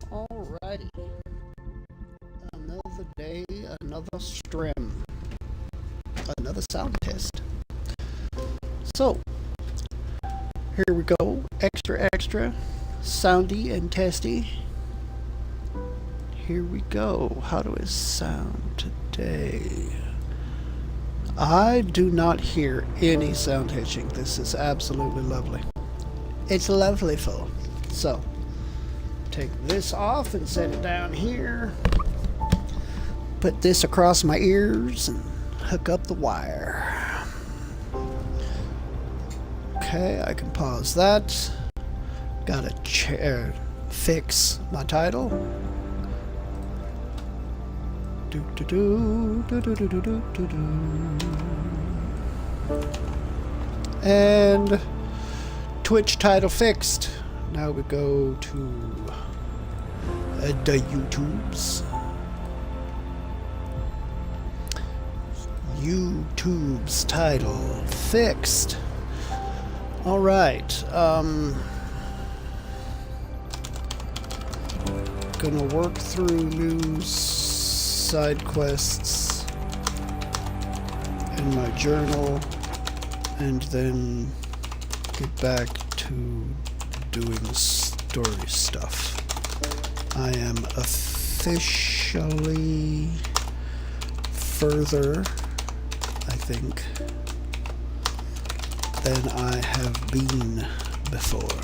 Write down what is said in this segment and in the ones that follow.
Alrighty, another day, another stream, another sound test. So, here we go, extra, soundy and testy. Here we go. How do I sound today? I do not hear any sound hitching. This is absolutely lovely. It's lovelyful. So, take this off and set it down here. Put this across my ears and hook up the wire. Okay, I can pause that. Gotta fix my title. And Twitch title fixed. Now we go to the YouTubes. YouTube's title fixed. All right. Gonna work through new side quests in my journal, and then get back to doing story stuff. I am officially further, I think, than I have been before.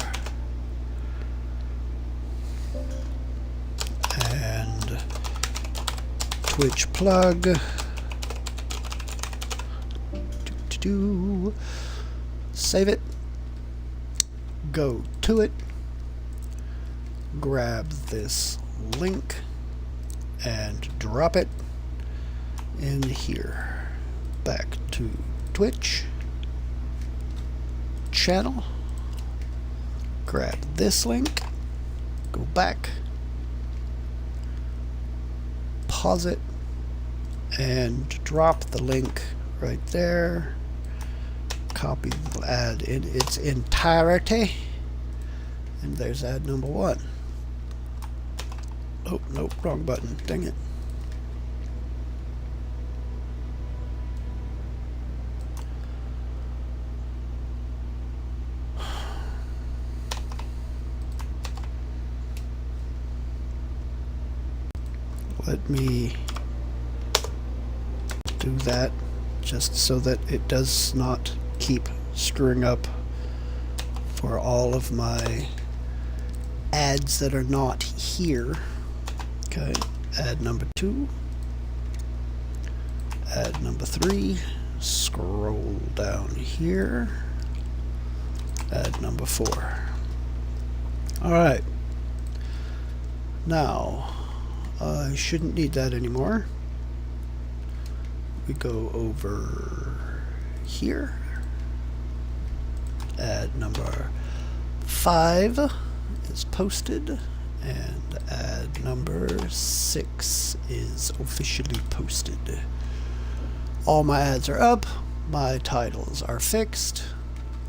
And Twitch plug. Save it. Go to it. Grab this link and drop it in here. Back to Twitch channel. Grab this link. Go back. Pause it and drop the link right there. Copy the ad in its entirety. And there's ad number 1. Oh, nope, wrong button. Dang it. Let me do that just so that it does not keep screwing up for all of my ads that are not here. Okay, ad number 2, ad number 3, scroll down here, ad number 4. Alright, now I shouldn't need that anymore. We go over here. Ad number 5 is posted, and ad number 6 is officially posted. All my ads are up, my titles are fixed.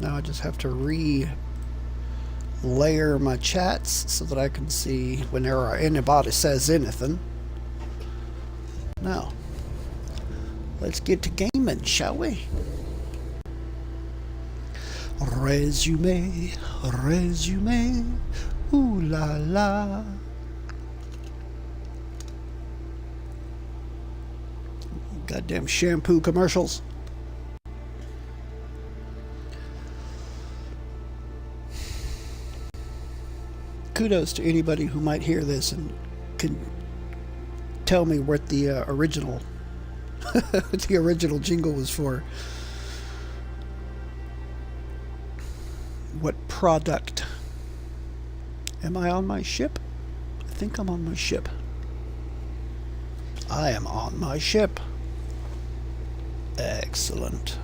Now I just have to layer my chats so that I can see whenever anybody says anything. Now, let's get to gaming, shall we? Resume, ooh la la. Goddamn shampoo commercials. Kudos to anybody who might hear this and can tell me what the original the original jingle was for. What product? Am I on my ship? I think I'm on my ship. I am on my ship. Excellent.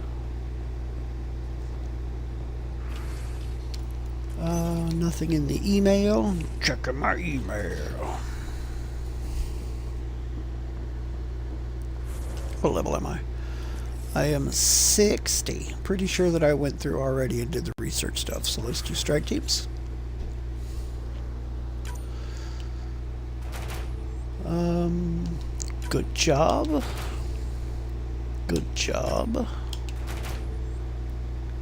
Nothing in the email. Checking my email. What level am I? I am 60. Pretty sure that I went through already and did the research stuff. So let's do strike teams. Good job. Good job.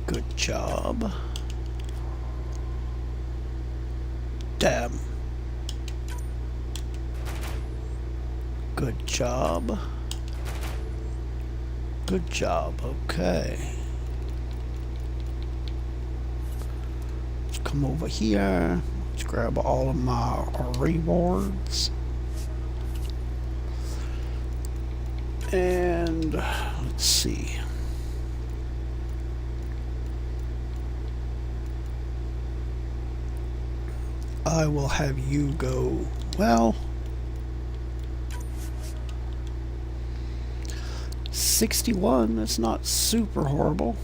Good job. Damn. Good job. Good job. Okay. Let's come over here. Let's grab all of my rewards. And let's see. I will have you go, well, 61, that's not super horrible.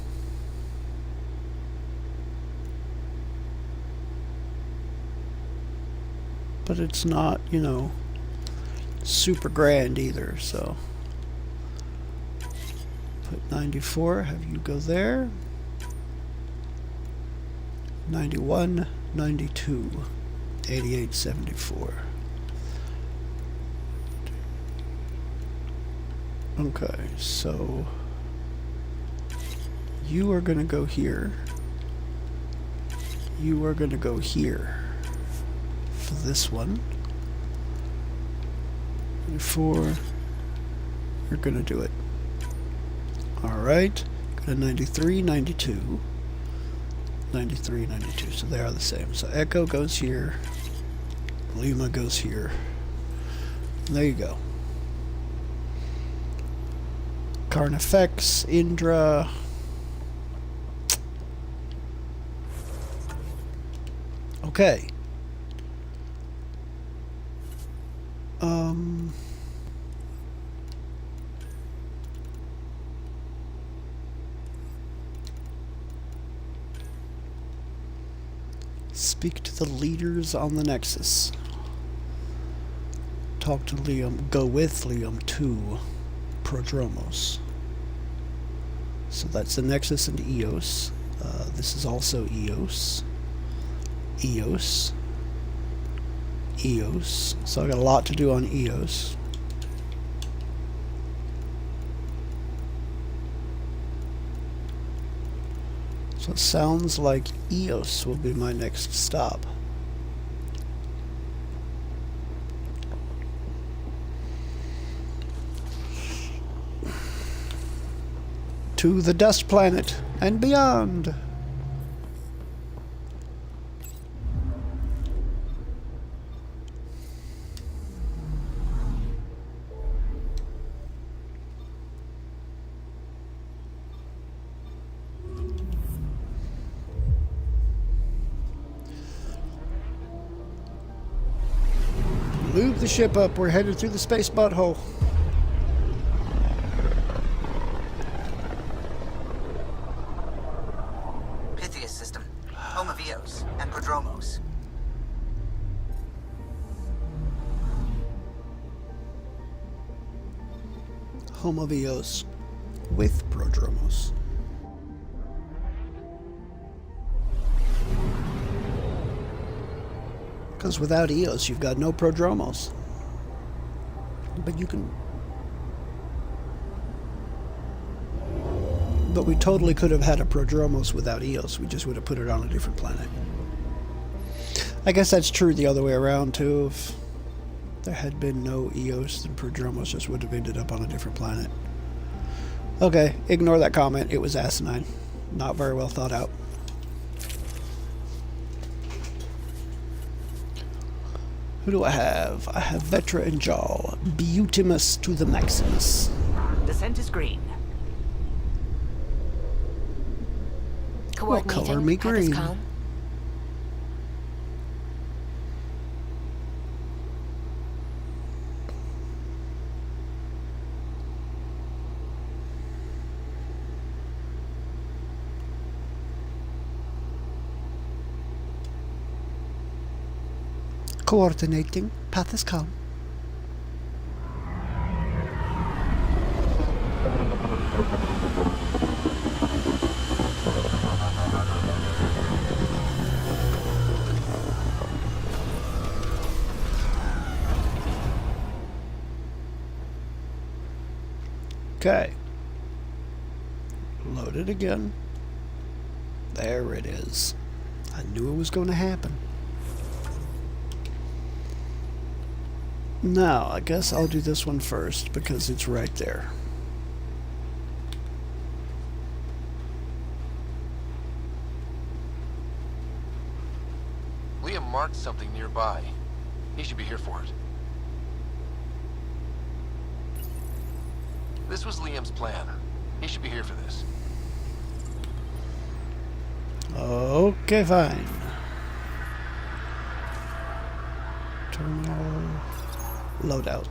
But it's not, you know, super grand either, so. Put 94, have you go there. 91, 92, 88, 74. Okay, so you are going to go here. You are going to go here for this one. 94, you're going to do it. Alright, go to 93, 92, 93, 92, so they are the same. So Echo goes here, Lima goes here, and there you go. Carnifex, Indra, okay. Speak to the leaders on the Nexus. Talk to Liam, go with Liam to Prodromos. So that's the Nexus and Eos. This is also Eos. Eos. Eos. So I got a lot to do on Eos. So it sounds like Eos will be my next stop. To the dust planet and beyond. Lube the ship up. We're headed through the space butthole. Pythias system. Home of Eos and Prodromos. Home of Eos with Prodromos. Because without Eos, you've got no Prodromos. But you can... But we totally could have had a Prodromos without Eos. We just would have put it on a different planet. I guess that's true the other way around, too. If there had been no Eos, then Prodromos just would have ended up on a different planet. Okay, ignore that comment. It was asinine. Not very well thought out. Who do I have? I have Vetra and Jal. Beautimus to the Maximus. Descent is green. Well, color me green. Coordinating. Path is calm. Okay. Load it again. There it is. I knew it was going to happen. Now, I guess I'll do this one first because it's right there. Liam marked something nearby. He should be here for it. This was Liam's plan. He should be here for this. Okay, fine. Terminal loadout.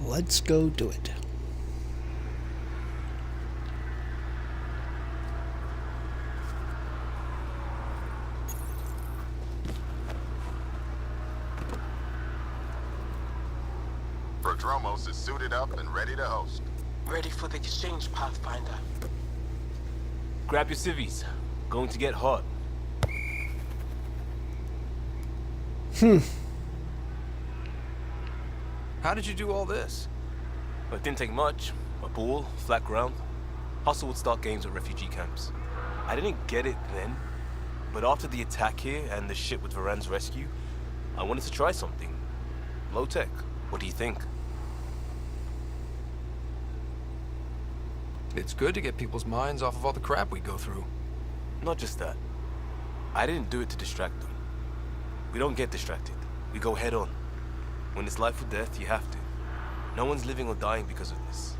Let's go do it. Prodromos is suited up and ready to host. Ready for the exchange, Pathfinder. Grab your civvies. Going to get hot. How did you do all this? But it didn't take much. A ball, flat ground. Hustle would start games at refugee camps. I didn't get it then, but after the attack here and the shit with Varan's rescue, I wanted to try something. Low tech. What do you think? It's good to get people's minds off of all the crap we go through. Not just that. I didn't do it to distract them. We don't get distracted. We go head on. When it's life or death, you have to. No one's living or dying because of this.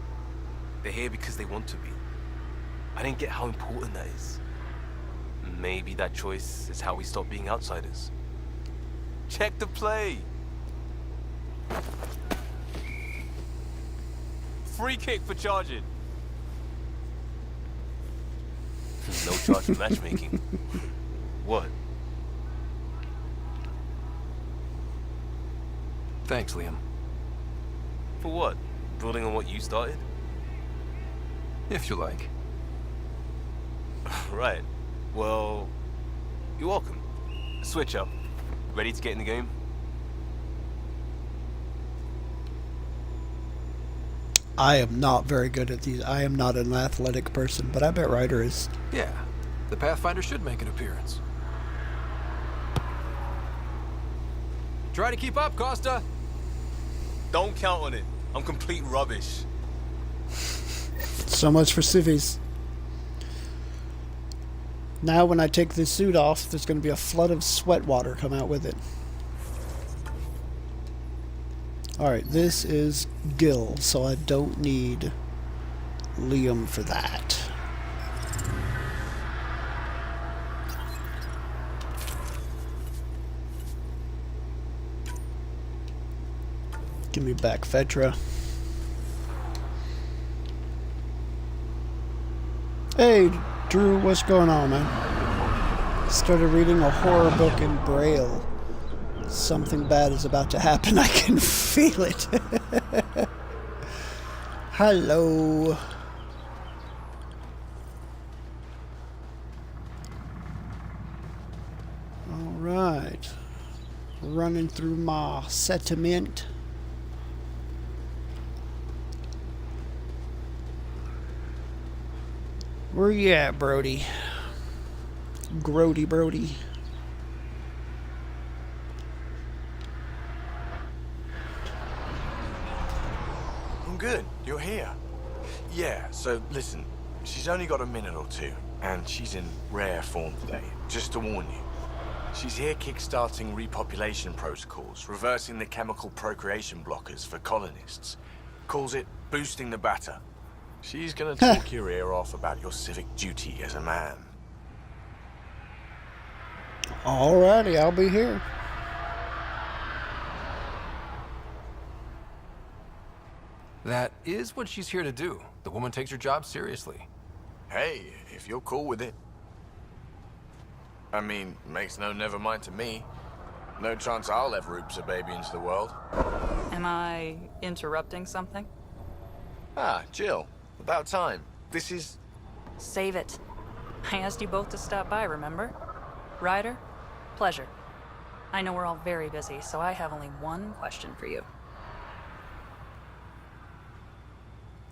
They're here because they want to be. I didn't get how important that is. Maybe that choice is how we stop being outsiders. Check the play! Free kick for charging. No charge for matchmaking. What? Thanks, Liam. For what? Building on what you started? If you like. Right. Well, you're welcome. Switch up. Ready to get in the game? I am not very good at these. I am not an athletic person, but I bet Ryder is. Yeah, the Pathfinder should make an appearance. Try to keep up, Costa. Don't count on it. I'm complete rubbish. So much for civvies. Now when I take this suit off, there's going to be a flood of sweat water come out with it. Alright, this is Gil, so I don't need Liam for that. Give me back Fedra. Hey, Drew, what's going on, man? Started reading a horror book in Braille. Something bad is about to happen. I can feel it. Hello. All right. Running through my settlement. Where you at, Brody? Brody. I'm good. You're here. Yeah, so listen. She's only got a minute or two, and she's in rare form today. Just to warn you. She's here kickstarting repopulation protocols, reversing the chemical procreation blockers for colonists. Calls it boosting the batter. She's gonna talk your ear off about your civic duty as a man. Alrighty, I'll be here. That is what she's here to do. The woman takes her job seriously. Hey, if you're cool with it. I mean, makes no never mind to me. No chance I'll ever oops a baby into the world. Am I interrupting something? Ah, Jill. About time. This is... Save it. I asked you both to stop by, remember? Ryder, pleasure. I know we're all very busy, so I have only one question for you.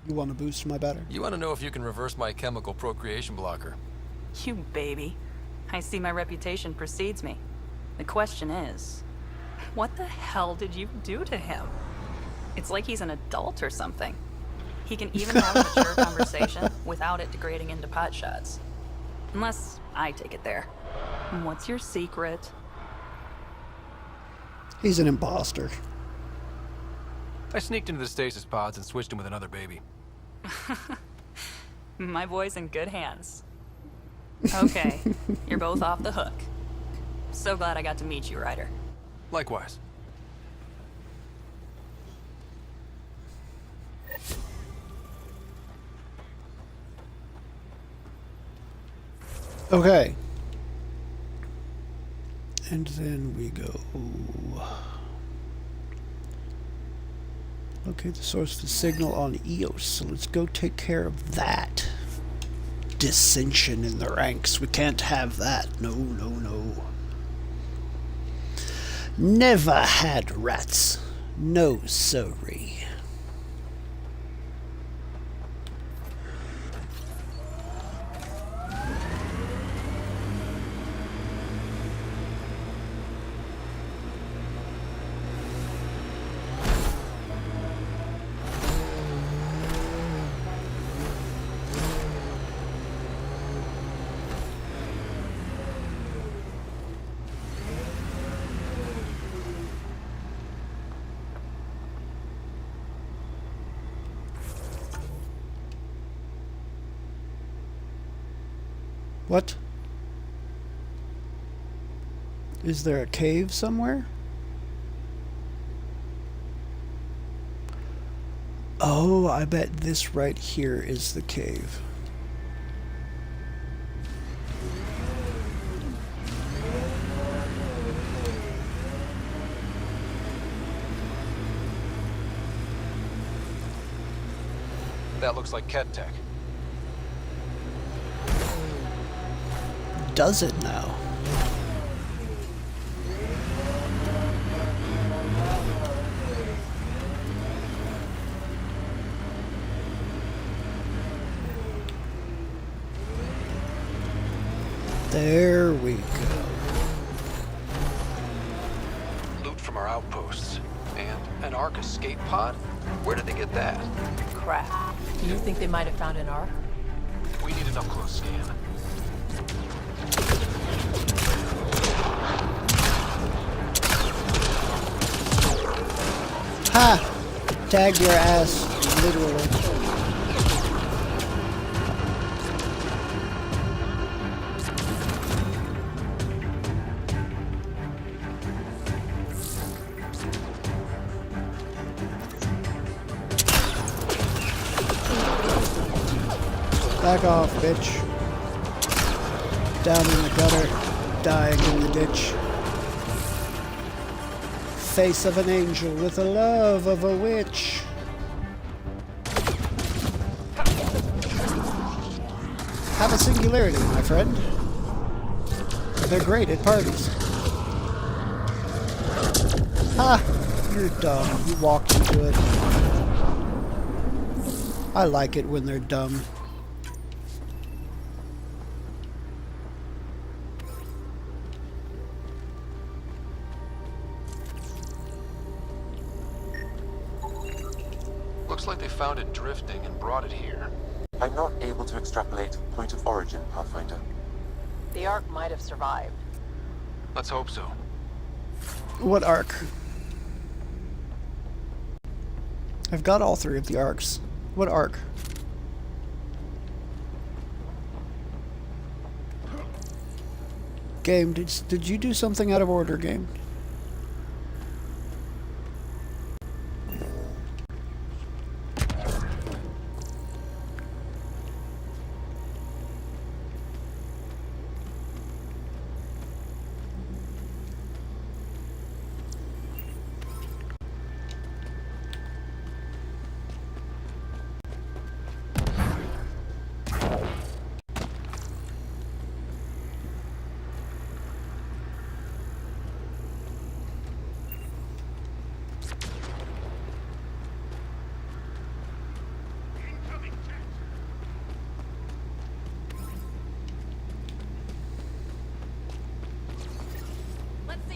You want to boost my battery? You want to know if you can reverse my chemical procreation blocker? You baby. I see my reputation precedes me. The question is, what the hell did you do to him? It's like he's an adult or something. He can even have a mature conversation without it degrading into pot shots. Unless I take it there. What's your secret? He's an imposter. I sneaked into the stasis pods and switched him with another baby. My boy's in good hands. Okay, you're both off the hook. So glad I got to meet you, Ryder. Likewise. Okay. And then we go. Locate the source of the signal on EOS. So let's go take care of that. Dissension in the ranks. We can't have that. No, no, no. Never had rats. No, sorry. What? Is there a cave somewhere? Oh, I bet this right here is the cave. That looks like Ket Tech. Does it now? There we go. Loot from our outposts. And an Ark escape pod? Where did they get that? Crap. Do you think they might have found an Ark? We need an up-close scan. Ha! Tag your ass, literally. Back off, bitch. Down in the gutter, dying in the ditch. Face of an angel with the love of a witch. Have a singularity, my friend. They're great at parties. Ha! You're dumb. You walked into it. I like it when they're dumb. Looks like they found it drifting and brought it here. I'm not able to extrapolate point of origin, Pathfinder. The Ark might have survived. Let's hope so. What arc? I've got all three of the arcs. What arc? Game, did you do something out of order, game?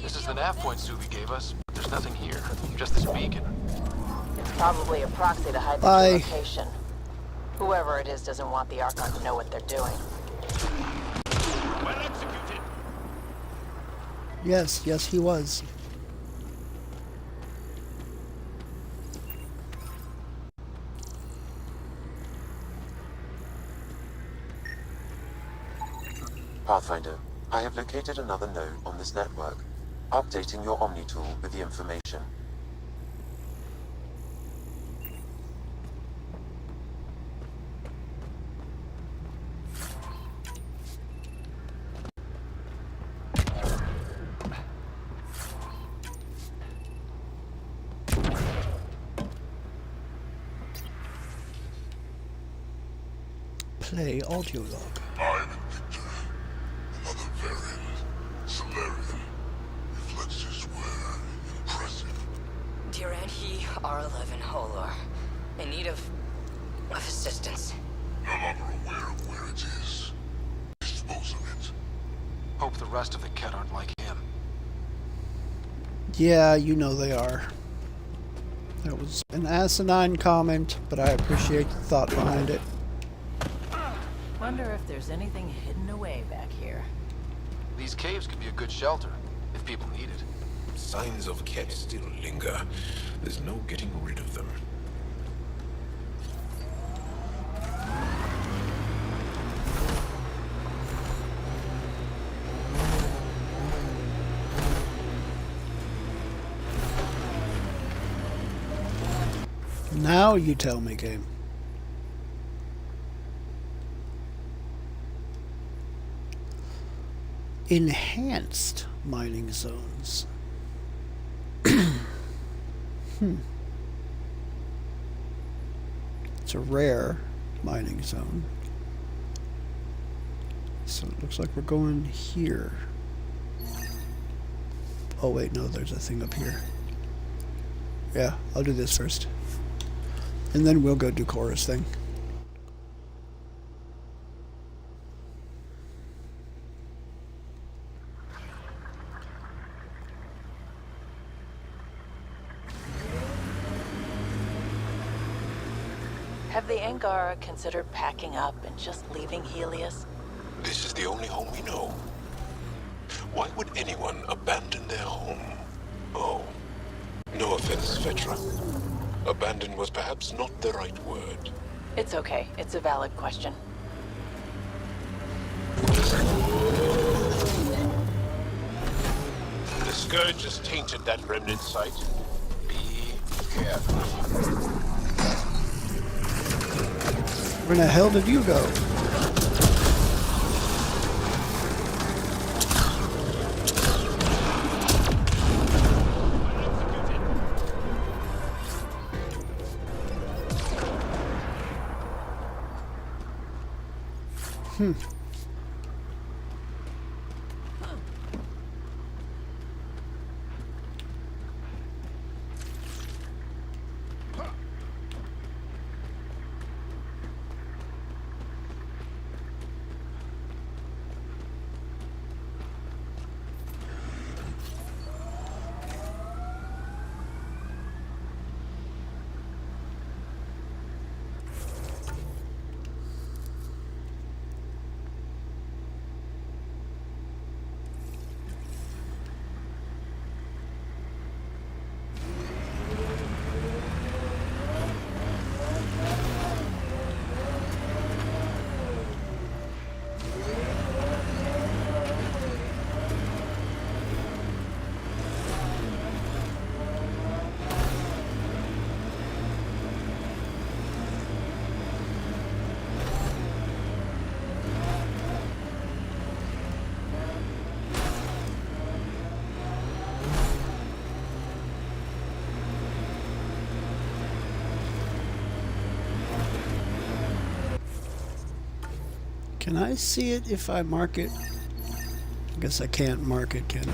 This is the nav point Subi gave us, but there's nothing here. Just this beacon. It's probably a proxy to hide the Bye. true location. Whoever it is doesn't want the Archon to know what they're doing. Well executed. Yes, yes, he was. Pathfinder, I have located another node on this network. Updating your Omni tool with the information. Play audio log. I'm Victor. Another variant. Solarian. Reflexes were impressive. Dear Aunt He, R11 Holor. In need of assistance. No longer aware of where it is. Dispose of it. Hope the rest of the Ket aren't like him. Yeah, you know they are. That was an asinine comment, but I appreciate the thought behind it. Wonder if there's anything hidden away back here. These caves could be a good shelter, if people need it. Signs of Ket still linger. There's no getting rid of them. Now you tell me, game. Enhanced mining zones. It's a rare mining zone. So it looks like we're going here. Oh wait, no, there's a thing up here. Yeah, I'll do this first. And then we'll go do Cora's thing. Have the Angara considered packing up and just leaving Helios? This is the only home we know. Why would anyone abandon their home? Oh, no offense, Vetra. Abandon was perhaps not the right word. It's okay. It's a valid question. The Scourge has tainted that remnant site. Be careful. Where the hell did you go? Can I see it if I mark it? I guess I can't mark it, can I?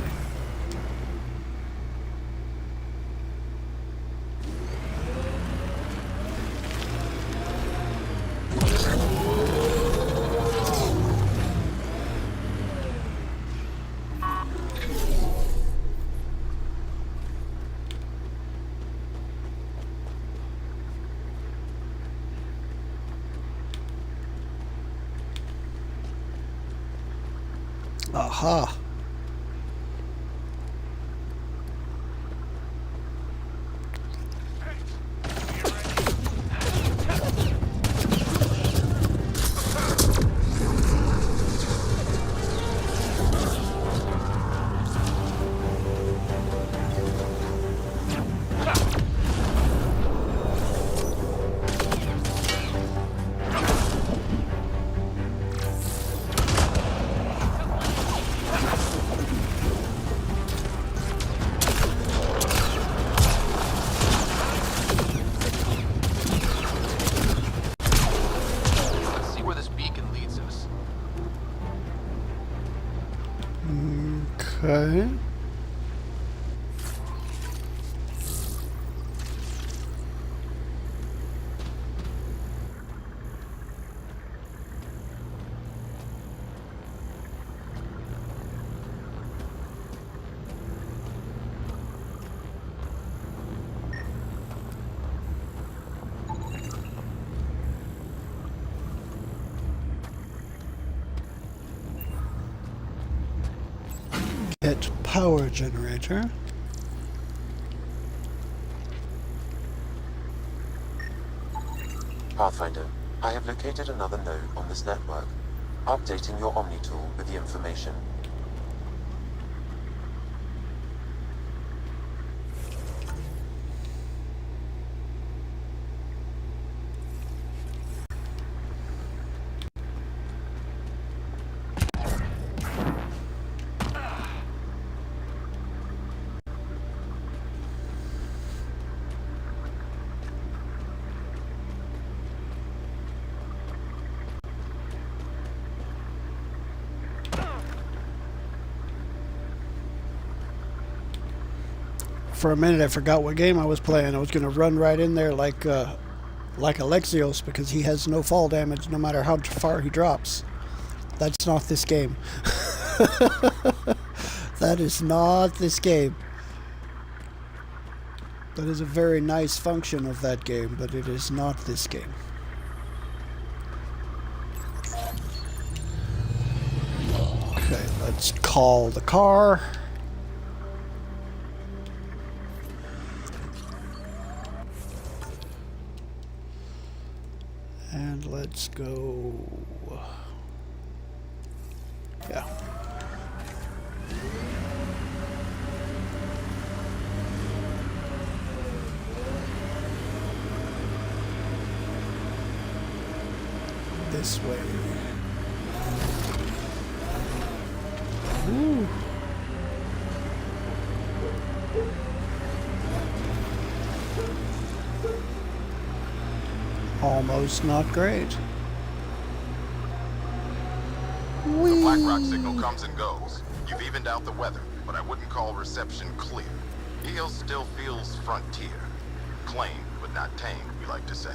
Aha. Let's see where this beacon leads us. Okay. Get power generator. Pathfinder, I have located another node on this network. Updating your Omni tool with the information. For a minute, I forgot what game I was playing. I was going to run right in there like Alexios because he has no fall damage no matter how far he drops. That's not this game. That is not this game. That is a very nice function of that game, but it is not this game. Okay, let's call the car. And let's go. Yeah. This way. Ooh. Almost not great. The Black Rock signal comes and goes. You've evened out the weather, but I wouldn't call reception clear. EOS still feels frontier. Claimed, but not tamed, we like to say.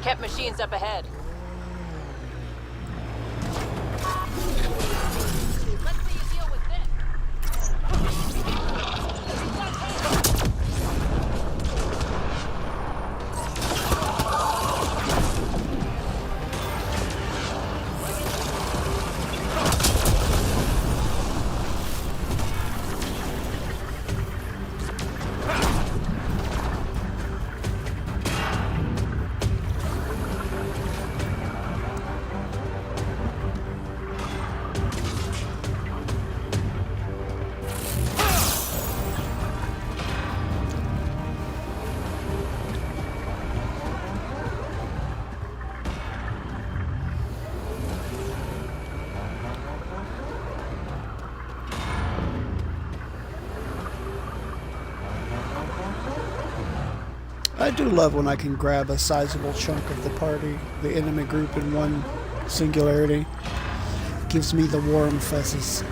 Kept machines up ahead. Let's see you deal with this. I do love when I can grab a sizable chunk of the party, the enemy group in one singularity. Gives me the warm fuzzies.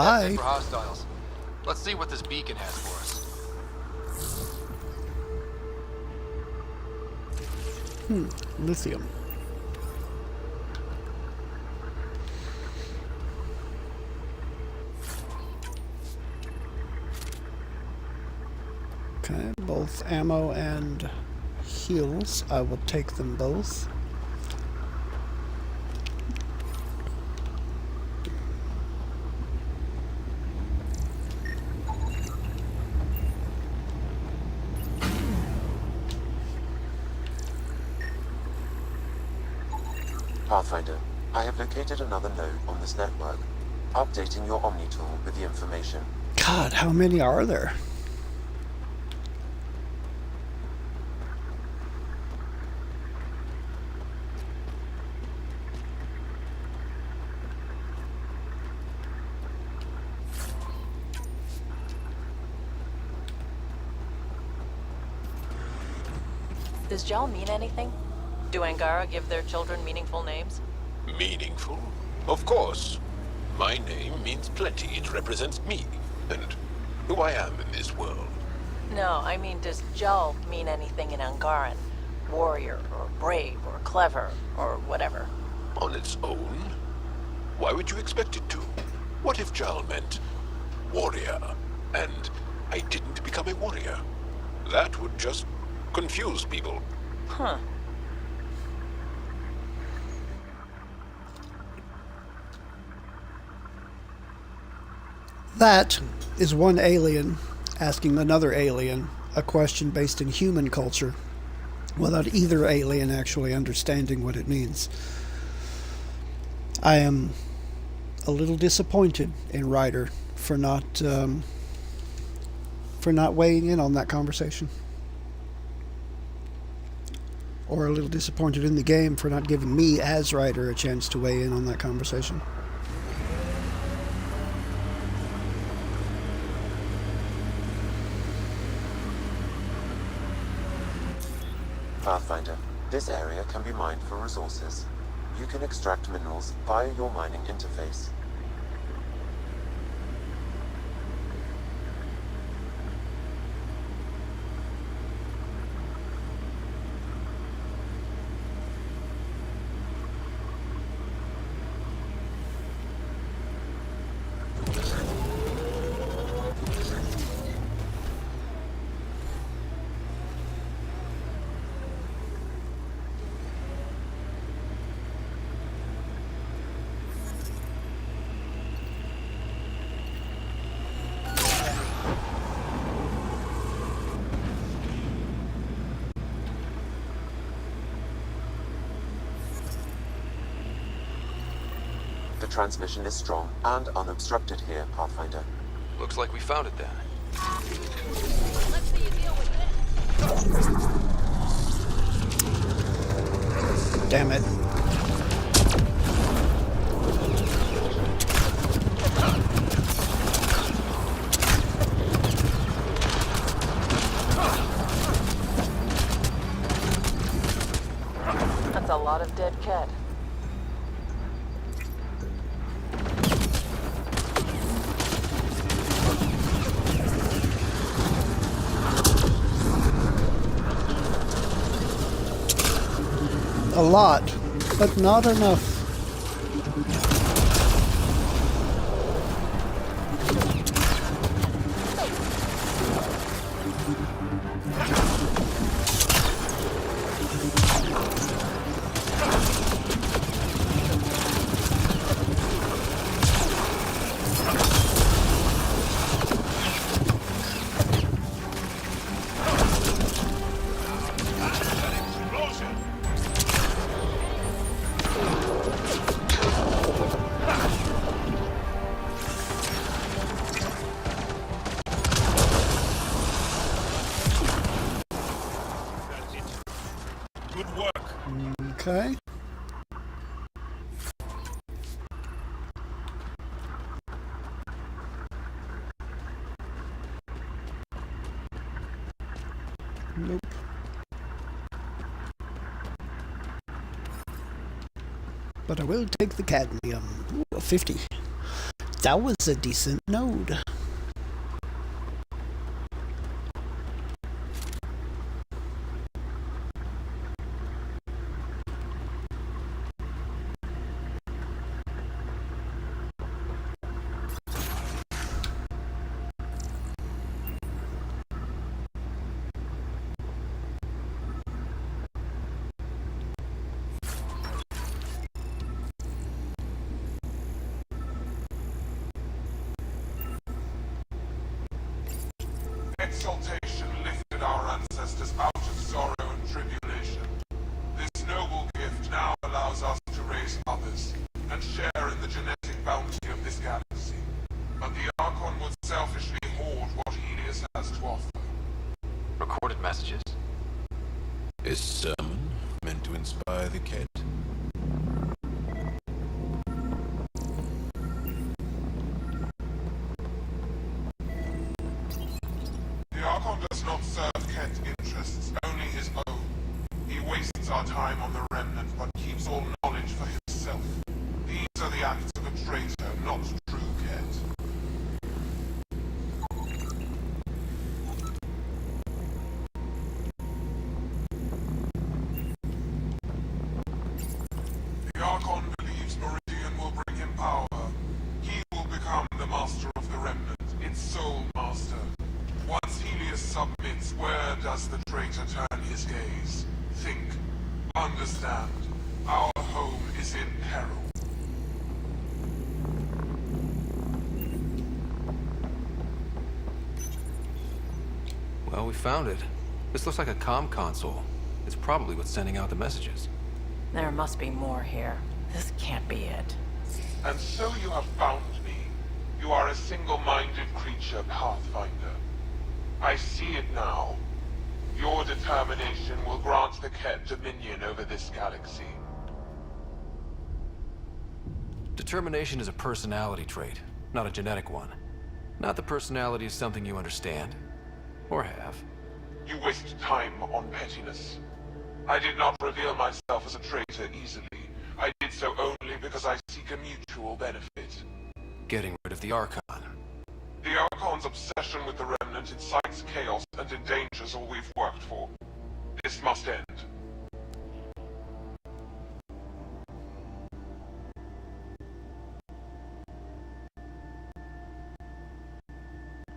Bye. That's it for hostiles. Let's see what this beacon has for us. Lithium. Okay, both ammo and heals. I will take them both. Pathfinder, I have located another node on this network. Updating your Omni tool with the information. God, how many are there? Does gel mean anything? Do Angara give their children meaningful names? Meaningful? Of course. My name means plenty. It represents me and who I am in this world. No, I mean, does gel mean anything in Angaran? Warrior, or brave, or clever, or whatever. On its own? Why would you expect it to? What if Jal meant warrior, and I didn't become a warrior? That would just confuse people. Huh. That is one alien asking another alien a question based in human culture without either alien actually understanding what it means. I am a little disappointed in Ryder for not weighing in on that conversation. Or a little disappointed in the game for not giving me, as Ryder, a chance to weigh in on that conversation. Pathfinder, this area can be mined for resources. You can extract minerals via your mining interface. The transmission is strong and unobstructed here, Pathfinder. Looks like we found it then. Let's see you deal with this. Damn it. That's a lot of dead cat. A lot, but not enough. Okay. Nope. But I will take the cadmium. Ooh, a 50. That was a decent node. Exaltation lifted our ancestors out of sorrow and tribulation. This noble gift now allows us to raise others and share in the genetic bounty of this galaxy. But the Archon would selfishly hoard what Helios has to offer. Recorded messages? Is sermon meant to inspire the Kett? The Archon does not serve Kett's interests, only his own. He wastes our time on the Remnant, but keeps all knowledge for himself. These are the acts of a traitor, not true Kett. The Archon believes Meridian will bring him power. He will become the master of the Remnant, its sole master. Once Helios submits, where does the traitor turn his gaze? Think. Understand. Our home is in peril. Well, we found it. This looks like a comm console. It's probably what's sending out the messages. There must be more here. This can't be it. And so you have found me. You are a single-minded creature, Pathfinder. I see it now. Your determination will grant the Kett dominion over this galaxy. Determination is a personality trait, not a genetic one. Not that personality is something you understand. Or have. You waste time on pettiness. I did not reveal myself as a traitor easily. I did so only because I seek a mutual benefit. Getting rid of the Archon. The Archon's obsession with the Remnant incites chaos and endangers all we've worked for. This must end.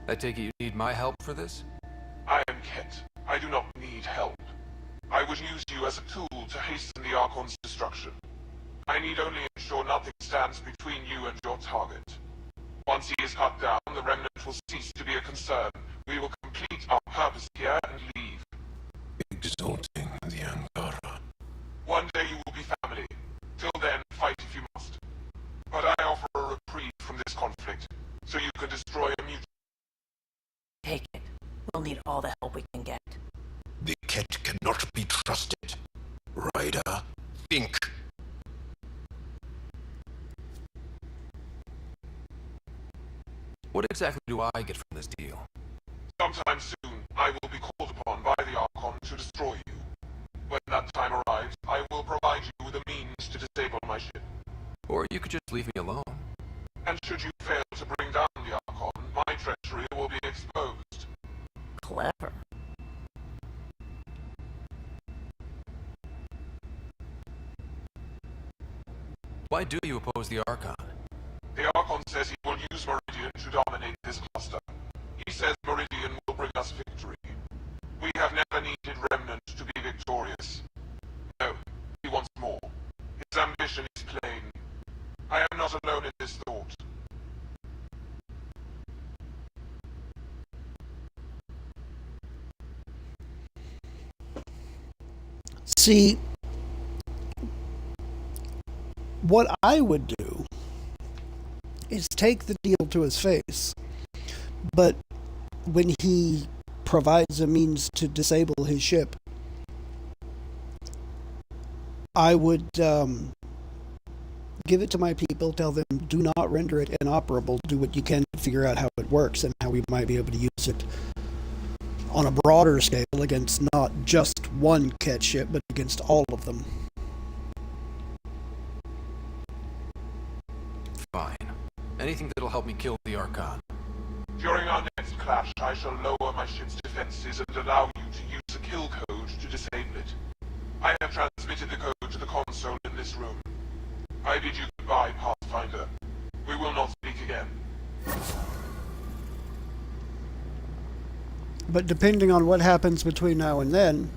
I take it you need my help for this? I am Kett. I do not need help. I would use you as a tool to hasten the Archon's destruction. I need only ensure nothing stands between you and your target. Once he is cut down, the Remnant will cease to be a concern. We will complete our purpose here and leave. Exalting the Angara. One day you will be family. Till then, fight if you must. But I offer a reprieve from this conflict, so you can destroy a mutual... Take it. We'll need all the help we can get. The Kett cannot be trusted. Ryder, think. What exactly do I get from this deal? Sometime soon, I will be called upon by the Archon to destroy you. When that time arrives, I will provide you with a means to disable my ship. Or you could just leave me alone. And should you fail to bring down the Archon, my treachery will be exposed. Clever. Why do you oppose the Archon? The Archon says he will use Meridian to dominate this cluster. He says Meridian will bring us victory. We have never needed Remnant to be victorious. No, he wants more. His ambition is plain. I am not alone in this thought. See, what I would do is take the deal to his face, but when he provides a means to disable his ship, I would give it to my people, tell them do not render it inoperable, do what you can to figure out how it works and how we might be able to use it on a broader scale against not just one Kett ship, but against all of them. Fine. Any anything that'll help me kill the Archon. During our next clash, I shall lower my ship's defenses and allow you to use the kill code to disable it. I have transmitted the code to the console in this room. I bid you goodbye, Pathfinder. We will not speak again. But depending on what happens between now and then,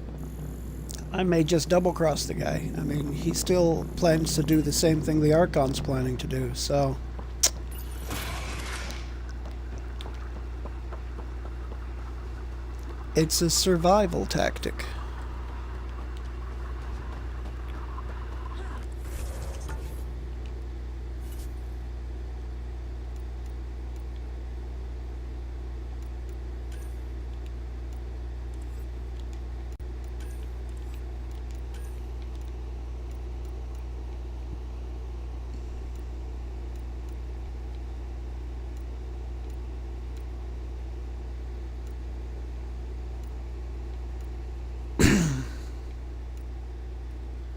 I may just double-cross the guy. I mean, he still plans to do the same thing the Archon's planning to do, so... It's a survival tactic.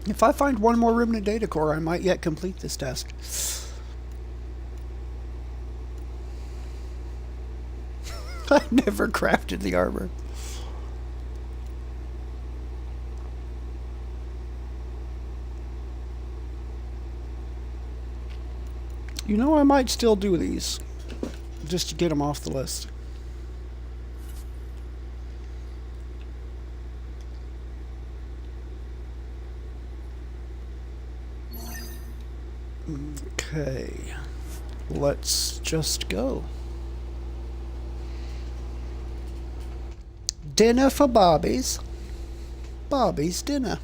If I find one more remnant data core, I might yet complete this task. I never crafted the armor. You know, I might still do these, just to get them off the list. Okay, let's just go. Dinner for Bobby's. Bobby's dinner.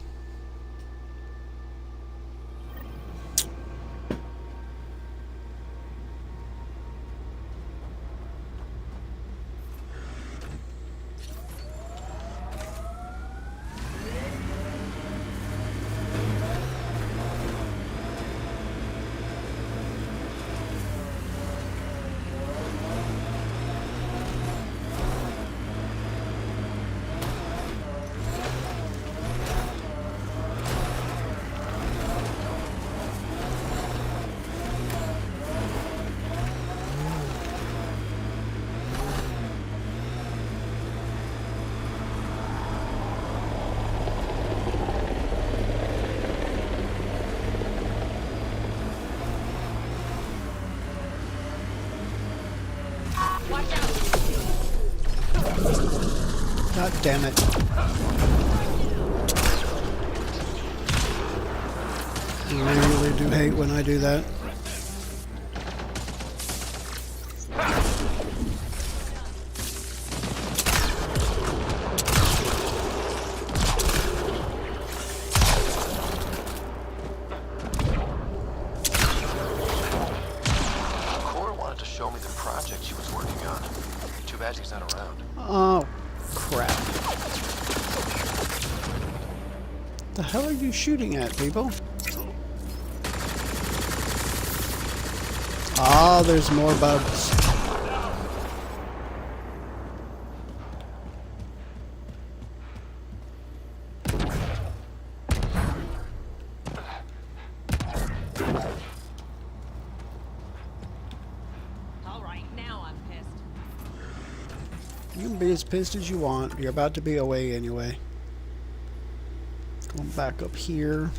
God damn it. I really do hate when I do that. Cora wanted to show me the project she was working on. Too bad she's not around. Oh, crap. The hell are you shooting at, people? Ah, there's more bugs. Alright, now I'm pissed. You can be as pissed as you want. You're about to be away anyway. Going back up here.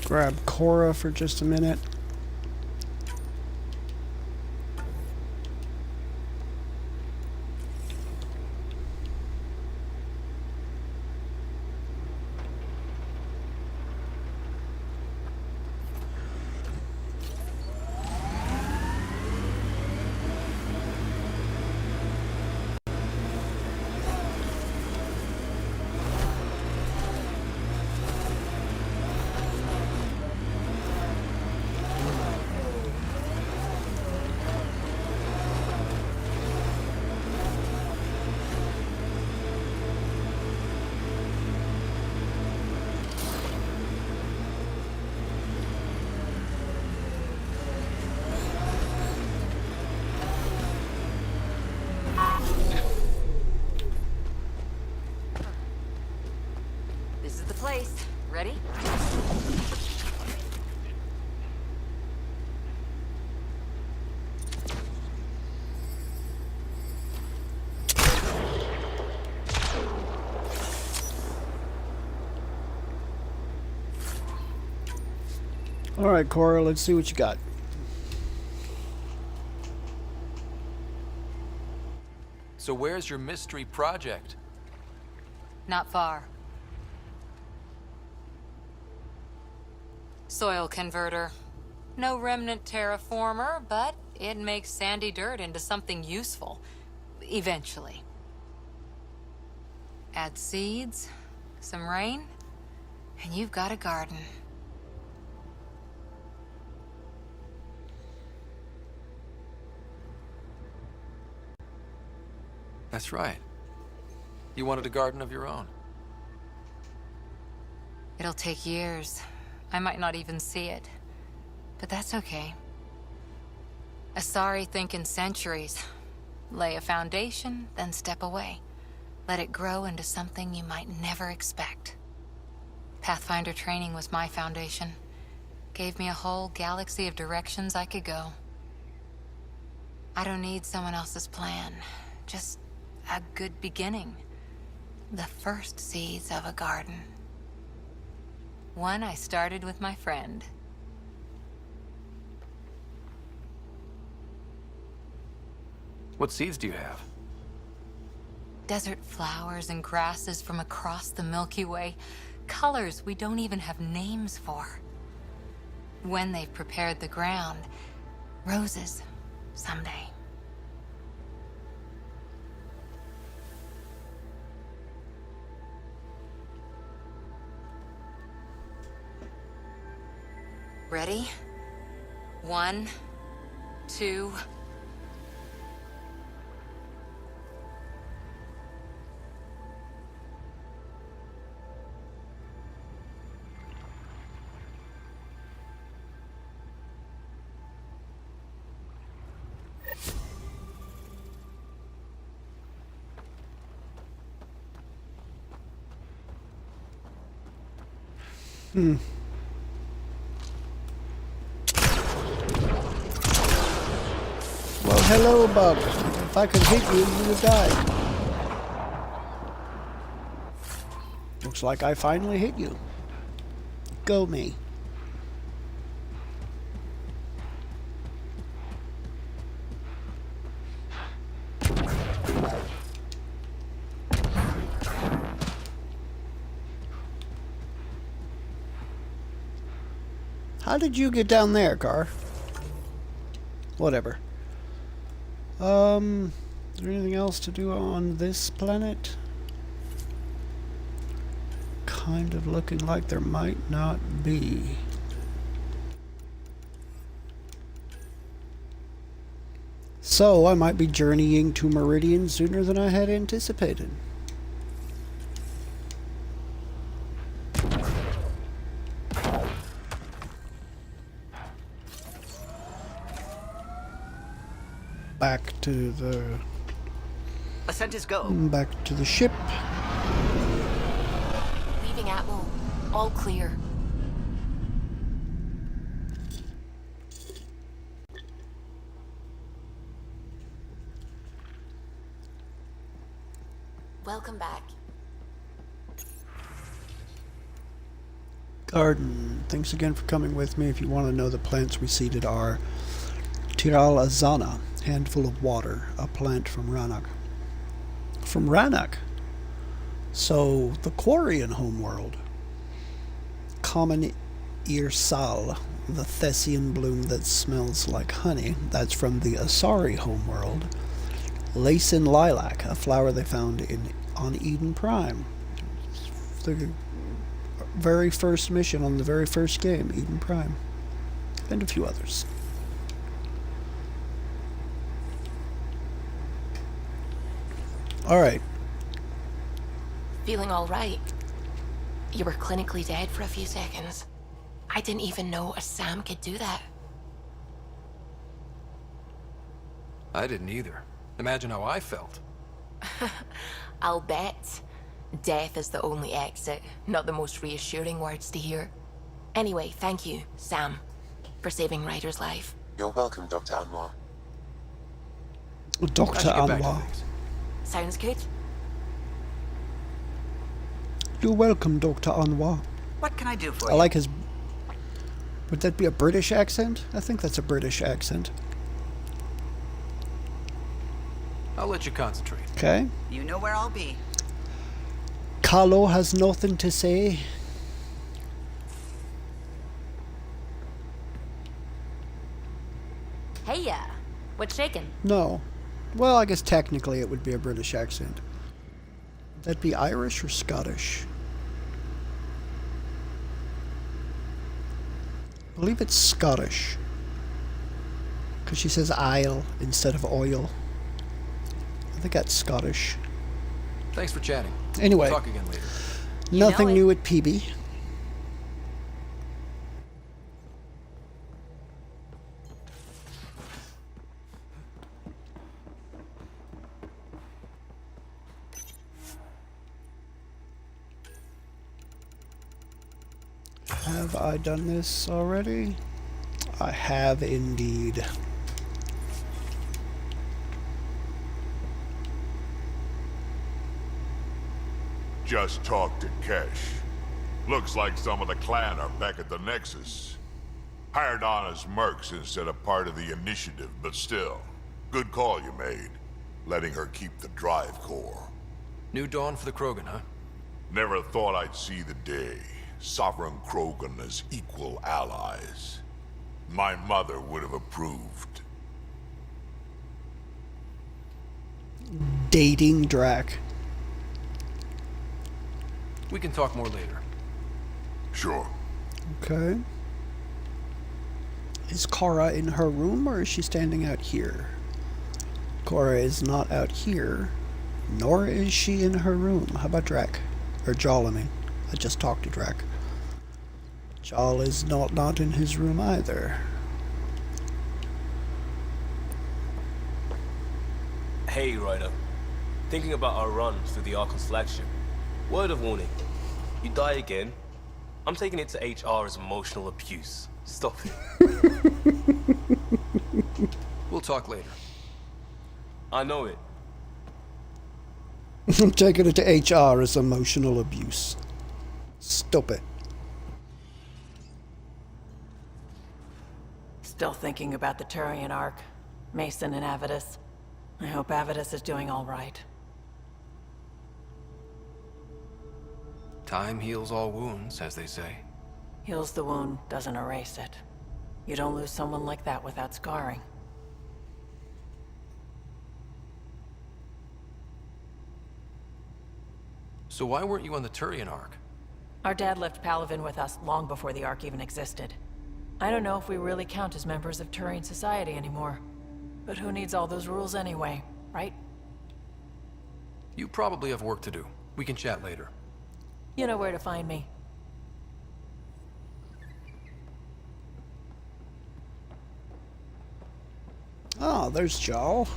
Grab Cora for just a minute. This is the place. Ready? All right, Cora, let's see what you got. So where's your mystery project? Not far. Soil converter. No remnant terraformer, but it makes sandy dirt into something useful. Eventually. Add seeds, some rain, and you've got a garden. That's right. You wanted a garden of your own. It'll take years. I might not even see it. But that's okay. Asari think in centuries. Lay a foundation, then step away. Let it grow into something you might never expect. Pathfinder training was my foundation. Gave me a whole galaxy of directions I could go. I don't need someone else's plan. Just a good beginning. The first seeds of a garden. One I started with my friend. What seeds do you have? Desert flowers and grasses from across the Milky Way. Colors we don't even have names for. When they've prepared the ground, roses someday. Ready? 1, 2... Well, hello, bug. If I could hit you, you would die. Looks like I finally hit you. Go me. How did you get down there, Car? Whatever. Is there anything else to do on this planet? Kind of looking like there might not be. So I might be journeying to Meridian sooner than I had anticipated. Back to the... Ascent is go. Back to the ship. Leaving Atmo. All clear. Welcome back. Garden. Thanks again for coming with me. If you want to know, the plants we seeded are Tiral Azana, handful of water, a plant from Rannoch. From Rannoch? So, the Quarian homeworld. Common Irsal, the Thessian bloom that smells like honey. That's from the Asari homeworld. Lacin lilac, a flower they found on Eden Prime. The very first mission on the very first game, Eden Prime. And a few others. Alright. Feeling all right. You were clinically dead for a few seconds. I didn't even know a Sam could do that. I didn't either. Imagine how I felt. I'll bet. Death is the only exit, not the most reassuring words to hear. Anyway, thank you, Sam, for saving Ryder's life. You're welcome, Dr. Anwar. Dr. Anwar. Sounds good. You're welcome, Dr. Anwar. What can I do for I you? like his... Would that be a British accent? I think that's a British accent. I'll let you concentrate. Okay. You know where I'll be. Carlo has nothing to say. Hey, what's shaking? No. Well, I guess technically it would be a British accent. Would that be Irish or Scottish? I believe it's Scottish. Because she says Isle instead of oil. I think that's Scottish. Thanks for chatting. Anyway. We'll talk again later. Nothing new at PB. Have I done this already? I have indeed. Just talked to Kesh. Looks like some of the clan are back at the Nexus. Hired on as mercs instead of part of the initiative, but still. Good call you made. Letting her keep the drive core. New dawn for the Krogan, huh? Never thought I'd see the day. Sovereign Krogan as equal allies. My mother would have approved. Dating Drac. We can talk more later. Sure. Okay. Is Kara in her room or is she standing out here? Kara is not out here, nor is she in her room. How about Drac? Or Jal, I mean. I just talked to Drac. Jal is not in his room either. Hey, Ryder. Thinking about our run through the Archon's flagship. Word of warning. You die again, I'm taking it to HR as emotional abuse. Stop it. We'll talk later. I know it. I'm taking it to HR as emotional abuse. Stop it. Still thinking about the Turian Ark, Mason and Avidus. I hope Avidus is doing all right. Time heals all wounds, as they say. Heals the wound, doesn't erase it. You don't lose someone like that without scarring. So why weren't you on the Turian Ark? Our dad left Palavin with us long before the Ark even existed. I don't know if we really count as members of Turian society anymore. But who needs all those rules anyway, right? You probably have work to do. We can chat later. You know where to find me. Oh, there's Jal.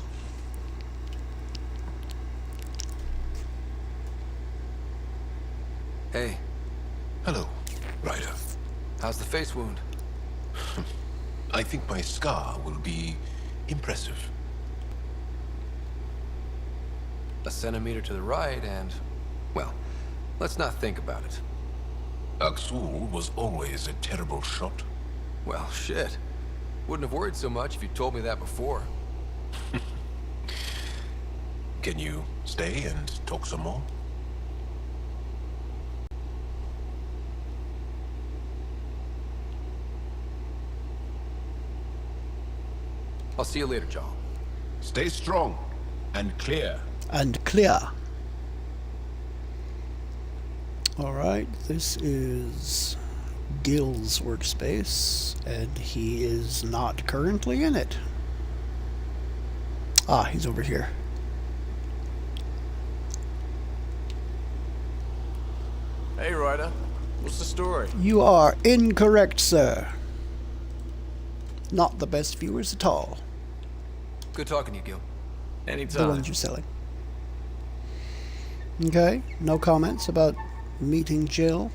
Hey. Hello, Ryder. How's the face wound? I think my scar will be impressive. A centimeter to the right and... well, let's not think about it. Aksul was always a terrible shot. Well, shit. Wouldn't have worried so much if you told me that before. Can you stay and talk some more? I'll see you later, Jal. Stay strong and clear. And clear. Alright, this is Gil's workspace, and he is not currently in it. Ah, he's over here. Hey, Ryder. What's the story? You are incorrect, sir. Not the best viewers at all. Good talking to you, Gil. Anytime. The ones you're selling. Okay, no comments about meeting Jill.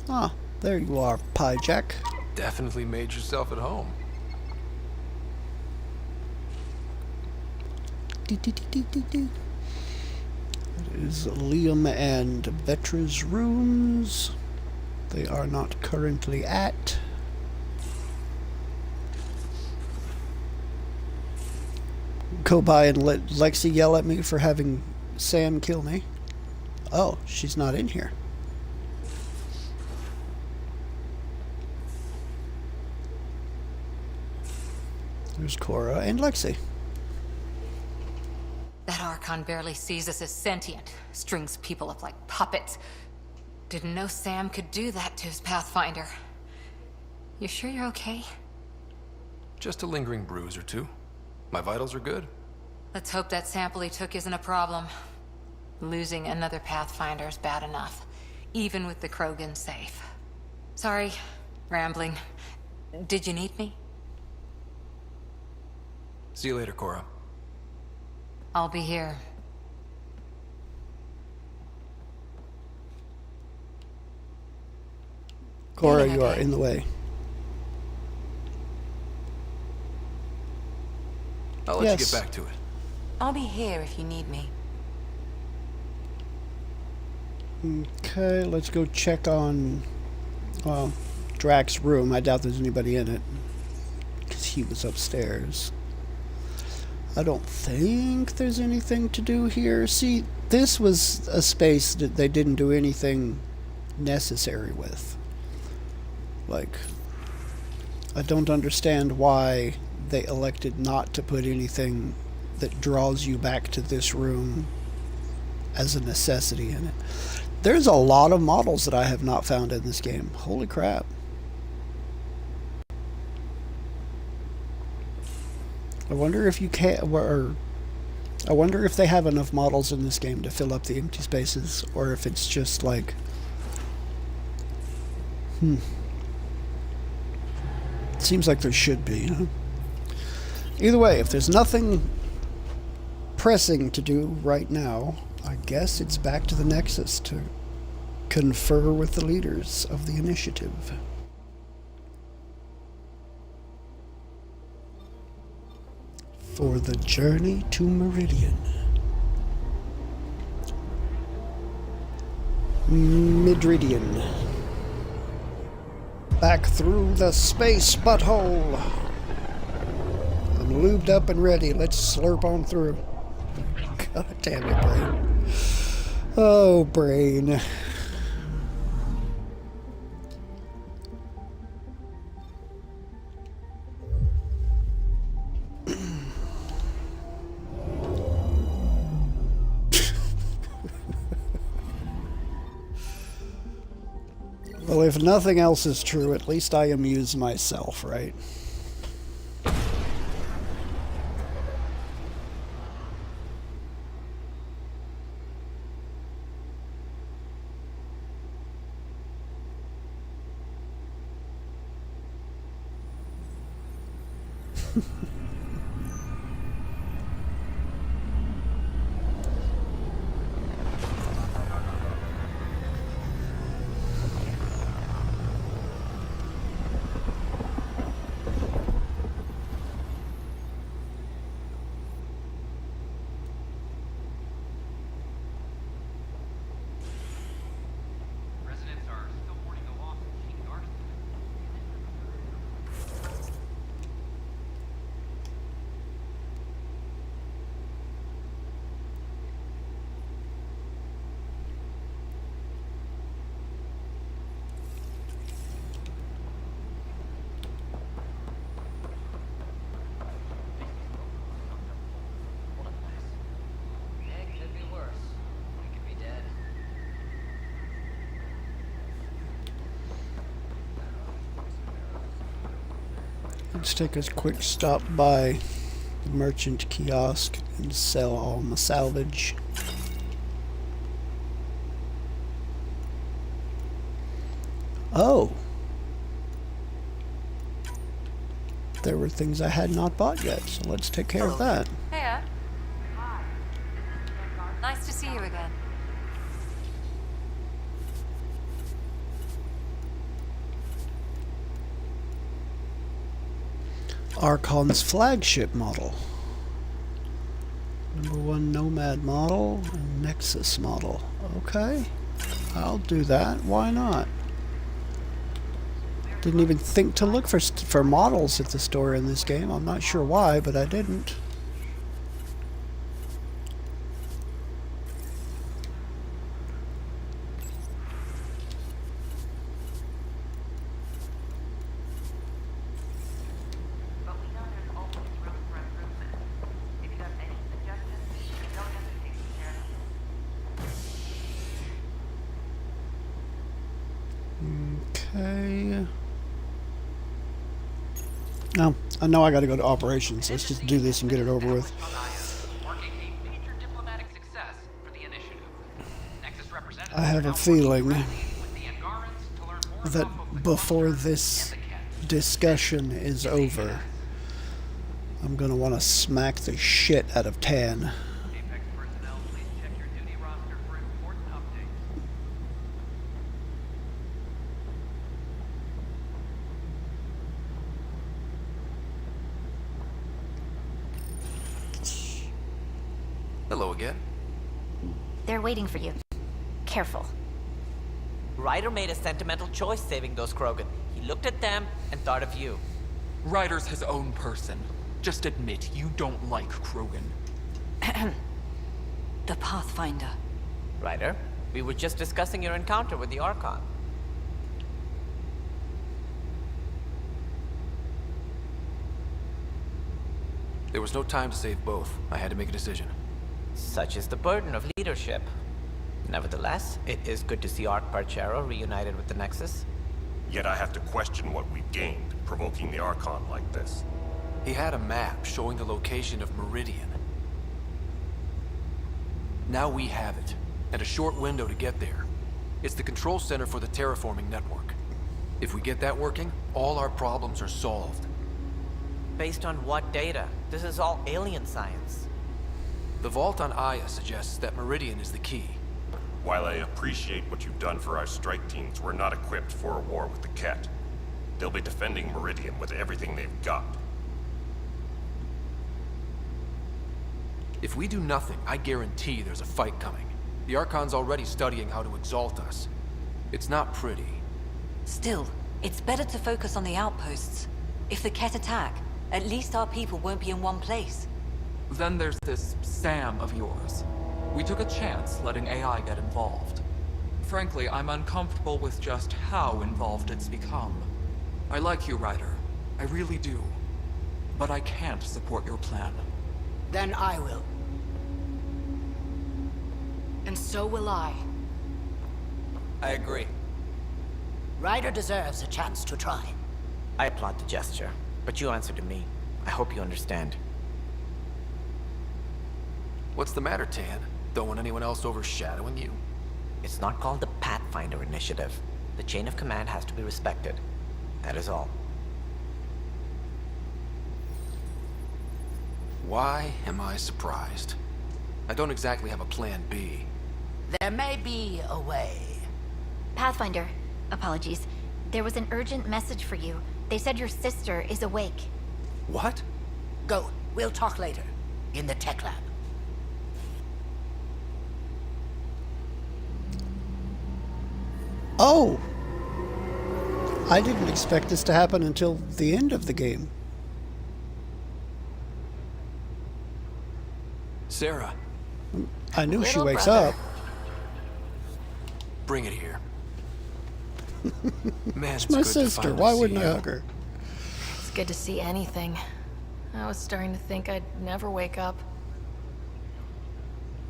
Ah, there you are, Pie Jack. Definitely made yourself at home. That is Liam and Vetra's rooms. They are not currently at. Go by and let Lexi yell at me for having Sam kill me. Oh, she's not in here. There's Cora and Lexi. That Archon barely sees us as sentient, strings people up like puppets. Didn't know Sam could do that to his Pathfinder. You sure you're okay? Just a lingering bruise or two. My vitals are good. Let's hope that sample he took isn't a problem. Losing another Pathfinder is bad enough, even with the Krogan safe. Sorry, rambling. Did you need me? See you later, Cora. I'll be here. Cora, you are in the way. I'll let you get back to it. I'll be here if you need me. Okay, let's go check on Drax's room. I doubt there's anybody in it, because he was upstairs. I don't think there's anything to do here. See, this was a space that they didn't do anything necessary with. Like, I don't understand why they elected not to put anything that draws you back to this room as a necessity in it. There's a lot of models that I have not found in this game. Holy crap. I wonder if you can, or I wonder if they have enough models in this game to fill up the empty spaces, or if it's just like, It seems like there should be, huh? Either way, if there's nothing pressing to do right now, I guess it's back to the Nexus to confer with the leaders of the initiative. For the journey to Meridian. Midridian. Back through the space butthole. I'm lubed up and ready. Let's slurp on through. God damn it, brain. Oh, brain. Well, if nothing else is true, at least I amuse myself, right? Let's take a quick stop by the merchant kiosk and sell all my salvage. Oh. There were things I had not bought yet, so let's take care of that. Hey, nice to see you again. Archon's flagship model. #1 Nomad model and Nexus model. Okay, I'll do that. Why not? Didn't even think to look for models at the store in this game. I'm not sure why, but I didn't. Okay. Oh, I know I gotta go to operations. Let's just do this and get it over with. I have a feeling that before this discussion is over, I'm gonna want to smack the shit out of Tan. Hello again. They're waiting for you. Careful. Ryder made a sentimental choice saving those Krogan. He looked at them and thought of you. Ryder's his own person. Just admit you don't like Krogan. The Pathfinder. Ryder, we were just discussing your encounter with the Archon. There was no time to save both. I had to make a decision. Such is the burden of leadership. Nevertheless, it is good to see Arch Parchero reunited with the Nexus. Yet I have to question what we've gained, provoking the Archon like this. He had a map showing the location of Meridian. Now we have it, and a short window to get there. It's the control center for the terraforming network. If we get that working, all our problems are solved. Based on what data? This is all alien science. The vault on Aya suggests that Meridian is the key. While I appreciate what you've done for our strike teams, we're not equipped for a war with the Ket. They'll be defending Meridian with everything they've got. If we do nothing, I guarantee there's a fight coming. The Archon's already studying how to exalt us. It's not pretty. Still, it's better to focus on the outposts. If the Ket attack, at least our people won't be in one place. Then there's this Sam of yours. We took a chance letting AI get involved. Frankly, I'm uncomfortable with just how involved it's become. I like you, Ryder. I really do. But I can't support your plan. Then I will. And so will I. I agree. Ryder deserves a chance to try. I applaud the gesture, but you answer to me. I hope you understand. What's the matter, Tan? Don't want anyone else overshadowing you? It's not called the Pathfinder Initiative. The chain of command has to be respected. That is all. Why am I surprised? I don't exactly have a plan B. There may be a way. Pathfinder, apologies. There was an urgent message for you. They said your sister is awake. What? Go. We'll talk later. In the tech lab. Oh! I didn't expect this to happen until the end of the game. Sarah. I knew she Little wakes brother. up. Bring it here. Man, It's it's my good to sister. finally Why see wouldn't I you. hug her? It's good to see anything. I was starting to think I'd never wake up.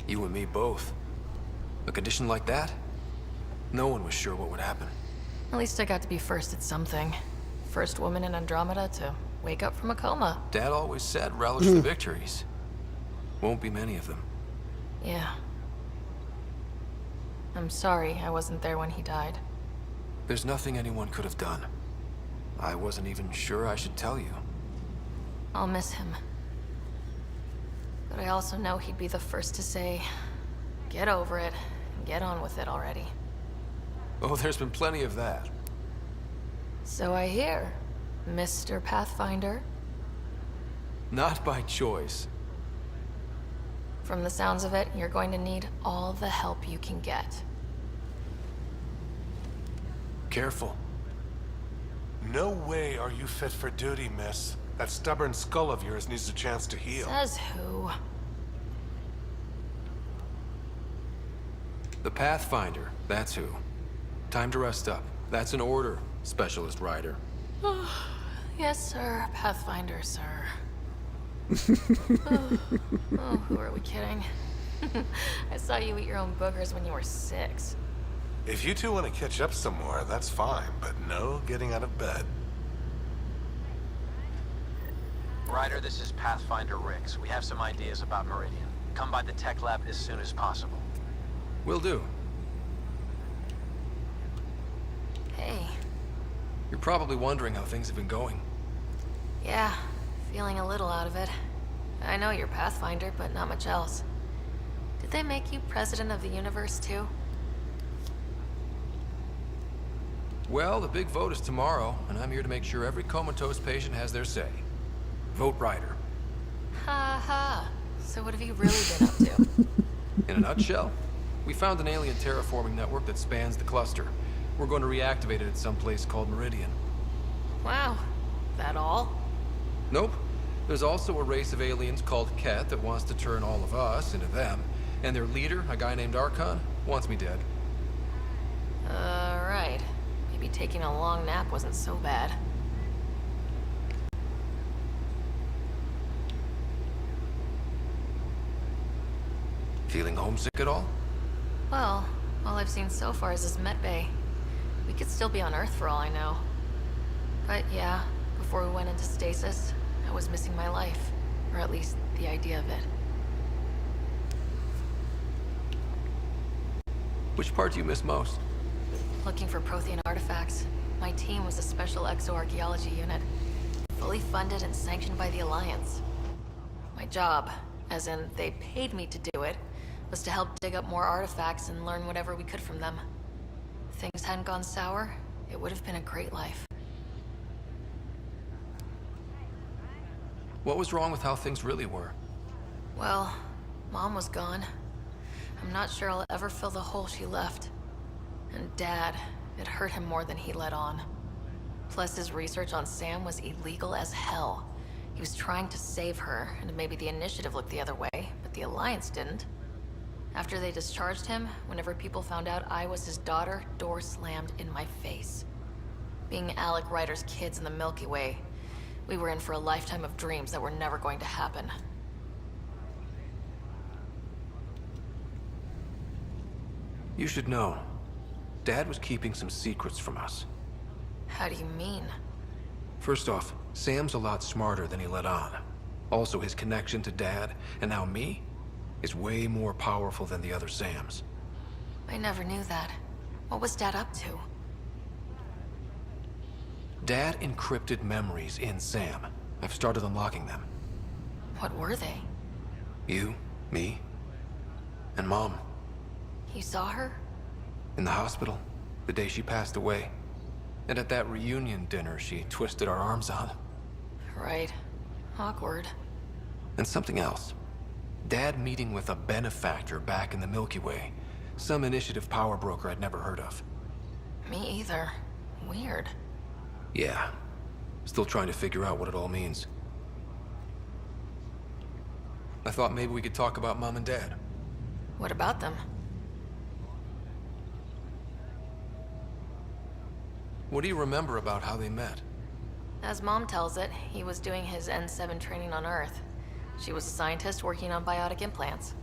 You and me both. A condition like that? No one was sure what would happen. At least I got to be first at something. First woman in Andromeda to wake up from a coma. Dad always said relish the victories. Won't be many of them. Yeah. I'm sorry I wasn't there when he died. There's nothing anyone could have done. I wasn't even sure I should tell you. I'll miss him. But I also know he'd be the first to say, get over it, and get on with it already. Oh, there's been plenty of that. So I hear, Mr. Pathfinder. Not by choice. From the sounds of it, you're going to need all the help you can get. Careful. No way are you fit for duty, miss. That stubborn skull of yours needs a chance to heal. Says who? The Pathfinder, that's who. Time to rest up. That's an order, Specialist Rider. Yes, sir. Pathfinder, sir. Who are we kidding? I saw you eat your own boogers when you were 6. If you two want to catch up some more, that's fine, but no getting out of bed. Ryder, this is Pathfinder Rix. We have some ideas about Meridian. Come by the tech lab as soon as possible. Will do. Hey. You're probably wondering how things have been going. Yeah, feeling a little out of it. I know you're Pathfinder, but not much else. Did they make you president of the universe, too? Well, the big vote is tomorrow, and I'm here to make sure every comatose patient has their say. Vote Ryder. Ha ha. So what have you really been up to? In a nutshell, we found an alien terraforming network that spans the cluster. We're going to reactivate it at some place called Meridian. Wow. That all? Nope. There's also a race of aliens called Ket that wants to turn all of us into them. And their leader, a guy named Archon, wants me dead. Right. Maybe taking a long nap wasn't so bad. Feeling homesick at all? Well, all I've seen so far is this med bay. We could still be on Earth for all I know. But yeah, before we went into stasis, I was missing my life. Or at least the idea of it. Which part do you miss most? Looking for Prothean artifacts. My team was a special exoarchaeology unit. Fully funded and sanctioned by the Alliance. My job, as in they paid me to do it, was to help dig up more artifacts and learn whatever we could from them. If things hadn't gone sour, it would have been a great life. What was wrong with how things really were? Well, Mom was gone. I'm not sure I'll ever fill the hole she left. And Dad, it hurt him more than he let on. Plus, his research on Sam was illegal as hell. He was trying to save her, and maybe the Initiative looked the other way, but the Alliance didn't. After they discharged him, whenever people found out I was his daughter, doors slammed in my face. Being Alec Ryder's kids in the Milky Way, we were in for a lifetime of dreams that were never going to happen. You should know. Dad was keeping some secrets from us. How do you mean? First off, Sam's a lot smarter than he let on. Also, his connection to Dad, and now me, is way more powerful than the other Sams. I never knew that. What was Dad up to? Dad encrypted memories in Sam. I've started unlocking them. What were they? You, me, and Mom. You saw her? In the hospital, the day she passed away. And at that reunion dinner she twisted our arms on. Right. Awkward. And something else. Dad meeting with a benefactor back in the Milky Way. Some Initiative power broker I'd never heard of. Me either. Weird. Yeah. Still trying to figure out what it all means. I thought maybe we could talk about Mom and Dad. What about them? What do you remember about how they met? As Mom tells it, he was doing his N7 training on Earth. She was a scientist working on biotic implants.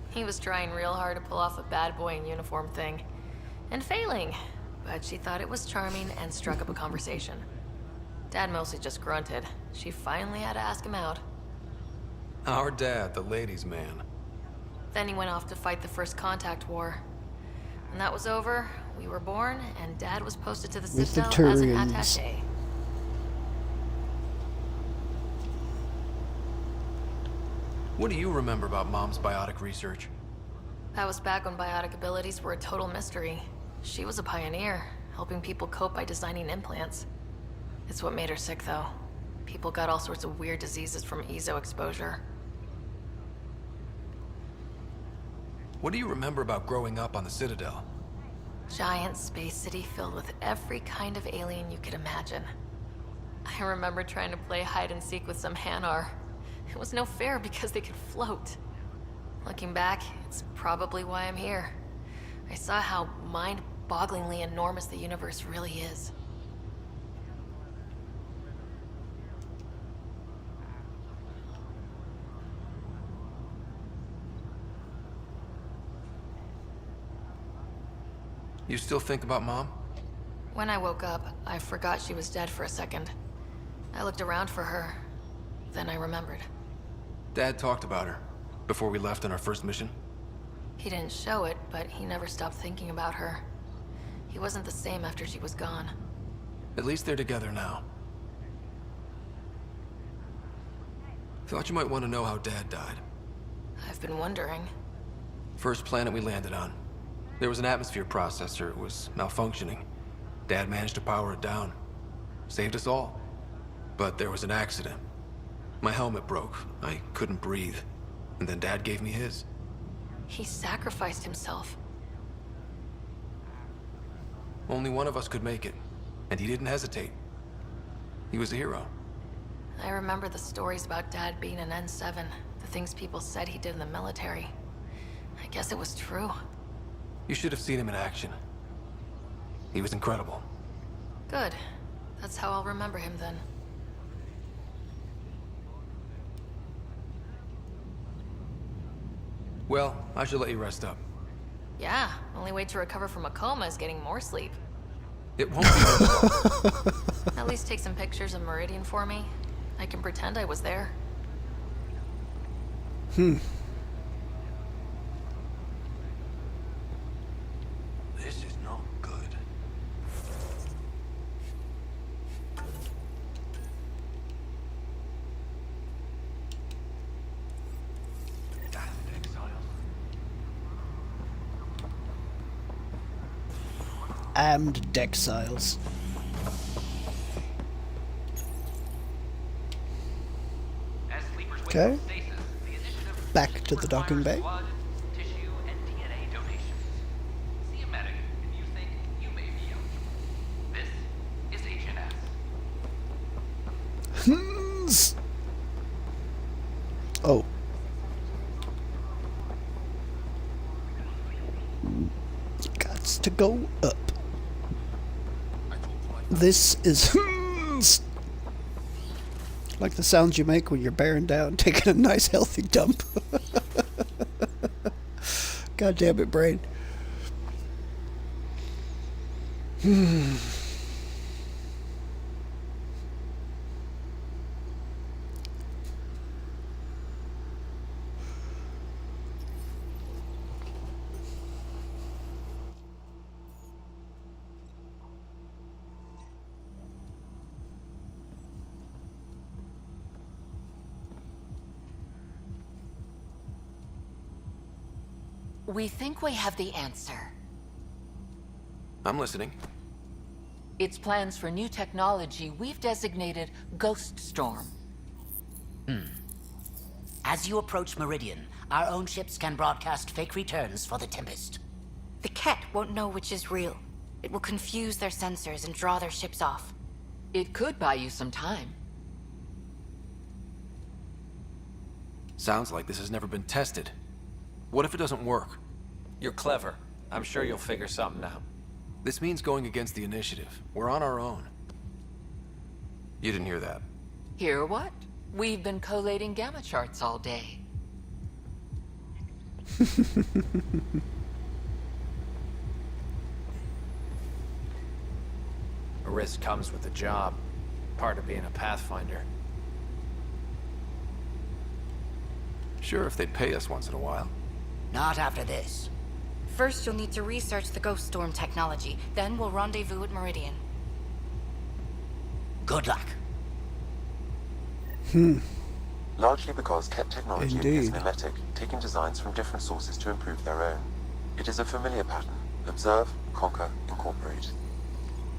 He was trying real hard to pull off a bad boy in uniform thing. And failing. But she thought it was charming and struck up a conversation. Dad mostly just grunted. She finally had to ask him out. Our dad, the ladies' man. Then he went off to fight the First Contact War. When that was over, we were born, and Dad was posted to the With the Citadel as an Turians. attaché. What do you remember about Mom's biotic research? That was back when biotic abilities were a total mystery. She was a pioneer, helping people cope by designing implants. It's what made her sick, though. People got all sorts of weird diseases from EZO exposure. What do you remember about growing up on the Citadel? Giant space city filled with every kind of alien you could imagine. I remember trying to play hide and seek with some Hanar. It was no fair because they could float. Looking back, it's probably why I'm here. I saw how mind-bogglingly enormous the universe really is. You still think about Mom? When I woke up, I forgot she was dead for a second. I looked around for her. Then I remembered. Dad talked about her before we left on our first mission. He didn't show it, but he never stopped thinking about her. He wasn't the same after she was gone. At least they're together now. Thought you might want to know how Dad died. I've been wondering. First planet we landed on. There was an atmosphere processor. It was malfunctioning. Dad managed to power it down. Saved us all. But there was an accident. My helmet broke. I couldn't breathe. And then Dad gave me his. He sacrificed himself. Only one of us could make it. And he didn't hesitate. He was a hero. I remember the stories about Dad being an N7. The things people said he did in the military. I guess it was true. You should have seen him in action. He was incredible. Good. That's how I'll remember him then. Well, I should let you rest up. Yeah, only way to recover from a coma is getting more sleep. It won't be. At least take some pictures of Meridian for me. I can pretend I was there. This is not good. Armed Dexiles. Okay. Back to the docking bay. Oh. Gots to go up. This is like the sounds you make when you're bearing down, taking a nice healthy dump. God damn it, brain. We think we have the answer. I'm listening. It's plans for new technology we've designated Ghost Storm. As you approach Meridian, our own ships can broadcast fake returns for the Tempest. The Ket won't know which is real. It will confuse their sensors and draw their ships off. It could buy you some time. Sounds like this has never been tested. What if it doesn't work? You're clever. I'm sure you'll figure something out. This means going against the initiative. We're on our own. You didn't hear that. Hear what? We've been collating gamma charts all day. A risk comes with the job. Part of being a Pathfinder. Sure, if they'd pay us once in a while. Not after this. First, you'll need to research the Ghost Storm technology. Then we'll rendezvous at Meridian. Good luck. Largely because Ket technology Indeed. is mimetic, taking designs from different sources to improve their own. It is a familiar pattern. Observe, conquer, incorporate.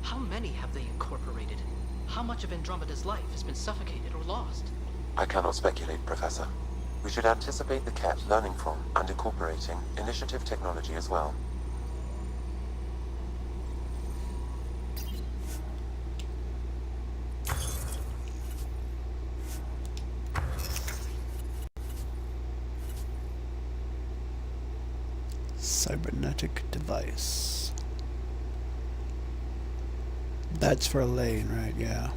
How many have they incorporated? How much of Andromeda's life has been suffocated or lost? I cannot speculate, Professor. We should anticipate the Ket learning from and incorporating initiative technology as well. Cybernetic device. That's for Elaine, right? Yeah.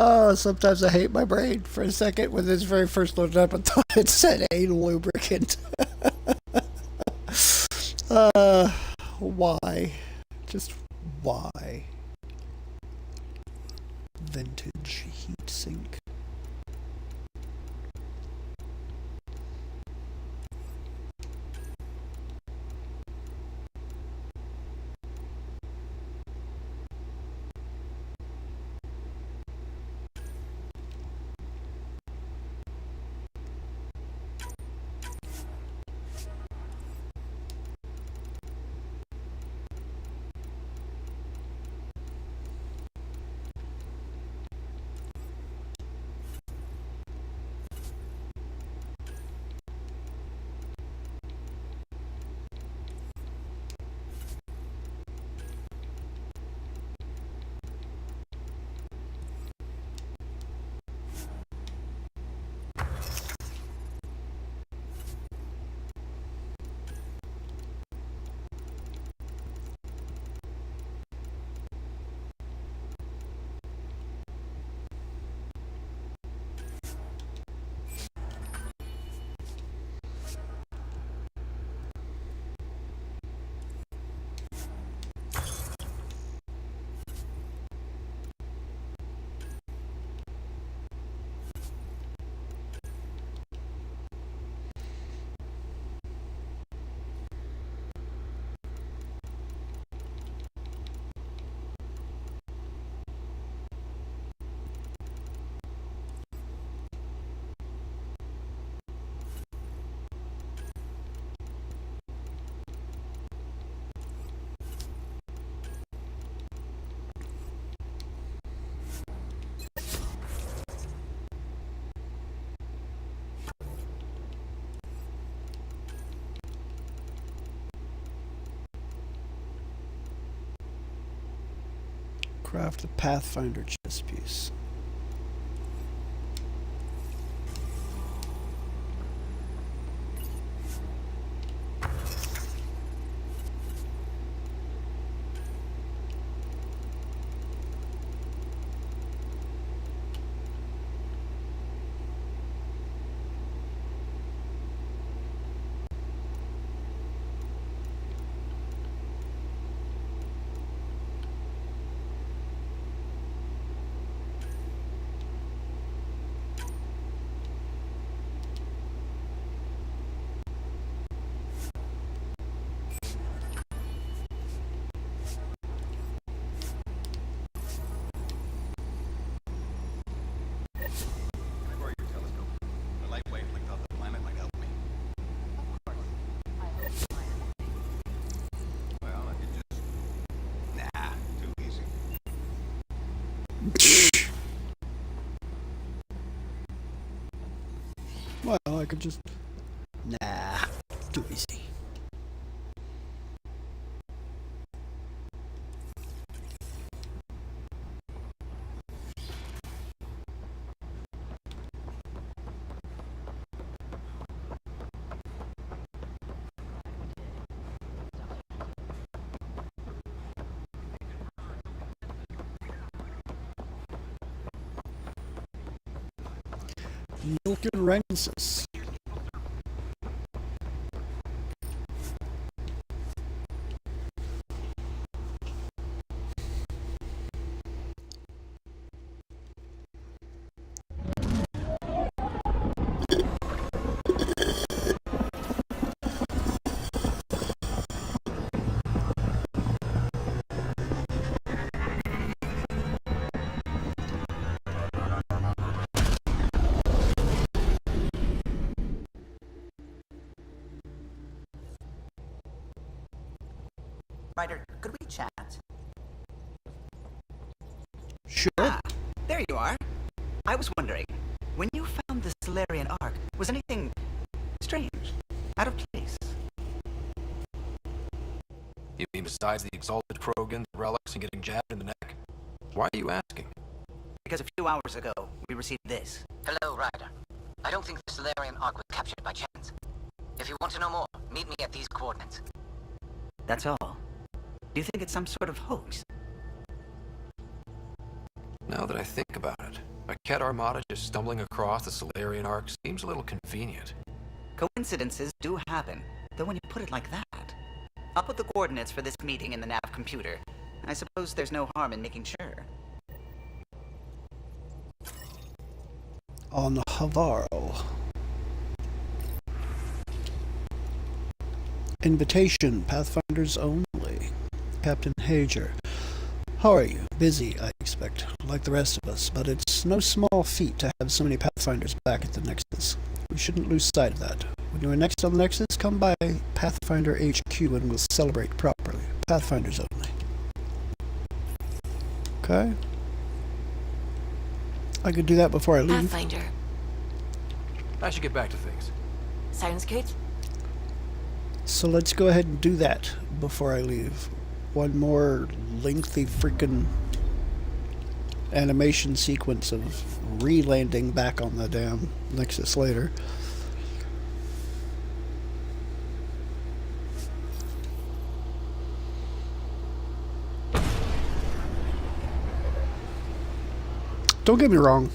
Oh, sometimes I hate my brain. For a second, when this very first loaded up, I thought it said anal lubricant. Why? Just why? Vintage heat sink. Craft the Pathfinder chess piece. Well, I could just... Nah, too easy. Milk and Rensis. Ryder, could we chat? Sure. Ah, there you are. I was wondering, when you found the Solarian Ark, was anything strange, out of place? You mean besides the exalted Krogan, the relics, and getting jabbed in the neck? Why are you asking? Because a few hours ago, we received this. Hello, Ryder. I don't think the Solarian Ark was captured by chance. If you want to know more, meet me at these coordinates. That's all. Do you think it's some sort of hoax? Now that I think about it, a Ket armada just stumbling across the Solarian Ark seems a little convenient. Coincidences do happen, though when you put it like that. I'll put the coordinates for this meeting in the nav computer. I suppose there's no harm in making sure. On Havaro. Invitation, Pathfinders only. Captain Hager. How are you? Busy, I expect, like the rest of us, but it's no small feat to have so many Pathfinders back at the Nexus. We shouldn't lose sight of that. When you are next on the Nexus, come by Pathfinder HQ and we'll celebrate properly. Pathfinders only. Okay. I could do that before I leave. Pathfinder. I should get back to things. Sounds good. So let's go ahead and do that before I leave. One more lengthy freaking animation sequence of re-landing back on the damn Nexus later. Don't get me wrong.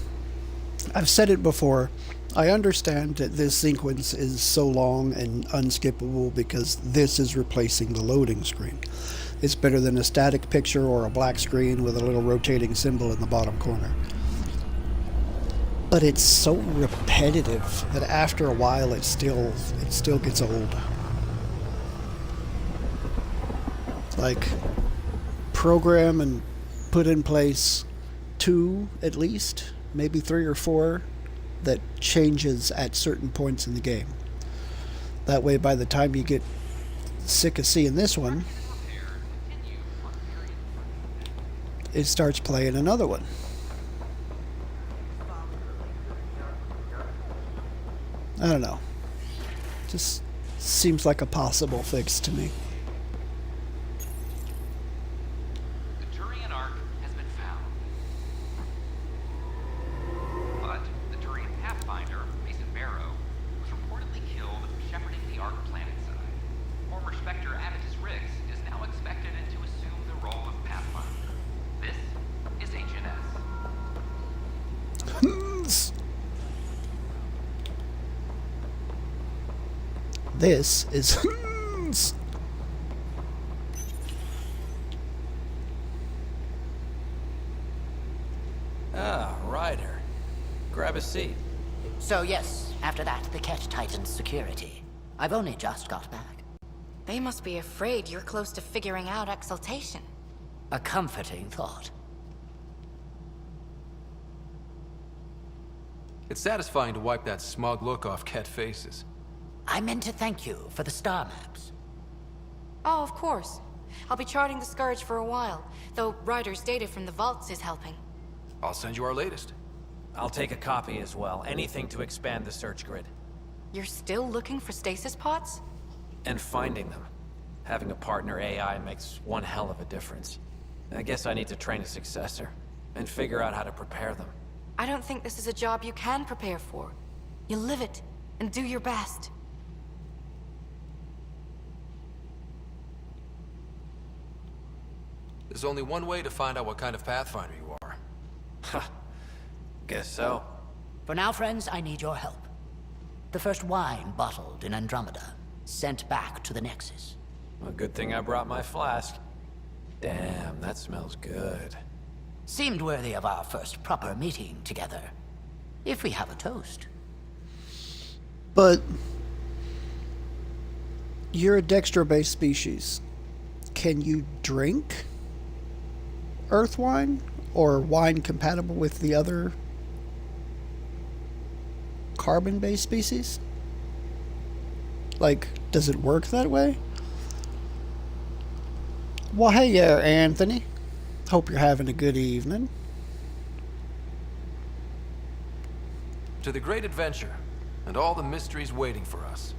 I've said it before. I understand that this sequence is so long and unskippable because this is replacing the loading screen. It's better than a static picture or a black screen with a little rotating symbol in the bottom corner. But it's so repetitive that after a while it still gets old. Like, program and put in place 2 at least, maybe 3 or 4 that changes at certain points in the game. That way by the time you get sick of seeing this one, it starts playing another one. I don't know. Just seems like a possible fix to me. The Turian Ark has been found. But the Turian Pathfinder, Mason Barrow, was reportedly killed shepherding the Ark planetside. Former Spectre Amatus Riggs is now expected to assume the role of Pathfinder. This is HNS. This is Ah, Ryder. Grab a seat. So yes, after that, the Ket tightens security. I've only just got back. They must be afraid you're close to figuring out exaltation. A comforting thought. It's satisfying to wipe that smug look off Ket faces. I meant to thank you for the star maps. Oh, of course. I'll be charting the Scourge for a while, though Ryder's data from the vaults is helping. I'll send you our latest. I'll take a copy as well. Anything to expand the search grid. You're still looking for stasis pods? And finding them. Having a partner AI makes one hell of a difference. I guess I need to train a successor, and figure out how to prepare them. I don't think this is a job you can prepare for. You live it, and do your best. There's only one way to find out what kind of Pathfinder you are. Ha. Guess so. For now, friends, I need your help. The first wine bottled in Andromeda, sent back to the Nexus. A good thing I brought my flask. Damn, that smells good. Seemed worthy of our first proper meeting together. If we have a toast. But you're a dextro-based species. Can you drink Earth wine or wine compatible with the other carbon-based species? Like, does it work that way? Well, hey there, Anthony. Hope you're having a good evening. To the great adventure, and all the mysteries waiting for us.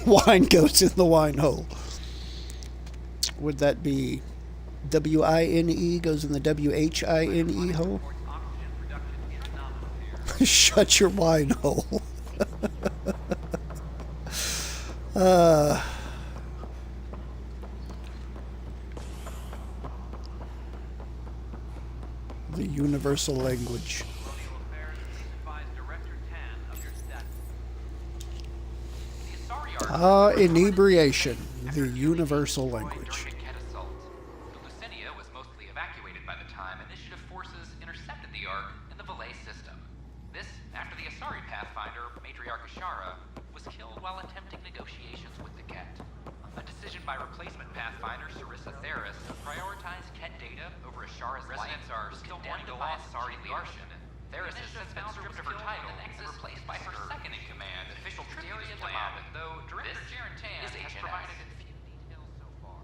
Wine goes in the wine hole. Would that be W-I-N-E goes in the W-H-I-N-E hole? Shut your wine hole. The universal language. Inebriation, the universal language. Lucinia was mostly evacuated by the time Initiative forces intercepted the Ark in the Valet system. This, after the Asari Pathfinder, Matriarch Ashara, was killed while attempting negotiations with the Ket. A decision by replacement Pathfinder Sarissa Theris to prioritize Ket data over Ashara's life are still condemned by Asari leadership. Theris has since been stripped of her title and replaced by her second-in-command, official tribute plan, though Director Gerentan has provided in few details so far.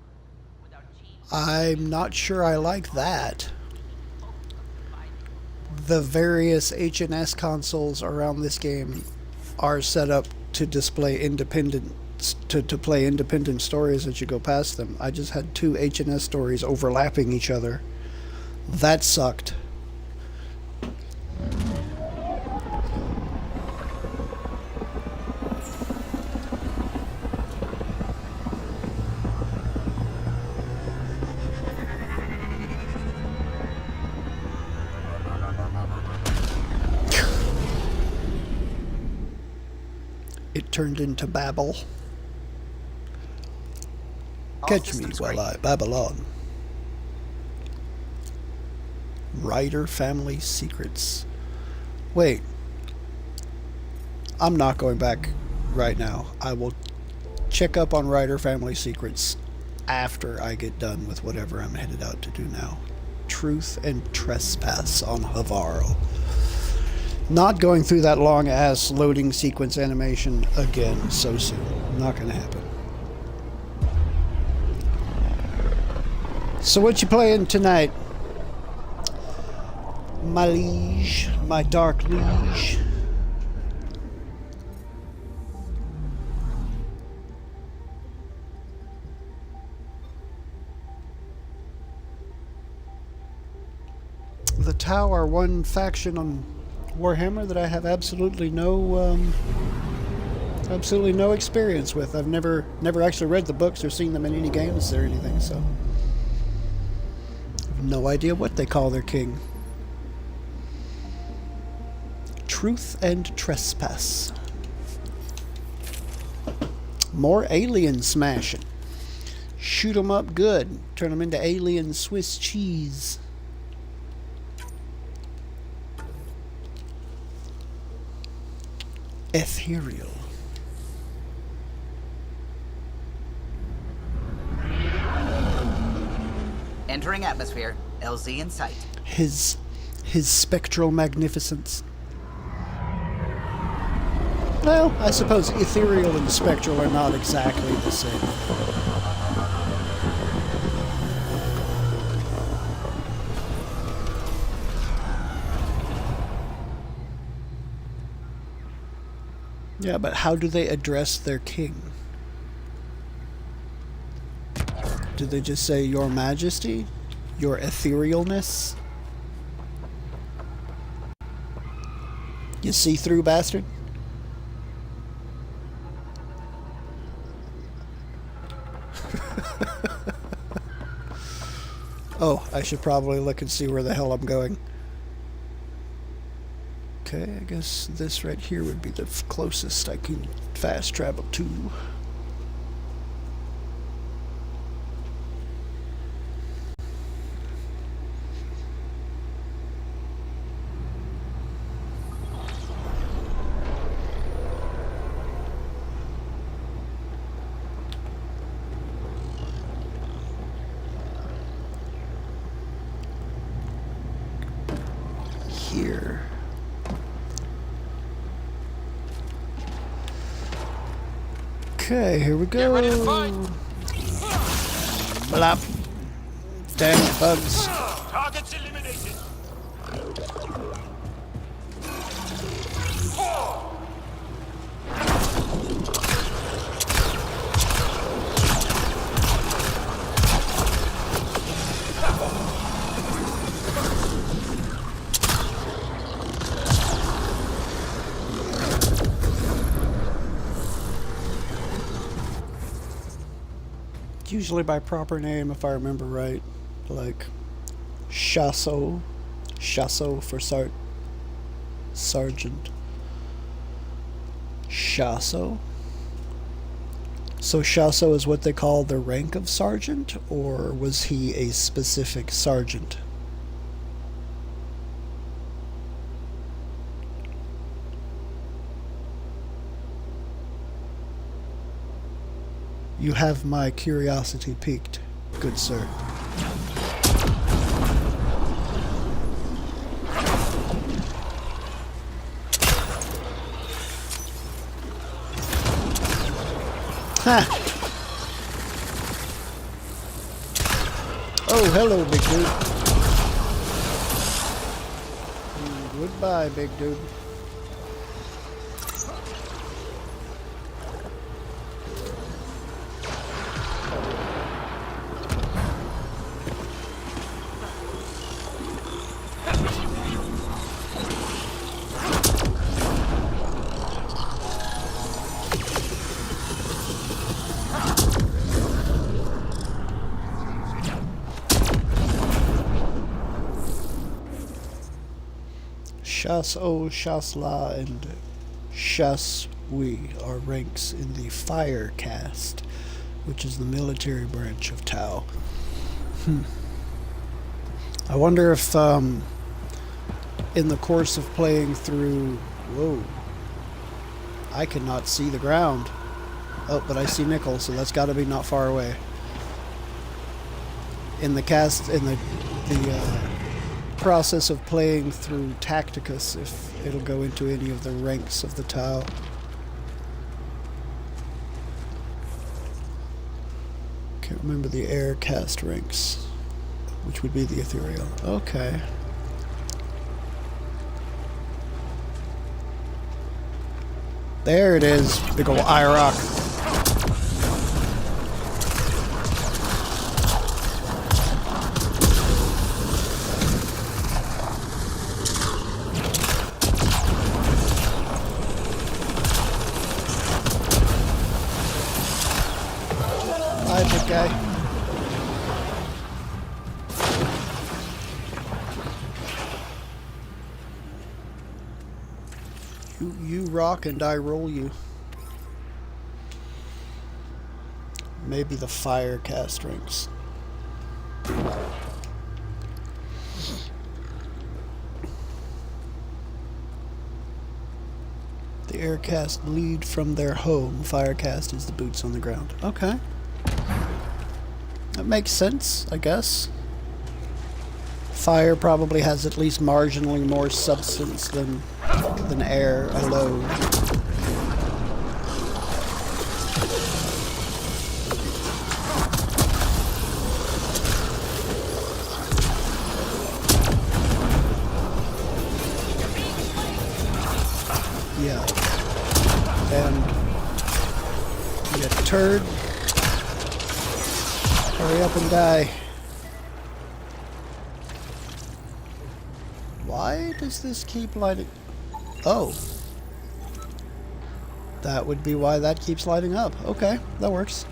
I'm not sure I like that. The various HNS consoles around this game are set up to display independent to play independent stories as you go past them. I just had two HNS stories overlapping each other. That sucked. It turned into babble. Catch me while I babble on. Ryder Family Secrets. Wait. I'm not going back right now. I will check up on Ryder Family Secrets after I get done with whatever I'm headed out to do now. Truth and Trespass on Havaro. Not going through that long-ass loading sequence animation again so soon. Not going to happen. So what you playing tonight? My liege, my dark liege. The Tau are one faction on Warhammer that I have absolutely no experience with. I've never actually read the books or seen them in any games or anything, so I have no idea what they call their king. Truth and Trespass. More alien smashing. Shoot 'em up good. Turn them into alien Swiss cheese. Ethereal. Entering atmosphere. LZ in sight. His spectral magnificence. Well, I suppose ethereal and spectral are not exactly the same. Yeah, but how do they address their king? Do they just say, Your Majesty? Your etherealness? You see-through bastard? Oh, I should probably look and see where the hell I'm going. Okay, I guess this right here would be the closest I can fast travel to. Here. Okay, here we go. Ready to fight? Blop. Damn it, bugs. Targets eliminated. Usually by proper name, if I remember right, like Chasso for sergeant. Chasso. So Chasso is what they call the rank of sergeant, or was he a specific sergeant? You have my curiosity piqued, good sir. Ha! Oh, hello, big dude. Goodbye, big dude. Chasso, Chasla, and Chaswi are ranks in the Fire caste, which is the military branch of Tau. I wonder if, in the course of playing through... Whoa. I cannot see the ground. Oh, but I see Nickel, so that's got to be not far away. In the process of playing through Tacticus, if it'll go into any of the ranks of the Tau. Can't remember the air cast ranks, which would be the ethereal. Okay. There it is, big ol' eye rock. Hi, big guy. You rock and I roll you. Maybe the fire cast ranks. The air cast lead from their home. Fire cast is the boots on the ground. Okay. That makes sense, I guess. Fire probably has at least marginally more substance than air alone. Yeah. And you turd. Hurry up and die. Why does this keep lighting? Oh. That would be why that keeps lighting up. Okay, that works.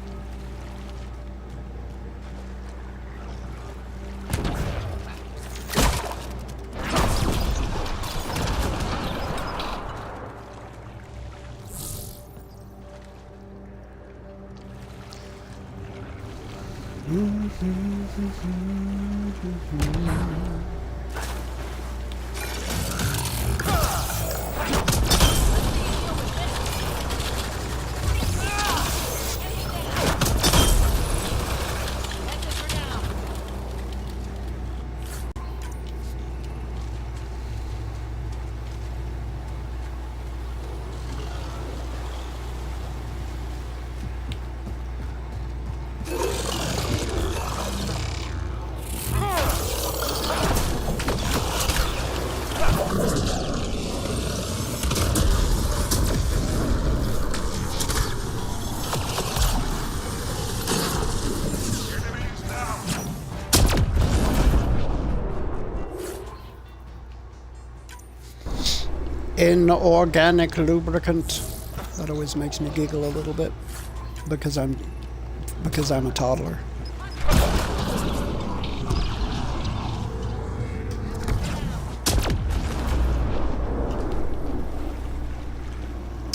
inorganic lubricant. That always makes me giggle a little bit because I'm a toddler.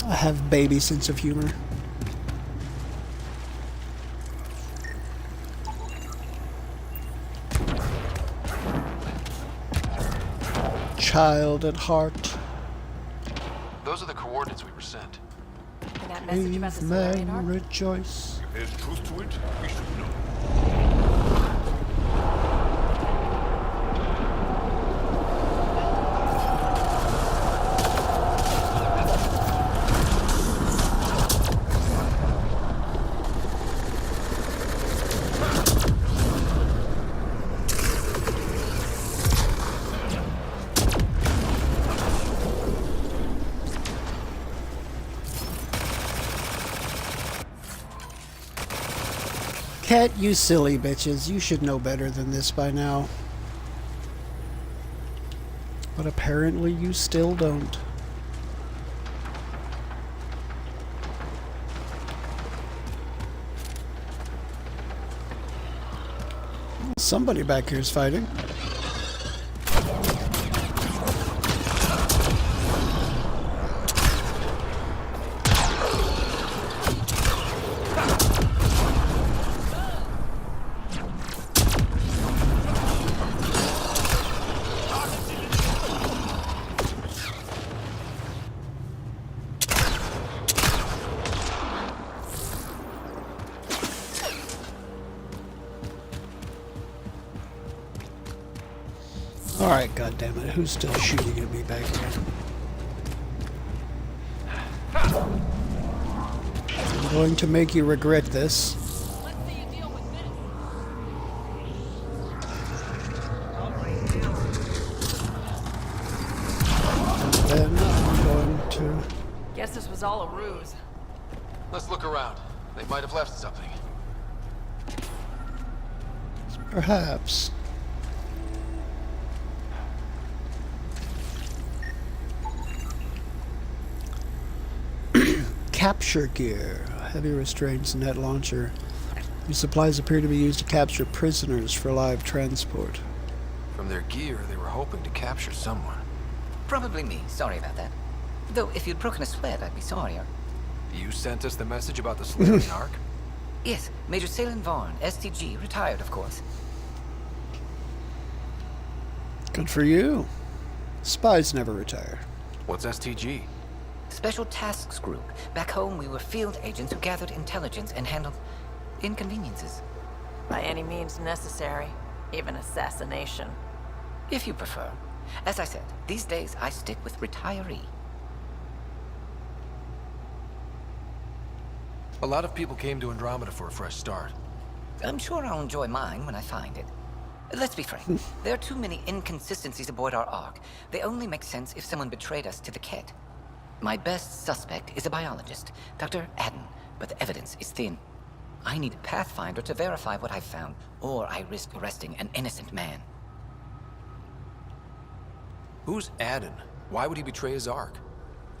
I have baby sense of humor. Child at heart. Those are the coordinates we were sent. And that message about the Brave Solarian men arc? rejoice. If there's truth to it, we should know. Cat, you silly bitches. You should know better than this by now. But apparently you still don't. Somebody back here is fighting. Alright, goddammit, who's still shooting at me back here? I'm going to make you regret this. And then I'm going to... Guess this was all a ruse. Let's look around. They might have left something. Perhaps. Capture gear. Heavy restraints net launcher. These supplies appear to be used to capture prisoners for live transport. From their gear, they were hoping to capture someone. Probably me. Sorry about that. Though, if you'd broken a sweat, I'd be sorrier. You sent us the message about the Solarian arc? Yes, Major Salin Vaughn, STG, retired, of course. Good for you. Spies never retire. What's STG? Special Tasks Group. Back home, we were field agents who gathered intelligence and handled inconveniences. By any means necessary. Even assassination. If you prefer. As I said, these days I stick with retiree. A lot of people came to Andromeda for a fresh start. I'm sure I'll enjoy mine when I find it. Let's be frank. There are too many inconsistencies aboard our Ark. They only make sense if someone betrayed us to the Ket. My best suspect is a biologist, Dr. Adden, but the evidence is thin. I need a Pathfinder to verify what I've found, or I risk arresting an innocent man. Who's Adden? Why would he betray his Ark?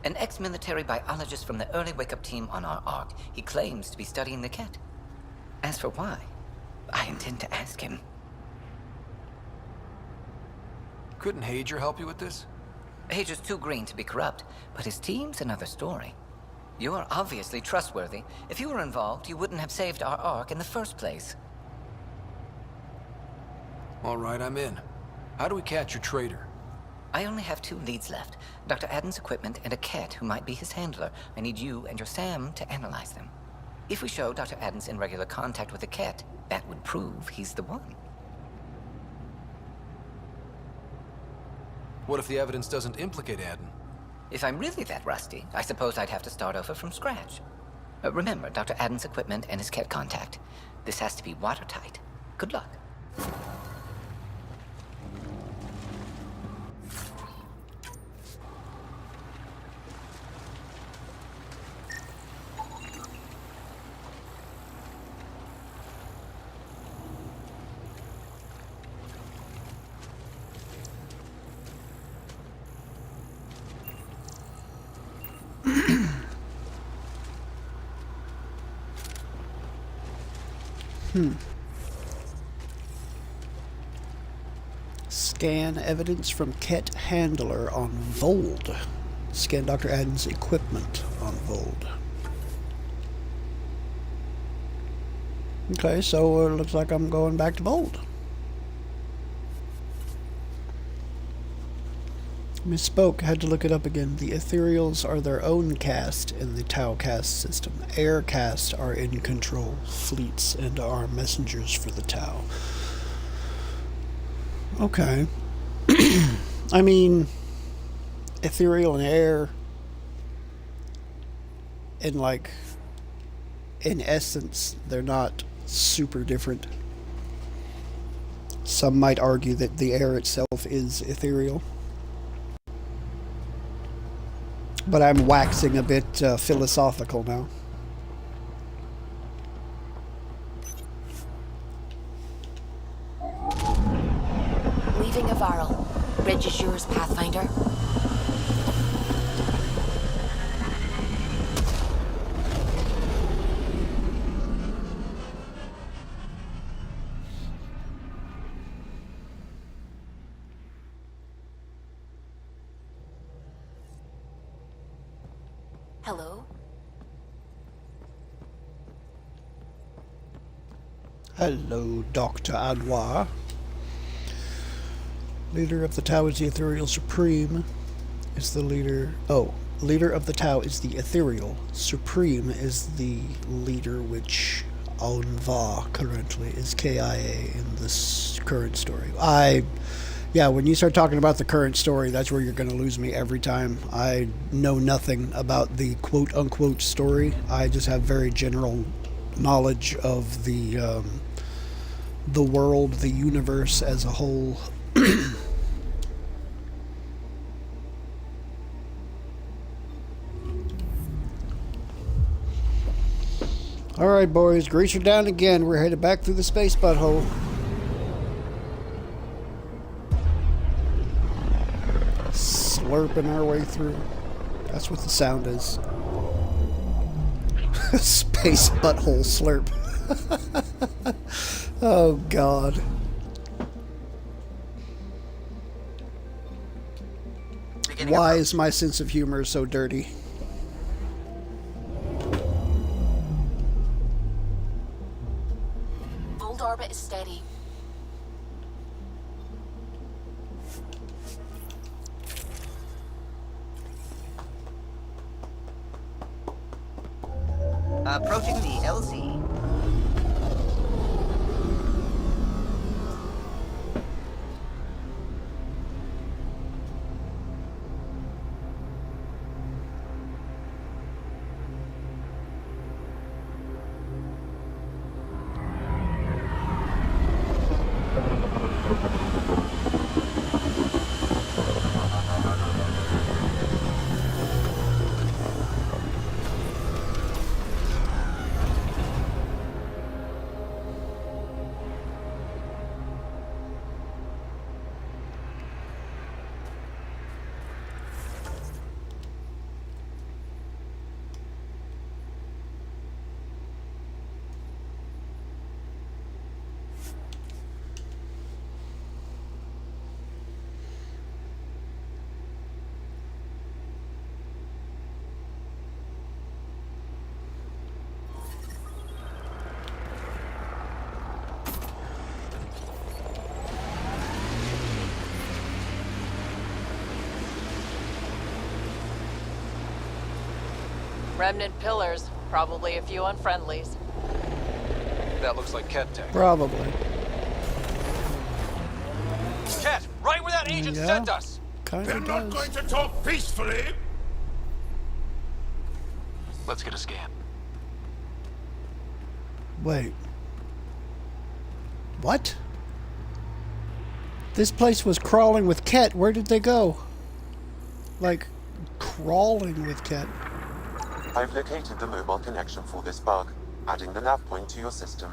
An ex-military biologist from the early wake-up team on our Ark. He claims to be studying the Ket. As for why, I intend to ask him. Couldn't Hager help you with this? Hager's too green to be corrupt, but his team's another story. You're obviously trustworthy. If you were involved, you wouldn't have saved our Ark in the first place. All right, I'm in. How do we catch your traitor? I only have 2 leads left. Dr. Adden's equipment and a Ket who might be his handler. I need you and your Sam to analyze them. If we show Dr. Adden's in regular contact with the Ket, that would prove he's the one. What if the evidence doesn't implicate Adden? If I'm really that rusty, I suppose I'd have to start over from scratch. Remember, Dr. Adden's equipment and his Ket contact. This has to be watertight. Good luck. Scan evidence from Ket Handler on Vold. Scan Dr. Adden's equipment on Vold. Okay, so it looks like I'm going back to Vold. Misspoke, had to look it up again. The Ethereals are their own caste in the Tau caste system. Air caste are in control fleets and are messengers for the Tau. Okay. I mean, ethereal and air, in essence, they're not super different. Some might argue that the air itself is ethereal. But I'm waxing a bit philosophical now. Leaving Avarl. Bridge is yours, Pathfinder. Hello? Hello, Dr. Anwar. Leader of the Tau is the Ethereal Supreme. Is the leader... Oh, leader of the Tau is the Ethereal. Supreme is the leader, which Anwar currently is KIA in this current story. Yeah, when you start talking about the current story, that's where you're going to lose me every time. I know nothing about the quote-unquote story. I just have very general knowledge of the world, the universe as a whole. Alright, boys, greaser down again. We're headed back through the space butthole. Slurping our way through. That's what the sound is. Space butthole slurp. Oh, God. Why is my sense of humor so dirty? Vold orbit is steady. Approaching the LC. Remnant pillars, probably a few unfriendlies. That looks like Ket tech. Probably. Ket, right where that agent sent us! They're not going to talk peacefully! Let's get a scan. Wait. What? This place was crawling with Ket. Where did they go? Like, crawling with Ket. I've located the mobile connection for this bug, adding the nav point to your system.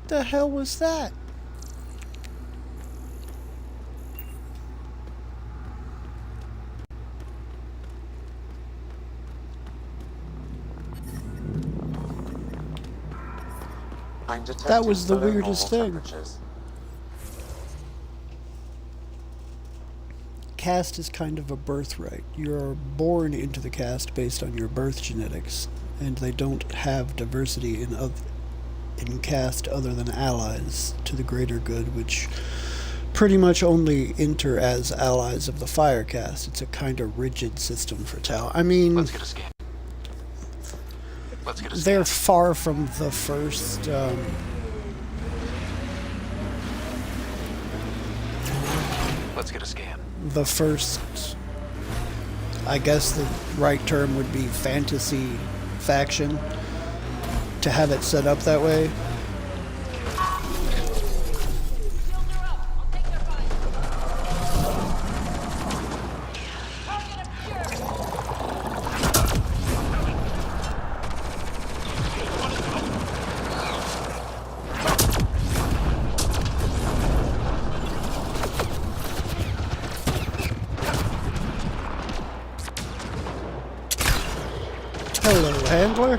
The hell was that? I'm detecting That was the below weirdest normal thing. temperatures. Caste is kind of a birthright. You're born into the caste based on your birth genetics, and they don't have diversity in caste other than allies to the greater good, which pretty much only enter as allies of the fire caste. It's a kind of rigid system for Tau. I mean, Let's get a scan. Let's get a scan. they're far from the first. Let's get a scan. The first, I guess the right term would be fantasy faction, to have it set up that way. Hello, handler.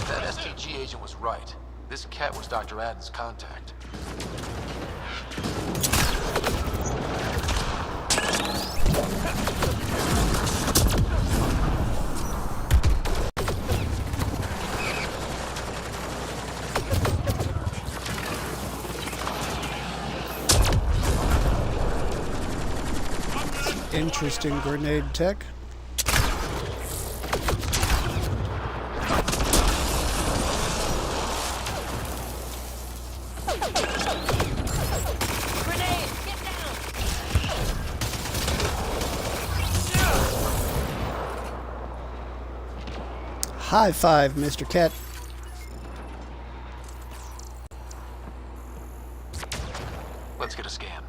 That STG agent was right. This cat was Dr. Adden's contact. Interesting grenade tech. High five, Mr. Cat. Let's get a scan.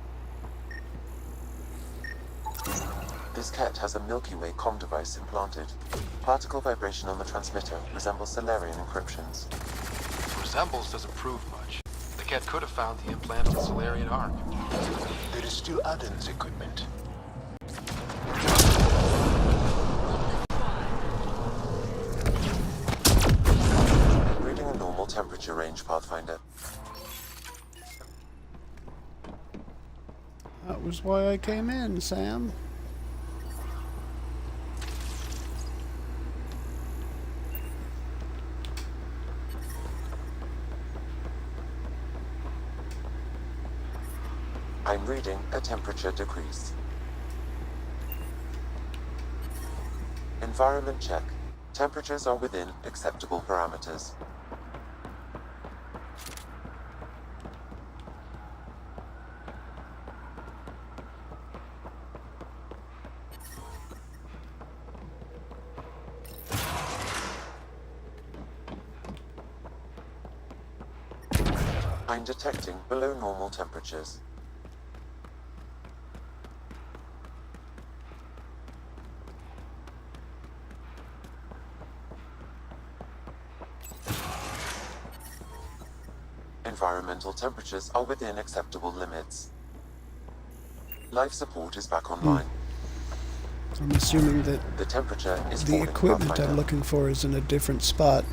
This cat has a Milky Way comm device implanted. Particle vibration on the transmitter resembles Solarian encryptions. Resembles doesn't prove much. The cat could have found the implant on the Solarian Ark. There is still Adden's equipment. Reading a normal temperature range, Pathfinder. That was why I came in, Sam. I'm reading a temperature decrease. Environment check. Temperatures are within acceptable parameters. I'm detecting below normal temperatures. Environmental temperatures are within acceptable limits. Life support is back online. I'm assuming that the temperature is the equipment I'm looking for is in a different spot.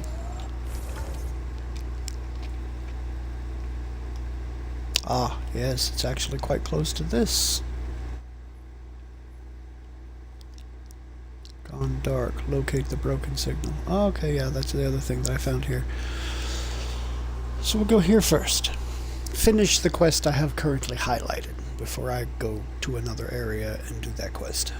Ah, yes, it's actually quite close to this. Gone dark. Locate the broken signal. Okay, yeah, that's the other thing that I found here. So we'll go here first. Finish the quest I have currently highlighted before I go to another area and do that quest.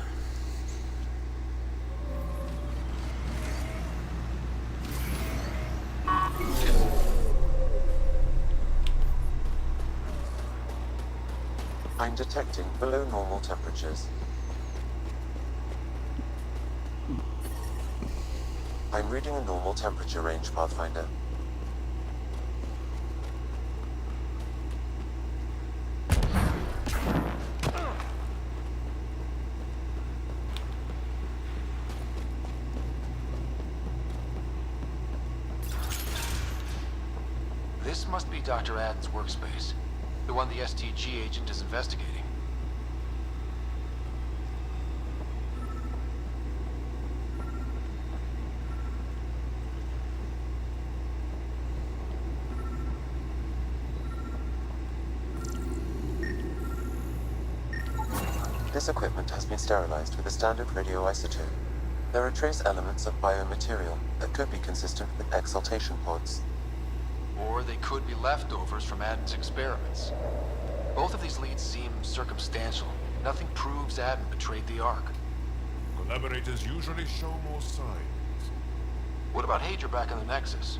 I'm detecting below normal temperatures. I'm reading a normal temperature range, Pathfinder. This must be Dr. Adden's workspace. The one the STG agent is investigating. This equipment has been sterilized with a standard radioisotope. There are trace elements of biomaterial that could be consistent with exaltation pods. Or they could be leftovers from Adam's experiments. Both of these leads seem circumstantial. Nothing proves Adam betrayed the Ark. Collaborators usually show more signs. What about Hadra back on the Nexus?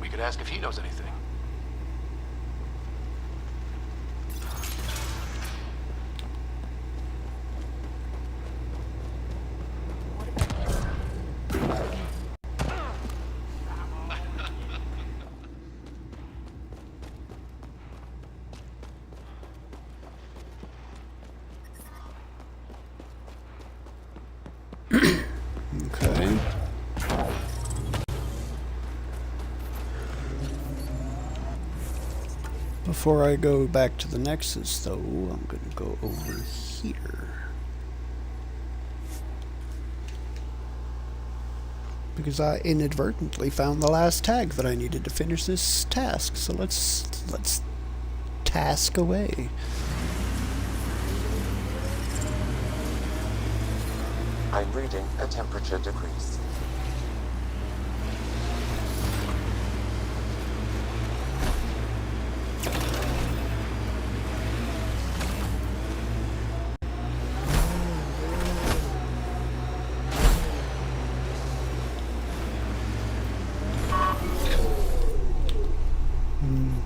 We could ask if he knows anything. Okay. Before I go back to the Nexus, though, I'm going to go over here. Because I inadvertently found the last tag that I needed to finish this task. So let's task away. I'm reading a temperature decrease.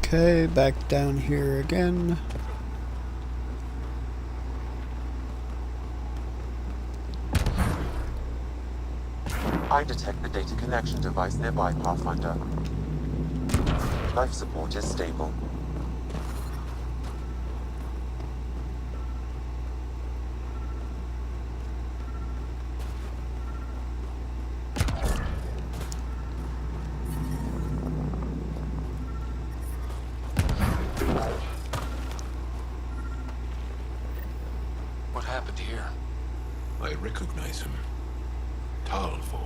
Okay, back down here again. I detect the data connection device nearby, Pathfinder. Life support is stable. What happened here? I recognize him. Talvo.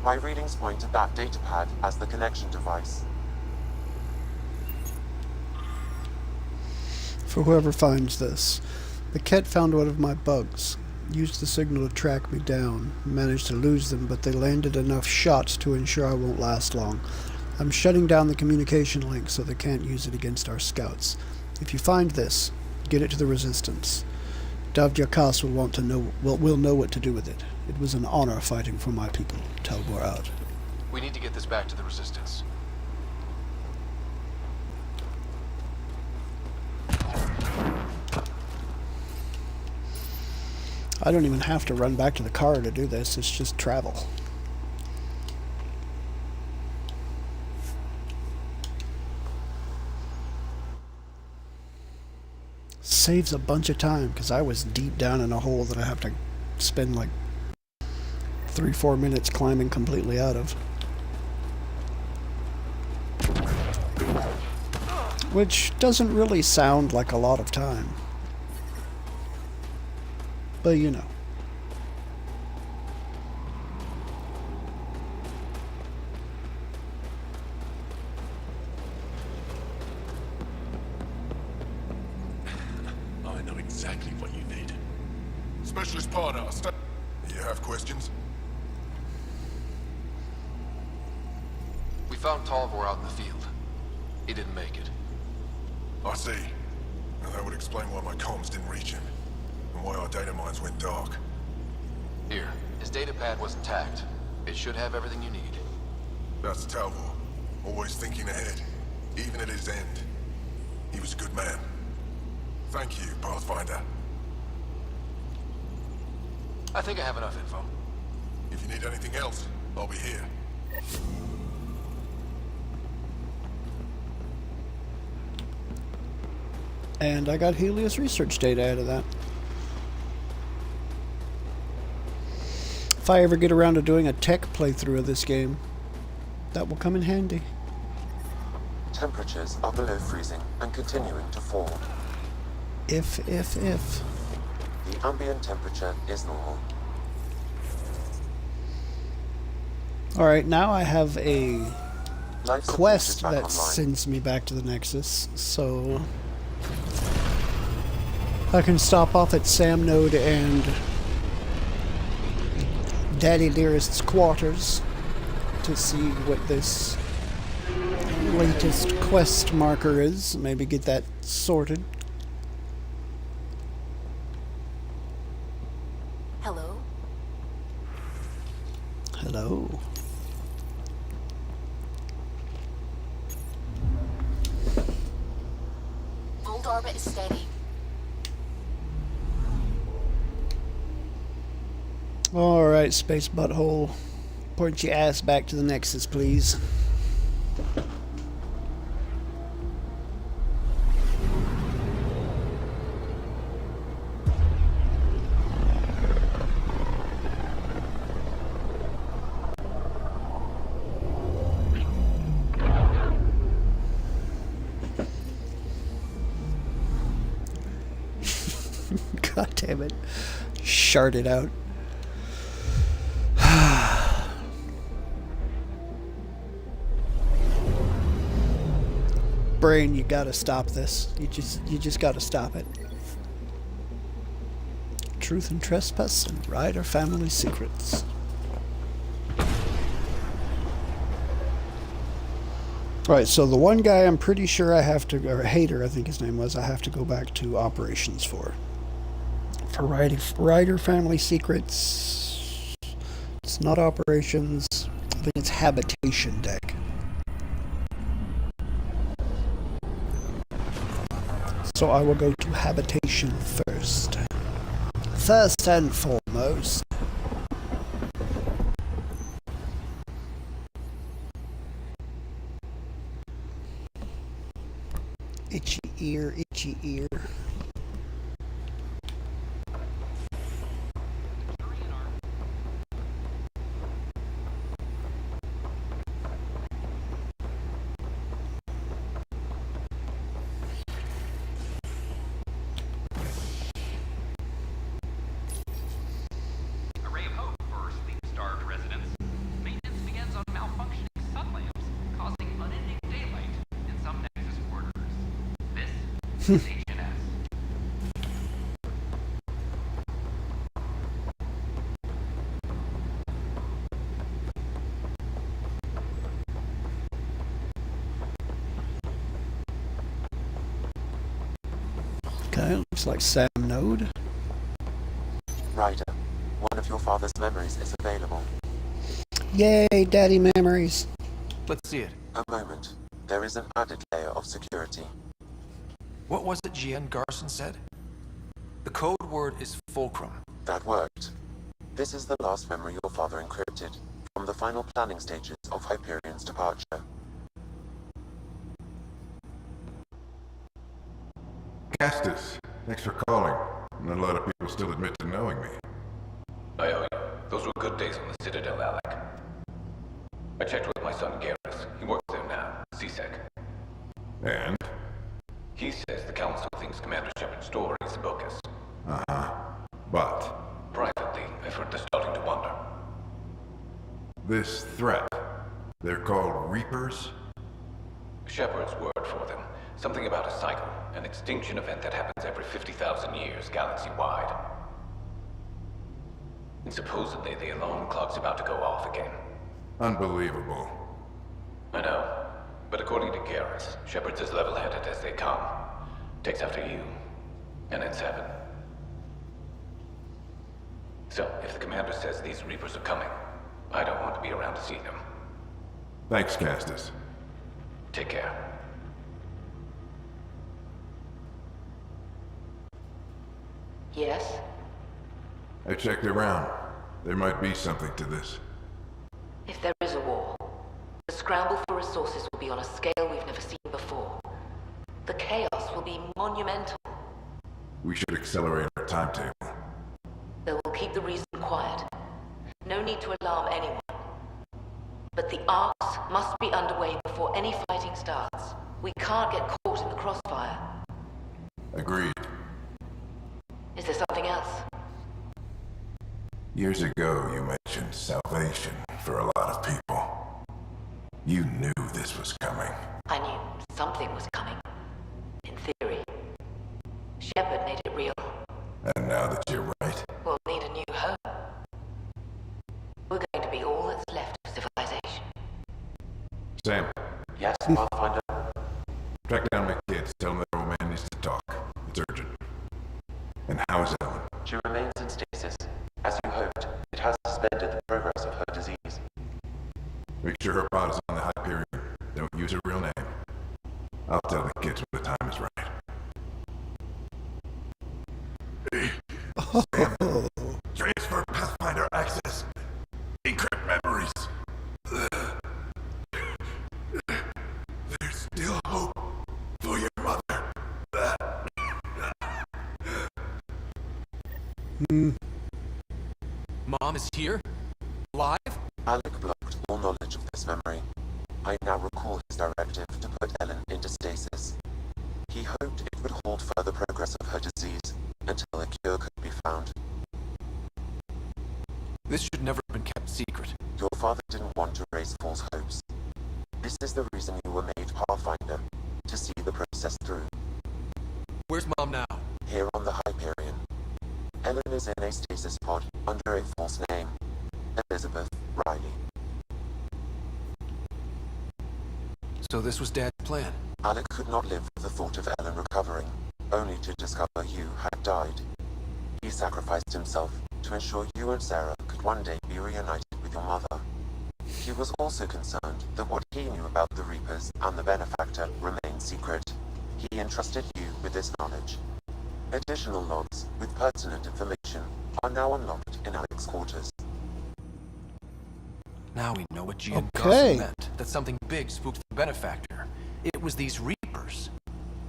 My readings point to that datapad as the connection device. For whoever finds this, the Ket found one of my bugs, used the signal to track me down, managed to lose them, but they landed enough shots to ensure I won't last long. I'm shutting down the communication link so they can't use it against our scouts. If you find this, get it to the Resistance. Davjakas will want to know will know what to do with it. It was an honor fighting for my people. Talbor out. We need to get this back to the Resistance. I don't even have to run back to the car to do this. It's just travel. Saves a bunch of time because I was deep down in a hole that I have to spend like 3-4 minutes climbing completely out of. Which doesn't really sound like a lot of time. But you know. I know exactly what you need. Specialist partner, you have questions? We found Talvor out in the field. He didn't make it. I see. And that would explain why my comms didn't reach him, and why our data mines went dark. Here, his data pad wasn't tagged. It should have everything you need. That's Talvor. Always thinking ahead, even at his end. He was a good man. Thank you, Pathfinder. I think I have enough info. If you need anything else, I'll be here. And I got Helios research data out of that. If I ever get around to doing a tech playthrough of this game, that will come in handy. Temperatures are below freezing and continuing to fall. If. The ambient temperature is normal. Alright, now I have a Life support is quest back that online. sends me back to the Nexus, so I can stop off at Sam Node and Daddy Dearest's quarters to see what this latest quest marker is. Maybe get that sorted. Hello? Hello. Hold orbit steady. Alright, space butthole. Point your ass back to the Nexus, please. God damn it. Sharted out. Brain, you gotta stop this. You just gotta stop it. Truth and trespass and Ryder family secrets. Alright, so the one guy I'm pretty sure I have to, or Hater I think his name was, I have to go back to operations for. For Ryder family secrets, it's not operations, I think it's habitation deck. So I will go to habitation first. First and foremost. Itchy ear, itchy ear. Okay, looks like Sam Node. Ryder, one of your father's memories is available. Yay, daddy memories. Let's see it. A moment. There is an added layer of security. What was it GN Garson said? The code word is Fulcrum. That worked. This is the last memory your father encrypted, from the final planning stages of Hyperion's departure. Castus, thanks for calling. Not a lot of people still admit to knowing me. I owe you. Those were good days on the Citadel, Alec. I checked with my son Garrus. He works there now, CSEC. And? He says the Council thinks Commander Shepard's story is bogus. Uh-huh. But? Privately, I've heard they're starting to wonder. This threat, they're called Reapers? Shepard's word for them. Something about a cycle, an extinction event that happens every 50,000 years, galaxy-wide. And supposedly the alarm clock's about to go off again. Unbelievable. I know. But according to Garrus, Shepard's as level-headed as they come. Takes after you. And it's heaven. So, if the commander says these Reapers are coming, I don't want to be around to see them. Thanks, Castus. Take care. Yes? I checked around. There might be something to this. If there is a war, the scramble for resources will be on a scale we've never seen before. The chaos will be monumental. We should accelerate our timetable. They will keep the reason quiet. No need to alarm anyone. But the arcs must be underway before any fighting starts. We can't get caught in the crossfire. Agreed. Is there something else? Years ago, you mentioned salvation for a lot of people. You knew this was coming. I knew something was coming. In theory. Shepard made it real. Sam, Yes, Pathfinder? track down my kids. Tell them the old man needs to talk. It's urgent. And how is Ellen? She remains in stasis. As you hoped, it has suspended the progress of her disease. Make sure her pod is on the Hyperion. Don't use her real name. I'll tell the kids when the time is right. Hey, Sam, transfer Pathfinder access. Encrypt memories. There's still hope for your mother. Mom is here? Alive? Alec blocked all knowledge of this memory. I now recall his directive to put Ellen into stasis. He hoped it would hold further progress of her disease until a cure could be found. This should never have been kept secret. Your father didn't want to raise false hopes. This is the reason you were made Pathfinder, to see the process through. Where's Mom now? Here on the Hyperion. Ellen is in a stasis pod under a false name. Elizabeth Riley. So this was Dad's plan? Alec could not live with the thought of Ellen recovering, only to discover you had died. He sacrificed himself to ensure you and Sarah could one day be reunited with your mother. He was also concerned that what he knew about the Reapers and the Benefactor remained secret. He entrusted you with this knowledge. Additional logs with pertinent information are now unlocked in Alec's quarters. Now we know what G and Okay. Garson meant. That something big spooked the Benefactor. It was these Reapers.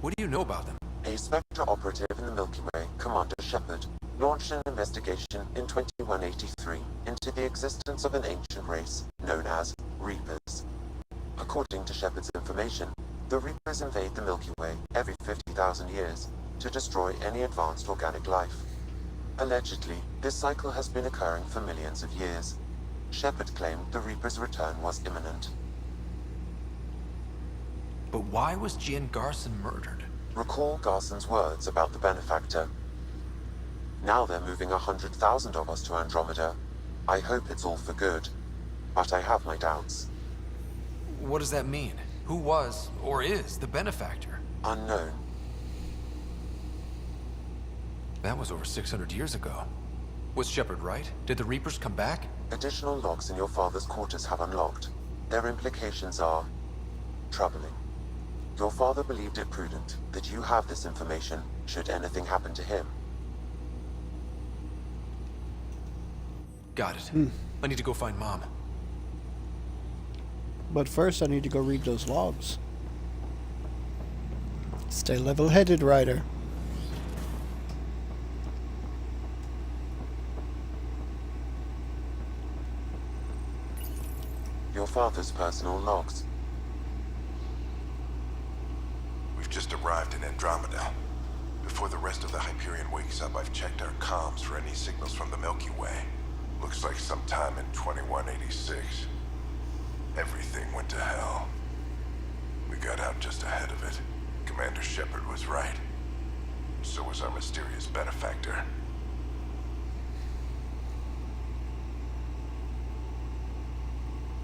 What do you know about them? A Spectre operative in the Milky Way, Commander Shepard, launched an investigation in 2183 into the existence of an ancient race known as Reapers. According to Shepard's information, the Reapers invade the Milky Way every 50,000 years to destroy any advanced organic life. Allegedly, this cycle has been occurring for millions of years. Shepard claimed the Reaper's return was imminent. But why was Jin Garson murdered? Recall Garson's words about the Benefactor. Now they're moving 100,000 of us to Andromeda. I hope it's all for good, but I have my doubts. What does that mean? Who was, or is, the Benefactor? Unknown. That was over 600 years ago. Was Shepard right? Did the Reapers come back? Additional logs in your father's quarters have unlocked. Their implications are troubling. Your father believed it prudent that you have this information should anything happen to him. Got it. I need to go find Mom. But first I need to go read those logs. Stay level-headed, Ryder. Your father's personal logs. We've just arrived in Andromeda. Before the rest of the Hyperion wakes up, I've checked our comms for any signals from the Milky Way. Looks like sometime in 2186. Everything went to hell. We got out just ahead of it. Commander Shepard was right. So was our mysterious benefactor.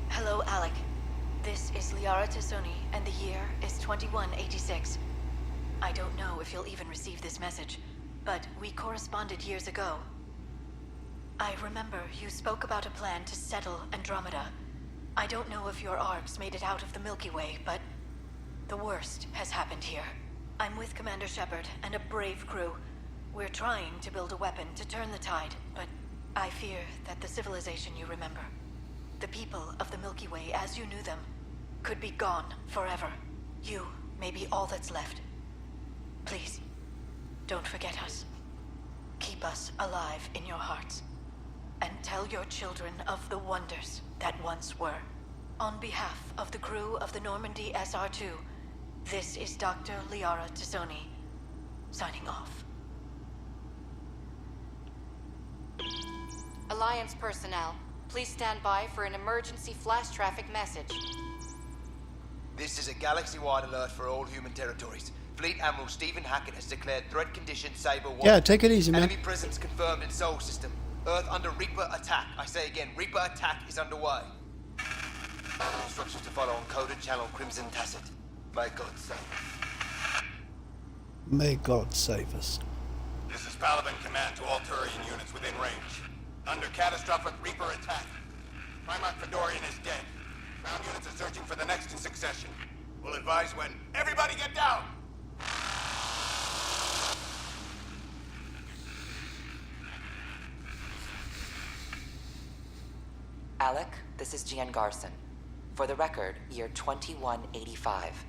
Hello, Alec. This is Liara Tassoni, and the year is 2186. I don't know if you'll even receive this message, but we corresponded years ago. I remember you spoke about a plan to settle Andromeda. I don't know if your arcs made it out of the Milky Way, but the worst has happened here. I'm with Commander Shepard and a brave crew. We're trying to build a weapon to turn the tide, but I fear that the civilization you remember, the people of the Milky Way as you knew them, could be gone forever. You may be all that's left. Please, don't forget us. Keep us alive in your hearts. And tell your children of the wonders that once were. On behalf of the crew of the Normandy SR2, this is Dr. Liara Tassoni, signing off. Alliance personnel, please stand by for an emergency flash traffic message. This is a galaxy-wide alert for all human territories. Fleet Admiral Stephen Hackett has declared threat condition Saber 1. Yeah, take it easy, man. Enemy presence confirmed in Sol System. Earth under Reaper attack. I say again, Reaper attack is underway. Instructions to follow on coded channel Crimson Tacit. May God save us. May God save us. This is Paladin Command to all Turian units within range. Under catastrophic Reaper attack. Primarch Fedorian is dead. Ground units are searching for the next in succession. We'll advise when. Everybody get down! Alec, this is Gian Garson. For the record, year 2185.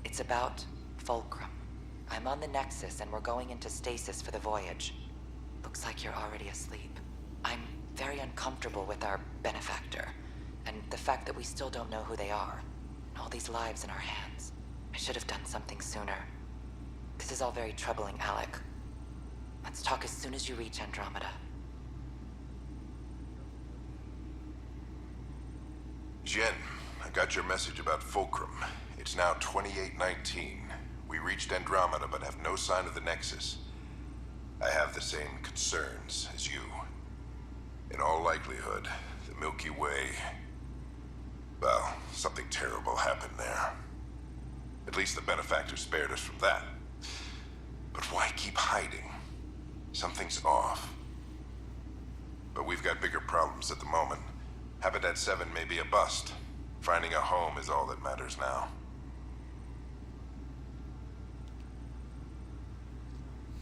It's about Fulcrum. I'm on the Nexus and we're going into stasis for the voyage. Looks like you're already asleep. I'm very uncomfortable with our benefactor, and the fact that we still don't know who they are. And all these lives in our hands. I should have done something sooner. This is all very troubling, Alec. Let's talk as soon as you reach Andromeda. Jen, I got your message about Fulcrum. It's now 2819. We reached Andromeda but have no sign of the Nexus. I have the same concerns as you. In all likelihood, the Milky Way... well, something terrible happened there. At least the benefactor spared us from that. But why keep hiding? Something's off. But we've got bigger problems at the moment. Habitat 7 may be a bust. Finding a home is all that matters now.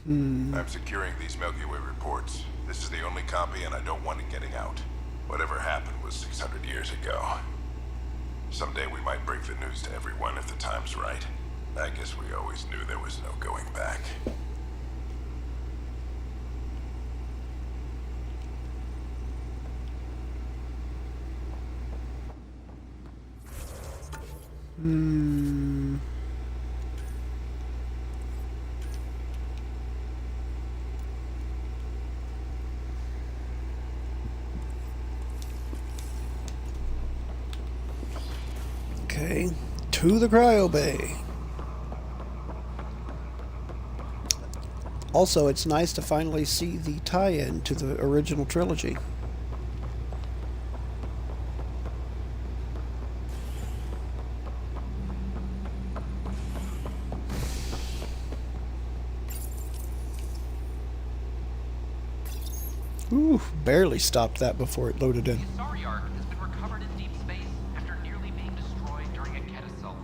I'm securing these Milky Way reports. This is the only copy and I don't want it getting out. Whatever happened was 600 years ago. Someday we might break the news to everyone if the time's right. I guess we always knew there was no going back. Okay, to the Cryo Bay. Also, it's nice to finally see the tie-in to the original trilogy. Ooh, barely stopped that before it loaded in. The Asari Ark has been recovered in deep space after nearly being destroyed during a Ket assault.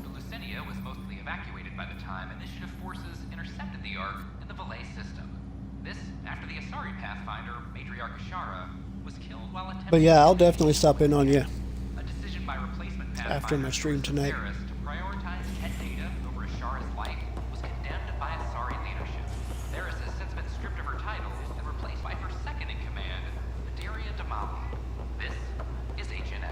The Lucinia was mostly evacuated by the time Initiative forces intercepted the Ark in the Valet system. This after the Asari Pathfinder, Matriarch Ashara, was killed while attempting But yeah, I'll definitely stop in on you a decision by replacement Pathfinder after my stream tonight. Ferris to prioritize Ket data over Ashara's life was condemned by Asari leadership. Ferris has since been stripped of her title and replaced by her second in command, Daria Damali. This is HNS.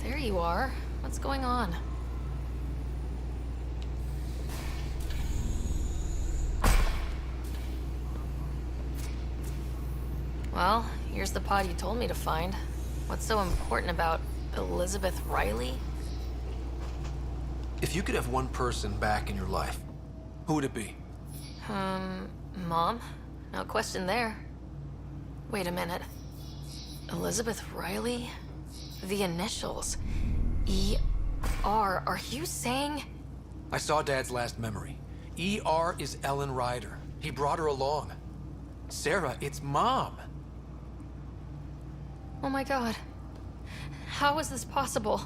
There you are. What's going on? Well, here's the pod you told me to find. What's so important about Elizabeth Riley? If you could have one person back in your life, who would it be? Mom? No question there. Wait a minute. Elizabeth Riley? The initials. E.R. Are you saying? I saw Dad's last memory. E.R. is Ellen Ryder. He brought her along. Sarah, it's Mom. Oh my god. How is this possible?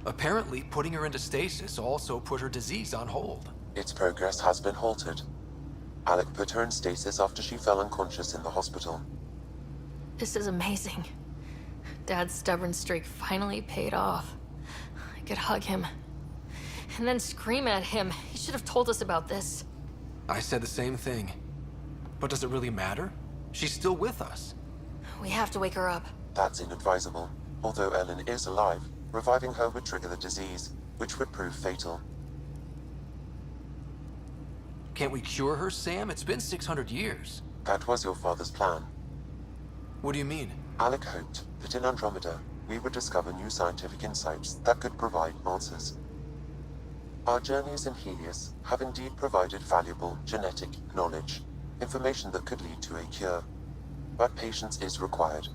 Apparently, putting her into stasis also put her disease on hold. Its progress has been halted. Alec put her in stasis after she fell unconscious in the hospital. This is amazing. Dad's stubborn streak finally paid off. I could hug him. And then scream at him. He should have told us about this. I said the same thing. But does it really matter? She's still with us. We have to wake her up. That's inadvisable. Although Ellen is alive, reviving her would trigger the disease, which would prove fatal. Can't we cure her, Sam? It's been 600 years. That was your father's plan. What do you mean? Alec hoped that in Andromeda, we would discover new scientific insights that could provide answers. Our journeys in Helios have indeed provided valuable genetic knowledge, information that could lead to a cure. But patience is required.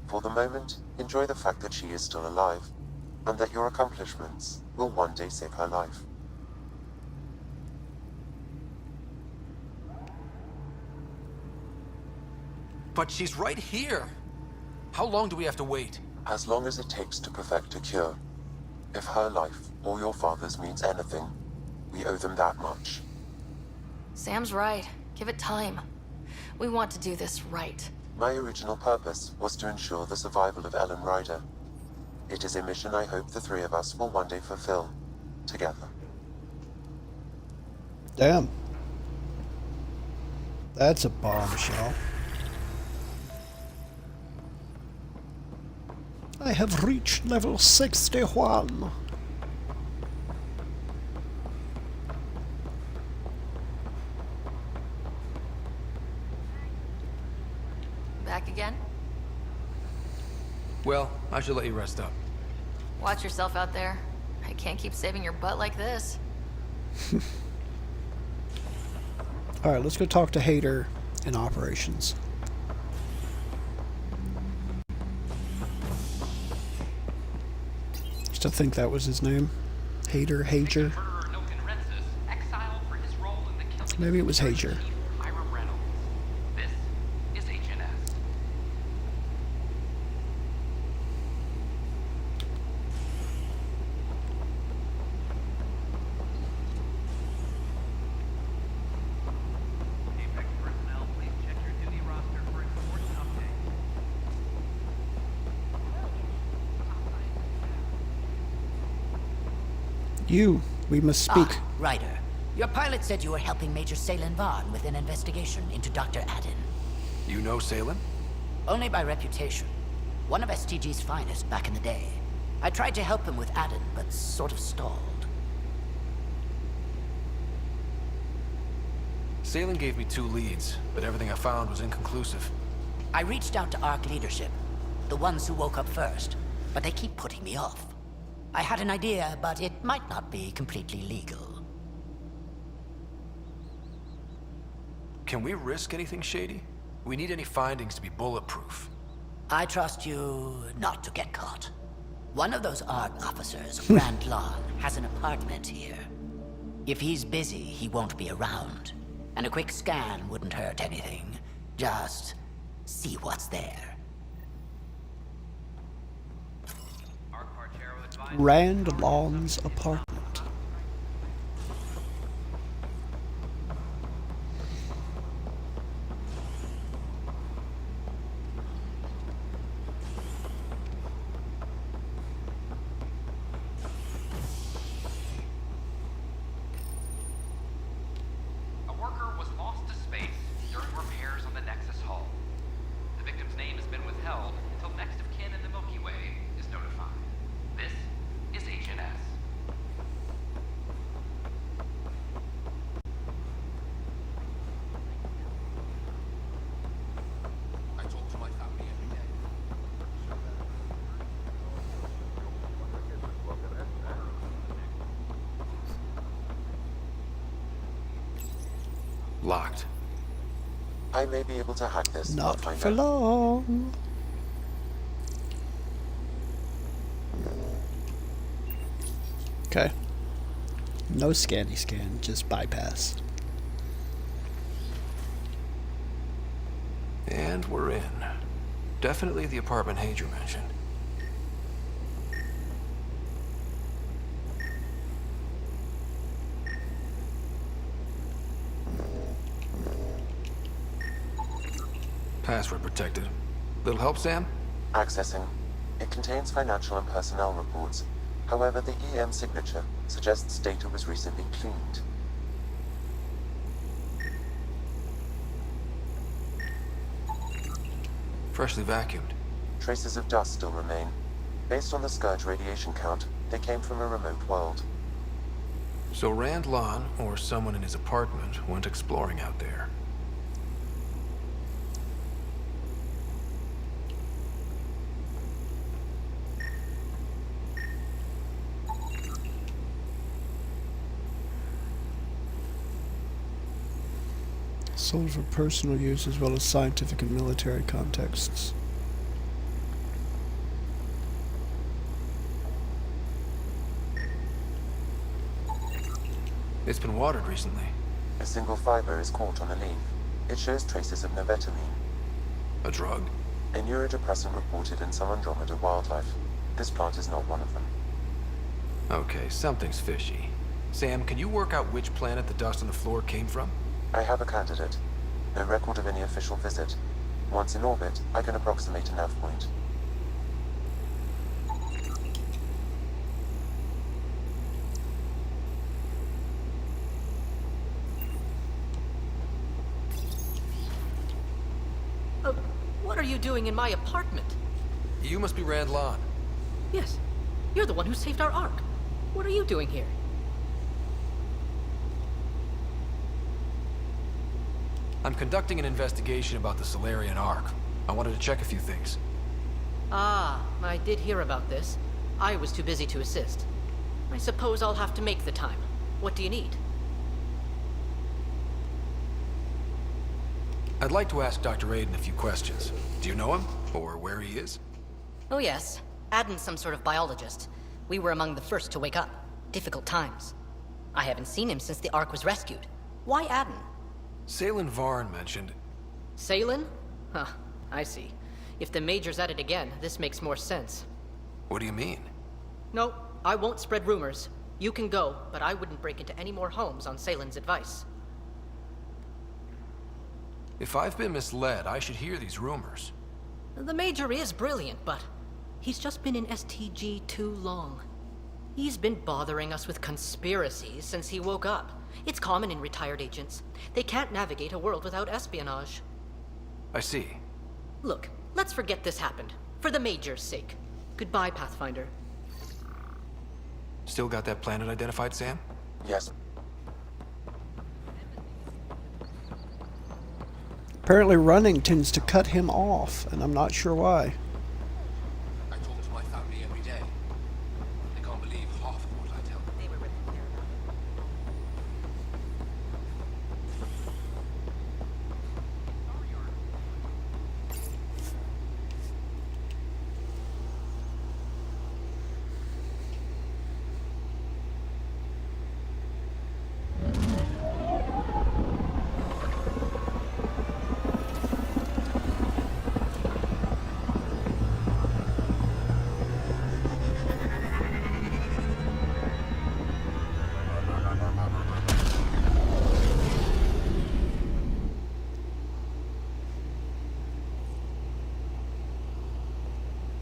For the moment, enjoy the fact that she is still alive, and that your accomplishments will one day save her life. But she's right here. How long do we have to wait? As long as it takes to perfect a cure. If her life or your father's means anything, we owe them that much. Sam's right. Give it time. We want to do this right. My original purpose was to ensure the survival of Ellen Ryder. It is a mission I hope the three of us will one day fulfill, together. Damn. That's a bombshell. I have reached level 61. Back again? Well, I should let you rest up. Watch yourself out there. I can't keep saving your butt like this. Alright, let's go talk to Hader in operations. Used to think that was his name. Hager. Maybe it was Hager. We must speak. Ah, Ryder. Your pilot said you were helping Major Salen Vaughn with an investigation into Dr. Adden. You know Salen? Only by reputation. One of STG's finest back in the day. I tried to help him with Adden, but sort of stalled. Salen gave me 2 leads, but everything I found was inconclusive. I reached out to ARC leadership, the ones who woke up first, but they keep putting me off. I had an idea, but it might not be completely legal. Can we risk anything shady? We need any findings to be bulletproof. I trust you not to get caught. One of those ARC officers, Grant Long, has an apartment here. If he's busy, he won't be around. And a quick scan wouldn't hurt anything. Just see what's there. Rand Long's apartment. A worker was lost to space during repairs on the Nexus hull. The victim's name has been withheld until next of kin in the Milky Way is notified. This is HNS. I talk to my family every day. Locked. I may be able to hack this. Not for long. Okay. No scanny scan, just bypass. And we're in. Definitely the apartment Hager mentioned. Password protected. Little help, Sam? Accessing. It contains financial and personnel reports. However, the EM signature suggests data was recently cleaned. Freshly vacuumed. Traces of dust still remain. Based on the Scourge radiation count, they came from a remote world. So Rand Lon, or someone in his apartment, went exploring out there. Sold for personal use as well as scientific and military contexts. It's been watered recently. A single fiber is caught on a leaf. It shows traces of novetamine. A drug? A neurodepressant reported in some Andromeda wildlife. This plant is not one of them. Okay, something's fishy. Sam, can you work out which planet the dust on the floor came from? I have a candidate. No record of any official visit. Once in orbit, I can approximate a nav point. What are you doing in my apartment? You must be Rand Lon. Yes. You're the one who saved our Ark. What are you doing here? I'm conducting an investigation about the Solarian Ark. I wanted to check a few things. Ah, I did hear about this. I was too busy to assist. I suppose I'll have to make the time. What do you need? I'd like to ask Dr. Aiden a few questions. Do you know him? Or where he is? Oh yes. Aden's some sort of biologist. We were among the first to wake up. Difficult times. I haven't seen him since the Ark was rescued. Why Aden? Salen Varn mentioned... Salen? Huh, I see. If the Major's at it again, this makes more sense. What do you mean? No, I won't spread rumors. You can go, but I wouldn't break into any more homes on Salen's advice. If I've been misled, I should hear these rumors. The Major is brilliant, but he's just been in STG too long. He's been bothering us with conspiracies since he woke up. It's common in retired agents. They can't navigate a world without espionage. I see. Look, let's forget this happened. For the Major's sake. Goodbye, Pathfinder. Still got that planet identified, Sam? Yes. Apparently running tends to cut him off, and I'm not sure why. I talk to my family every day. They can't believe half of what I tell them.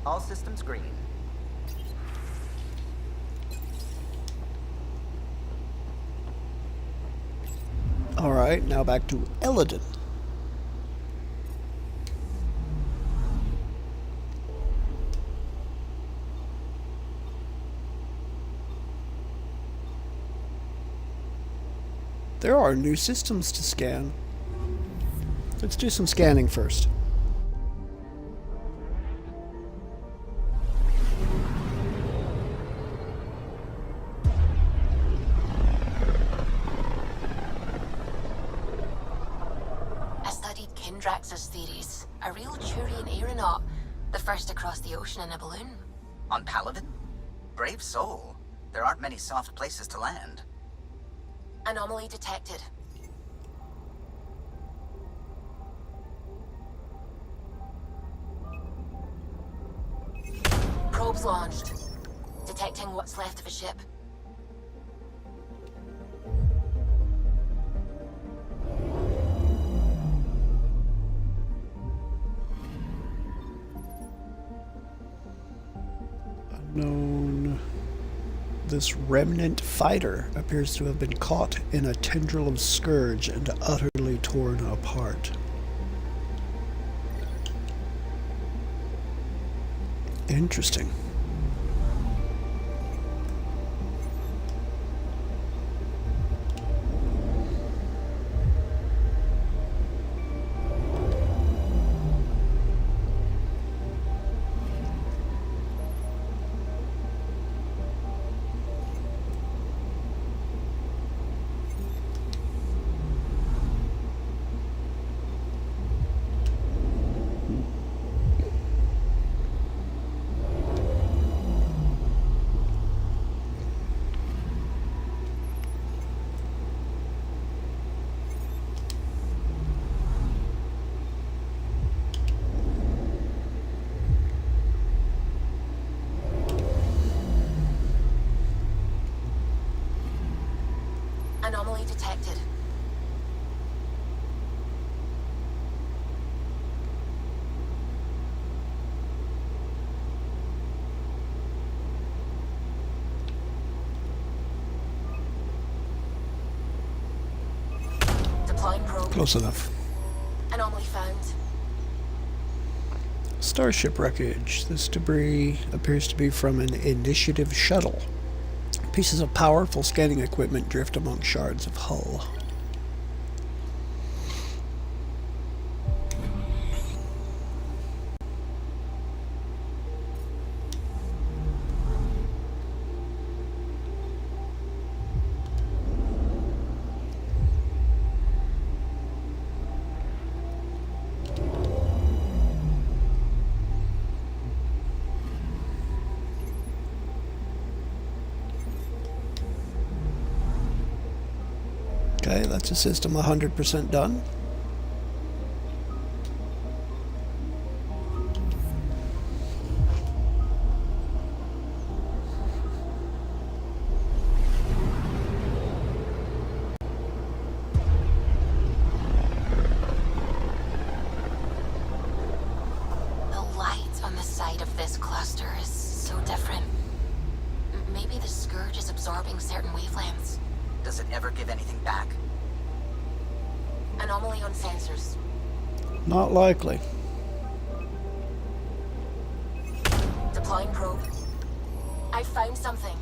All systems green. Alright, now back to Eladon. There are new systems to scan. Let's do some scanning first. Drax's theories. A real Turian aeronaut. The first to cross the ocean in a balloon. On Paladin? Brave soul. There aren't many soft places to land. Anomaly detected. Probes launched. Detecting what's left of a ship. Unknown. This remnant fighter appears to have been caught in a tendril of Scourge and utterly torn apart. Interesting. Enemy detected. Deploying probe. Close enough. Anomaly found. Starship wreckage. This debris appears to be from an initiative shuttle. Pieces of powerful scanning equipment drift among shards of hull. Okay, that's a system 100% done. The light on the side of this cluster is so different. Maybe the Scourge is absorbing certain wavelengths. Does it ever give anything back? Anomaly on sensors. Not likely. Deploying probe. I found something.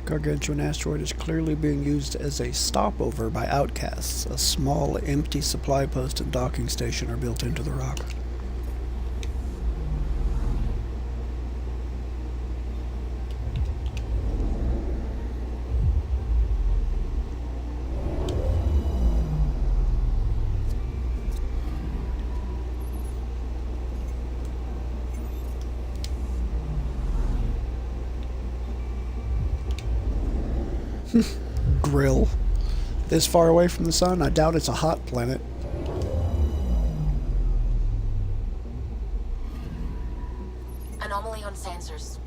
Gargantuan asteroid is clearly being used as a stopover by outcasts. A small, empty supply post and docking station are built into the rock. Grill. This far away from the sun? I doubt it's a hot planet. Anomaly on sensors.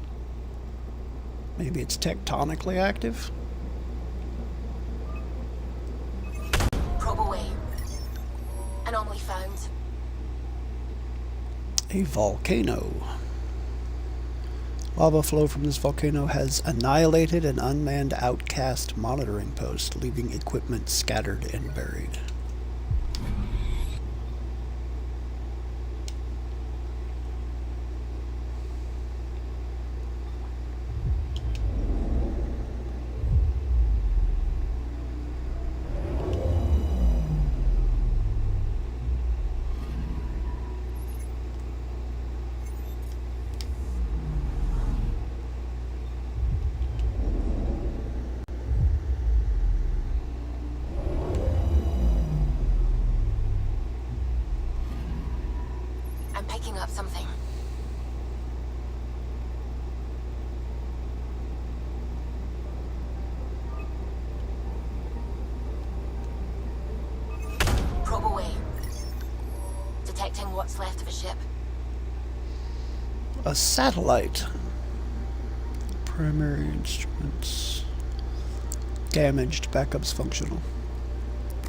Maybe it's tectonically active? Probe away. Anomaly found. A volcano. Lava flow from this volcano has annihilated an unmanned outcast monitoring post, leaving equipment scattered and buried. I'm picking up something. Probe away. Detecting what's left of a ship. A satellite. Primary instruments. Damaged. Backups functional.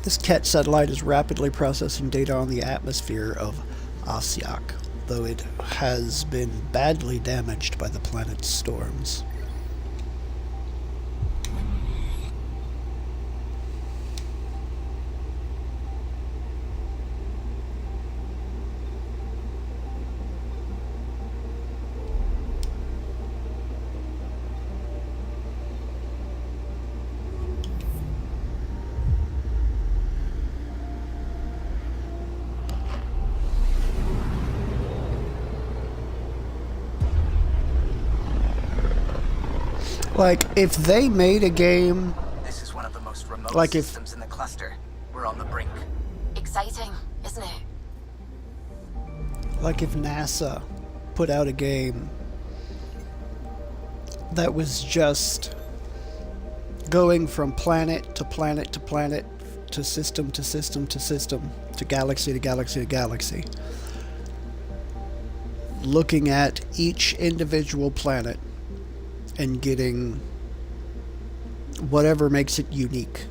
This Ket satellite is rapidly processing data on the atmosphere of Asyak, though it has been badly damaged by the planet's storms. Like, if they made a game... This is one of the most remote like systems in the cluster. We're on the brink. Exciting, isn't it? Like if NASA put out a game that was just going from planet to planet to planet to system to system to system to galaxy to galaxy to galaxy, looking at each individual planet and getting whatever makes it unique.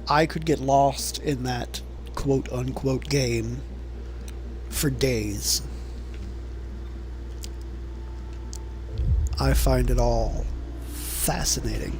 I could get lost in that quote-unquote game for days. I find it all fascinating.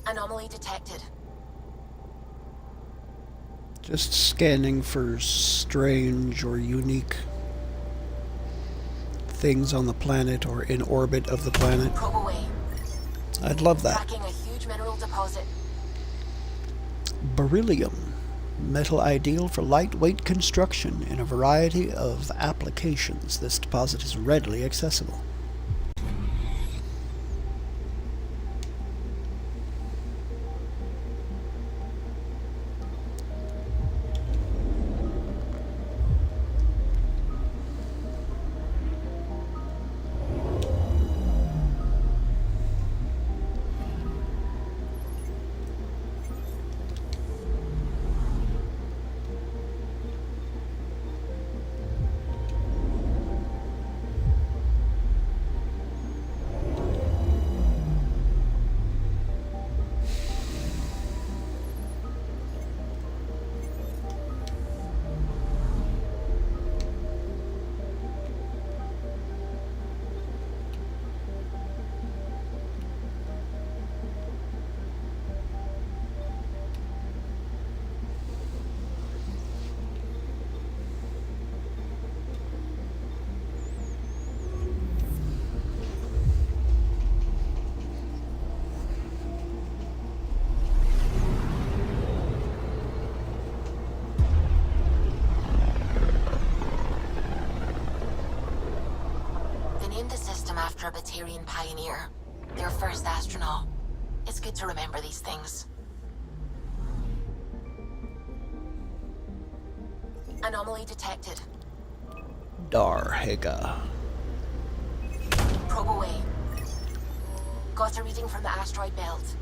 Anomaly detected. Just scanning for strange or unique things on the planet or in orbit of the planet. Probe away. I'd love that. Tracking a huge mineral deposit. Beryllium. Metal ideal for lightweight construction in a variety of applications. This deposit is readily accessible. After a Batarian pioneer, their first astronaut. It's good to remember these things. Anomaly detected. Darhega. Probe away. Got a reading from the asteroid belt.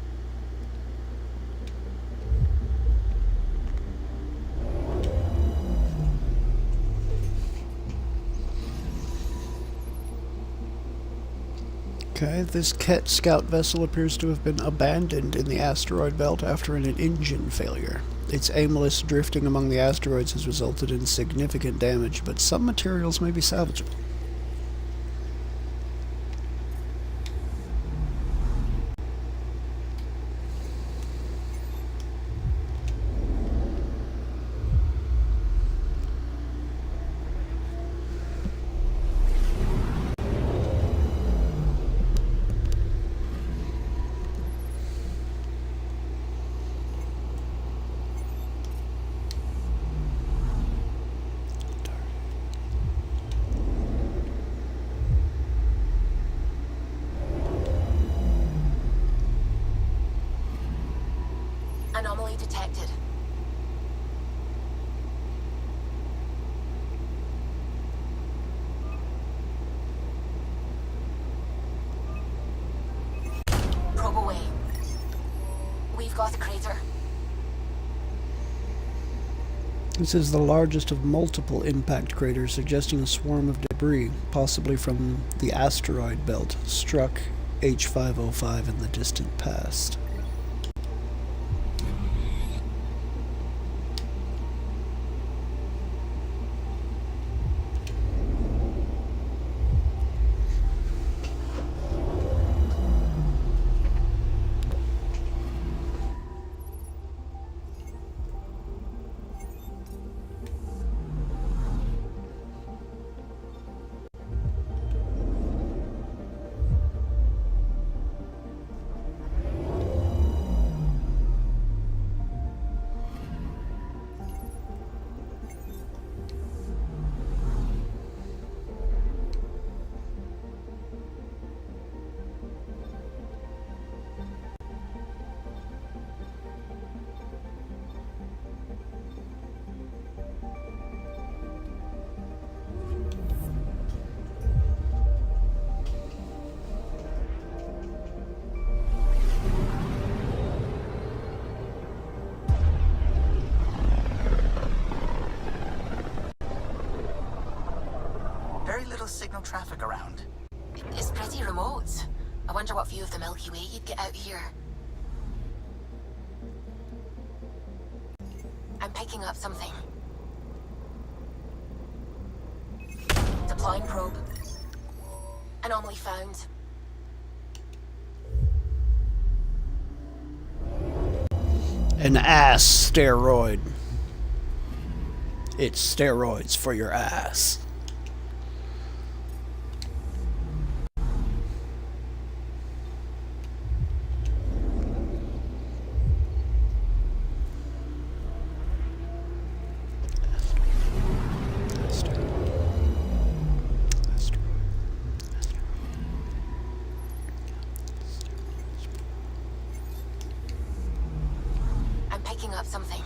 Okay, this Ket scout vessel appears to have been abandoned in the asteroid belt after an engine failure. Its aimless drifting among the asteroids has resulted in significant damage, but some materials may be salvageable. Anomaly detected. Probe away. We've got a crater. This is the largest of multiple impact craters, suggesting a swarm of debris, possibly from the asteroid belt, struck H505 in the distant past. view of the Milky Way, you'd get out here. I'm picking up something. Deploying probe. Anomaly found. An ass steroid. It's steroids for your ass. I'm picking up something.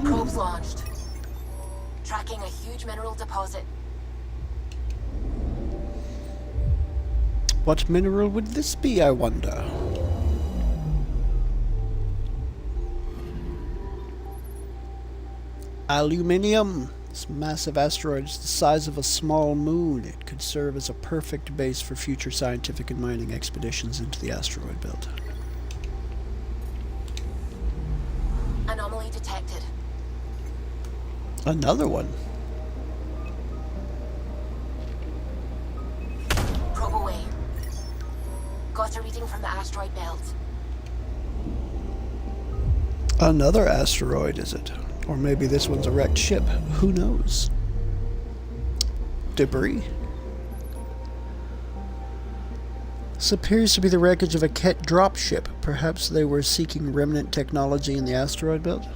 Probes launched. Tracking a huge mineral deposit. What mineral would this be, I wonder? Aluminium. This massive asteroid is the size of a small moon. It could serve as a perfect base for future scientific and mining expeditions into the asteroid belt. Anomaly detected. Another one. Probe away. Got a reading from the asteroid belt. Another asteroid, is it? Or maybe this one's a wrecked ship. Who knows? Debris. This appears to be the wreckage of a Ket dropship. Perhaps they were seeking remnant technology in the asteroid belt?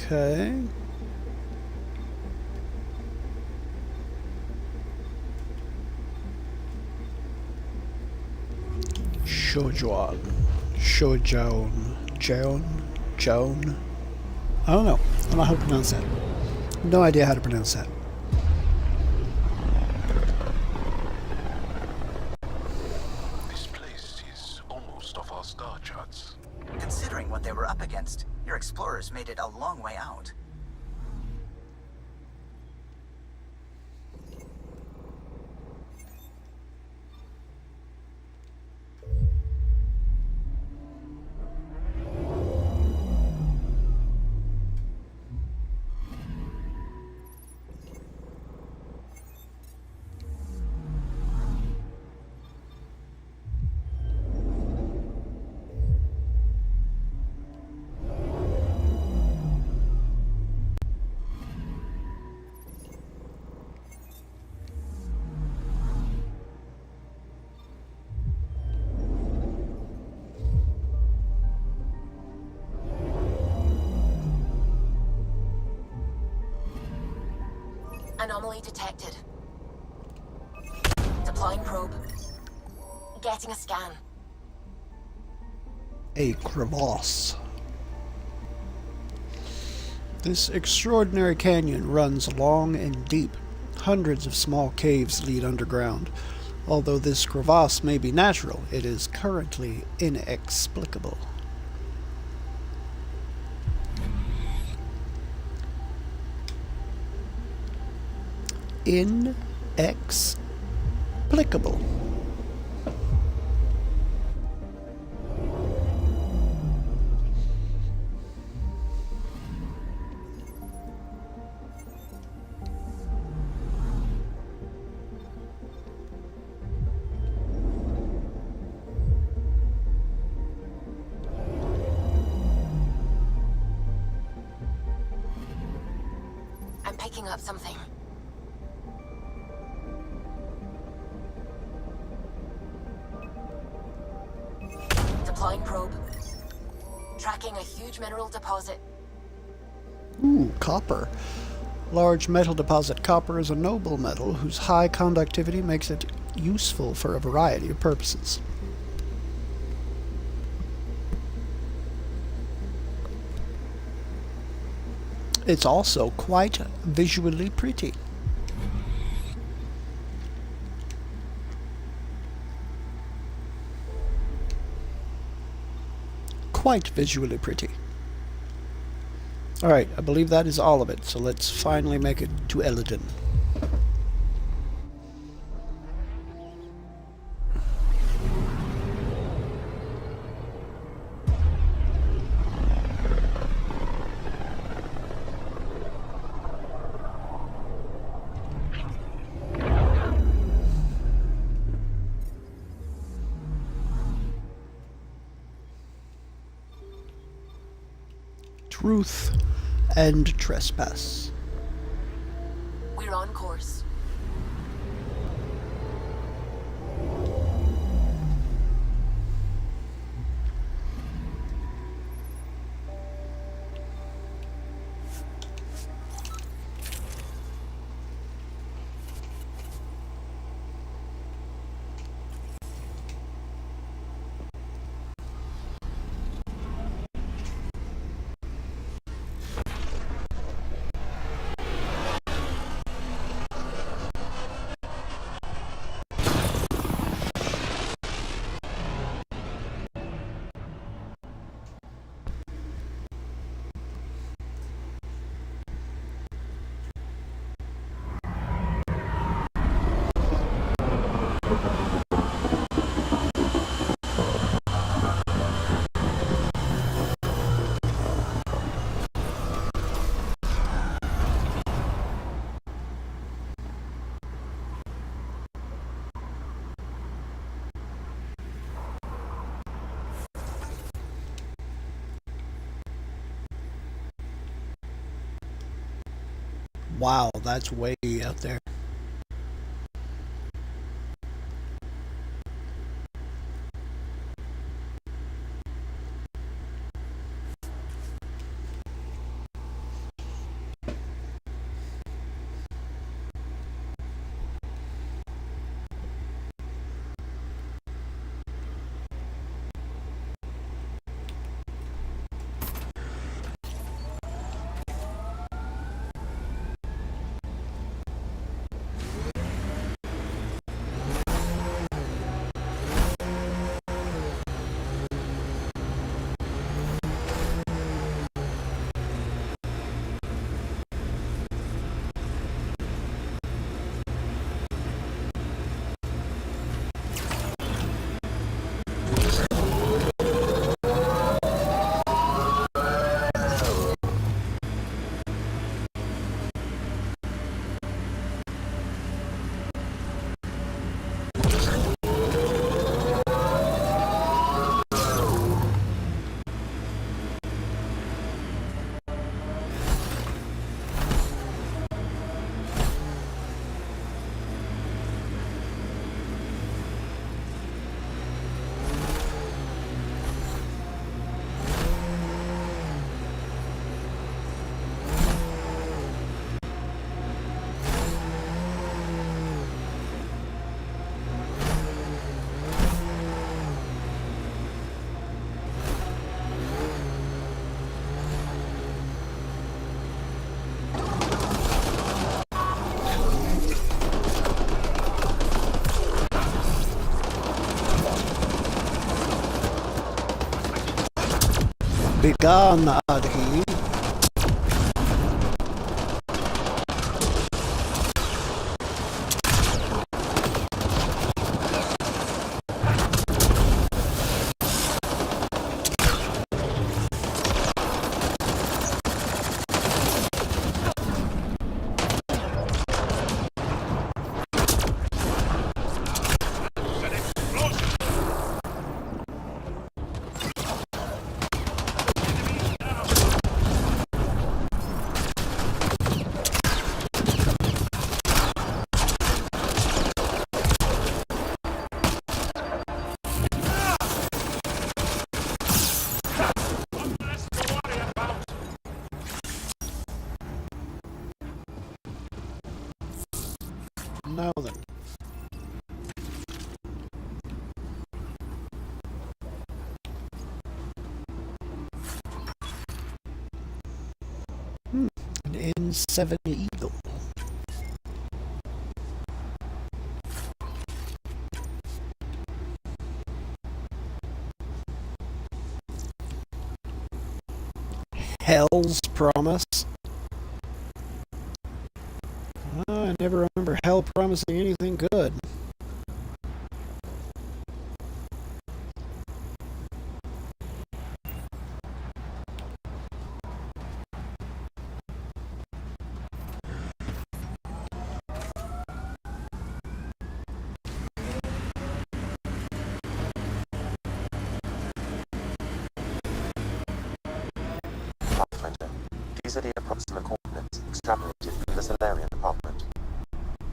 Okay. Shojuan. Joan. I don't know. I don't know how to pronounce that. No idea how to pronounce that. This place is almost off our star charts. Considering what they were up against, your explorers made it a long way out. Anomaly detected. Deploying probe. Getting a scan. A crevasse. This extraordinary canyon runs long and deep. Hundreds of small caves lead underground. Although this crevasse may be natural, it is currently inexplicable. Inexplicable. picking up something. Deploying probe. Tracking a huge mineral deposit. Ooh, copper. Large metal deposit. Copper is a noble metal whose high conductivity makes it useful for a variety of purposes. It's also quite visually pretty. Quite visually pretty. Alright, I believe that is all of it, so let's finally make it to Eladon. Truth and trespass. We're on course. Wow, that's way out there. Begone, Adhi. Now then. An N7 Eagle. Hell's Promise. I never remember Hell promising anything good. Pathfinder, these are the approximate coordinates extrapolated from the Solarian department.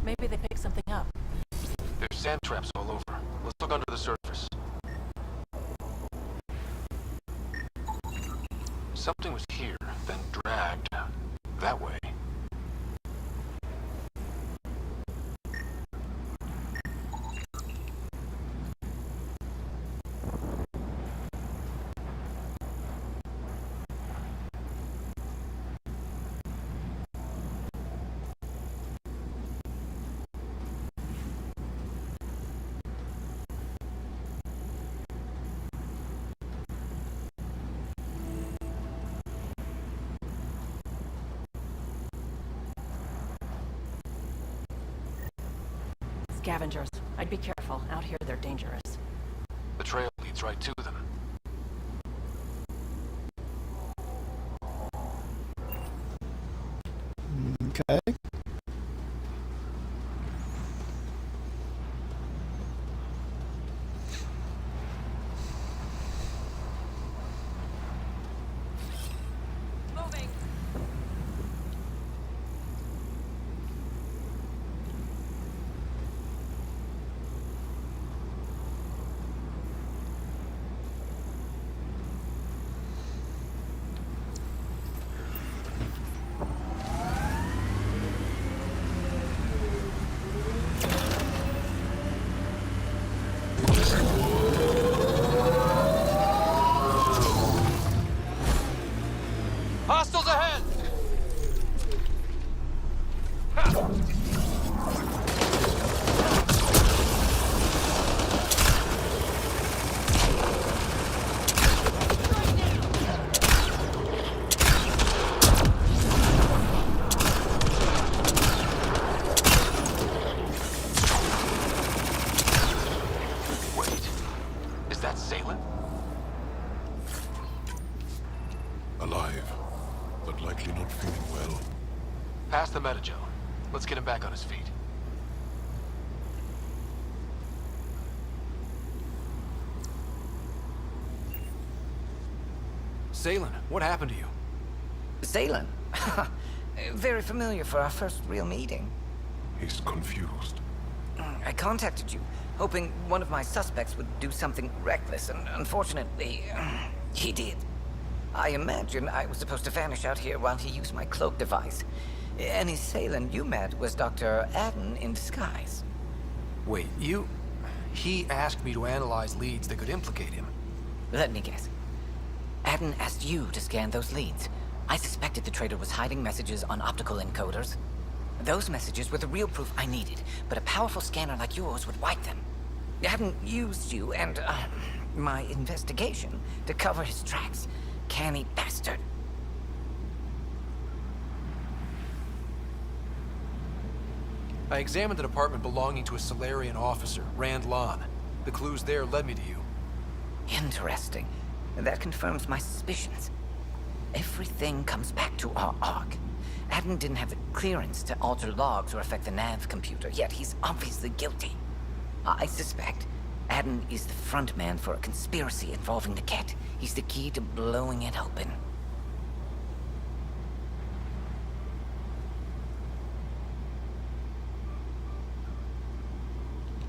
Maybe they picked something up. There's sand traps all over. Let's look under the surface. Something was here, then dragged that way. Scavengers. I'd be careful. Out here, they're dangerous. The trail leads right to them. Okay. Moving. Hostiles ahead! Wait, is that Salem? Alive, but likely not feeling well. Pass the Metagel. Let's get him back on his feet. Salem, what happened to you? Salem? Very familiar for our first real meeting. He's confused. I contacted you, hoping one of my suspects would do something reckless, and unfortunately, he did. I imagine I was supposed to vanish out here while he used my cloak device. Any Salem you met was Dr. Adden in disguise. Wait, he asked me to analyze leads that could implicate him. Let me guess. Adden asked you to scan those leads. I suspected the traitor was hiding messages on optical encoders. Those messages were the real proof I needed, but a powerful scanner like yours would wipe them. Adden used you and, my investigation to cover his tracks. Canny bastard. I examined an apartment belonging to a Solarian officer, Rand Lon. The clues there led me to you. Interesting. That confirms my suspicions. Everything comes back to our ARC. Adden didn't have the clearance to alter logs or affect the nav computer, yet he's obviously guilty. I suspect Adden is the front man for a conspiracy involving the Ket. He's the key to blowing it open.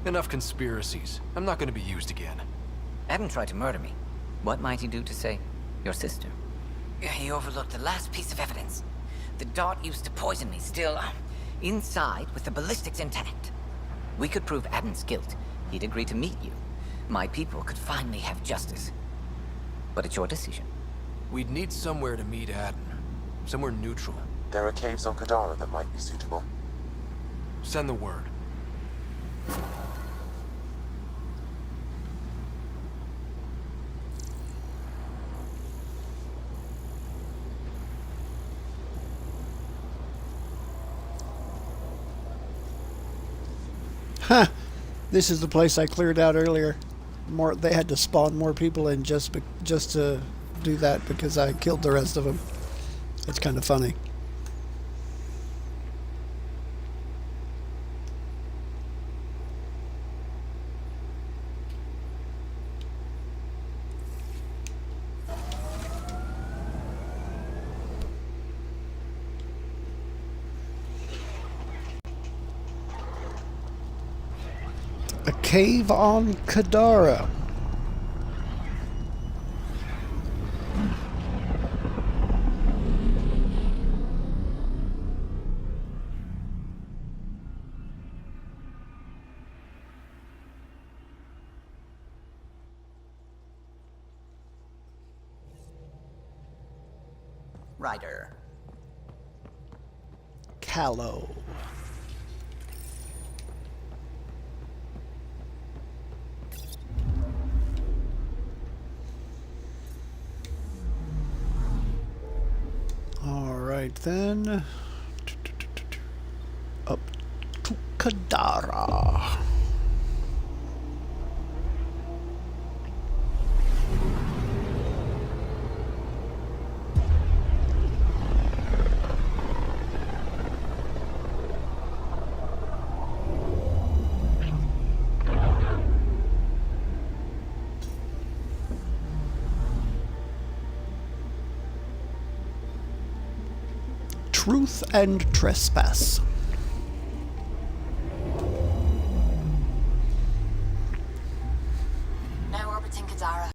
Enough conspiracies. I'm not going to be used again. Adden tried to murder me. What might he do to, say, your sister? He overlooked the last piece of evidence. The dart used to poison me still inside with the ballistics intact. We could prove Adam's guilt. He'd agree to meet you. My people could finally have justice. But it's your decision. We'd need somewhere to meet Adam. Somewhere neutral. There are caves on Kadara that might be suitable. Send the word. Huh. This is the place I cleared out earlier. They had to spawn more people in just to do that because I killed the rest of them. It's kind of funny. A cave on Kadara. Ryder. Callow. Alright then. Up to Kadara. Truth and Trespass. No orbiting Kadara.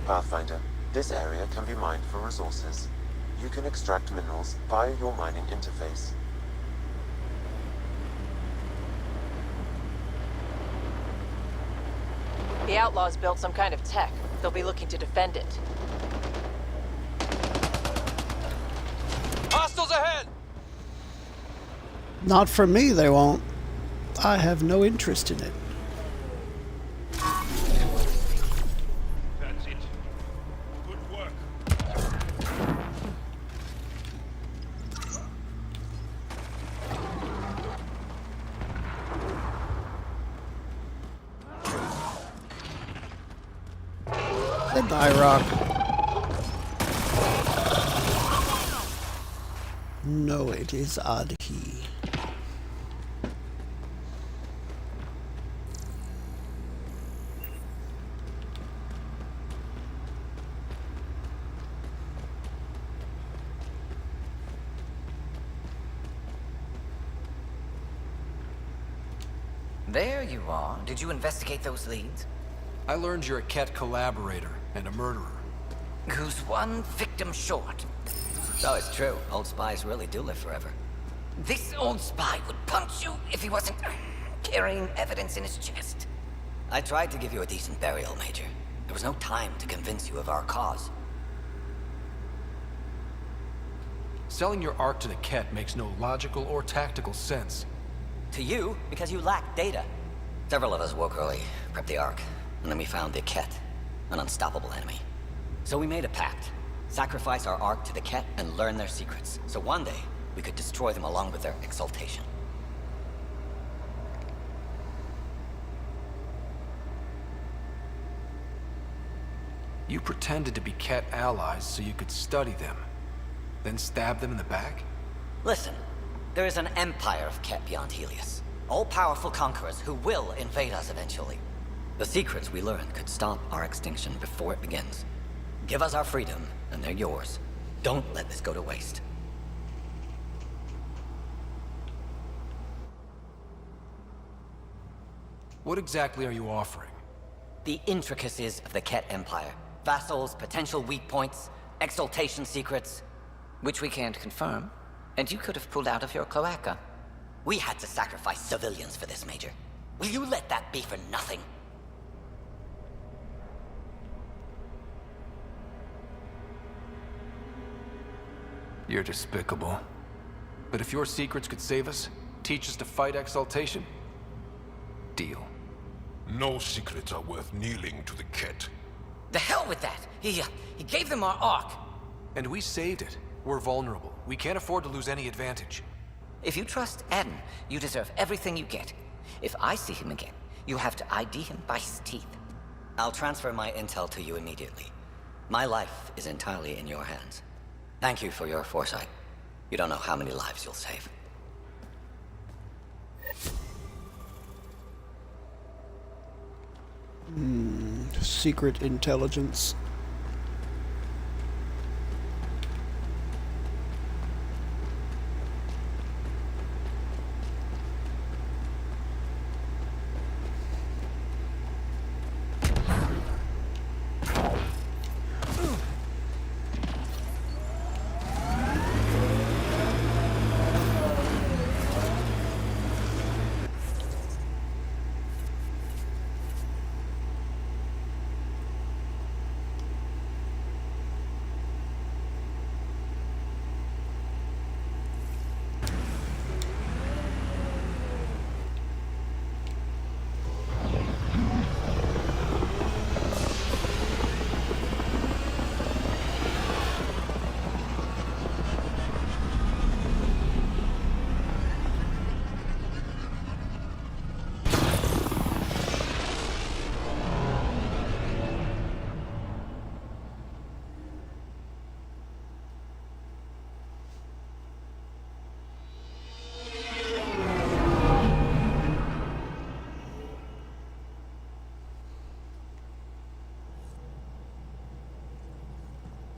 Pathfinder, this area can be mined for resources. You can extract minerals via your mining interface. The Outlaws built some kind of tech. They'll be looking to defend it. Hostiles ahead! Not for me, they won't. I have no interest in it. That's it. Good work. Goodbye, Rock. No, it is Adhi. There you are. Did you investigate those leads? I learned you're a Ket collaborator and a murderer. Who's one victim short? So it's true. Old spies really do live forever. This old spy would punch you if he wasn't carrying evidence in his chest. I tried to give you a decent burial, Major. There was no time to convince you of our cause. Selling your Ark to the Ket makes no logical or tactical sense. To you, because you lack data. Several of us woke early, prepped the Ark, and then we found the Ket, an unstoppable enemy. So we made a pact. Sacrifice our Ark to the Ket and learn their secrets, so one day we could destroy them along with their exaltation. You pretended to be Ket allies so you could study them, then stab them in the back? Listen, there is an empire of Ket beyond Helios. All-powerful conquerors who will invade us eventually. The secrets we learned could stop our extinction before it begins. Give us our freedom, and they're yours. Don't let this go to waste. What exactly are you offering? The intricacies of the Ket Empire. Vassals, potential weak points, exaltation secrets. Which we can't confirm. And you could have pulled out of your cloaca. We had to sacrifice civilians for this, Major. Will you let that be for nothing? You're despicable. But if your secrets could save us, teach us to fight exaltation, deal. No secrets are worth kneeling to the Ket. The hell with that! He gave them our Ark. And we saved it. We're vulnerable. We can't afford to lose any advantage. If you trust Adam, you deserve everything you get. If I see him again, you'll have to ID him by his teeth. I'll transfer my intel to you immediately. My life is entirely in your hands. Thank you for your foresight. You don't know how many lives you'll save. Secret intelligence.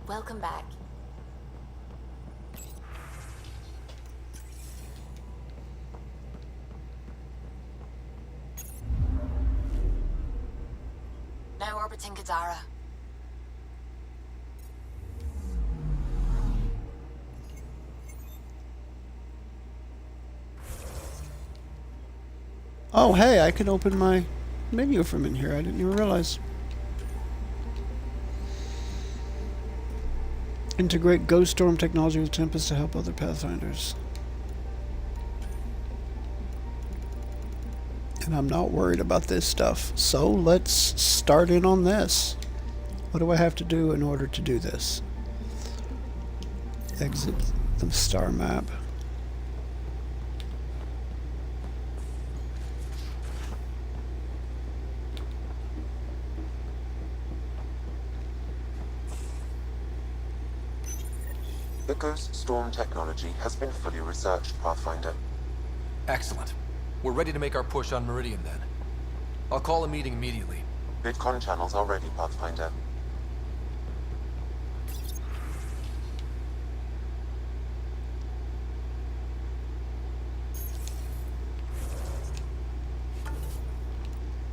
Welcome back. Now orbiting Gadara. Oh, hey, I can open my menu from in here. I didn't even realize. Integrate Ghost Storm technology with Tempest to help other Pathfinders. And I'm not worried about this stuff. So let's start in on this. What do I have to do in order to do this? Exit the star map. The Ghost Storm technology has been fully researched, Pathfinder. Excellent. We're ready to make our push on Meridian then. I'll call a meeting immediately. VidCon channels are ready, Pathfinder.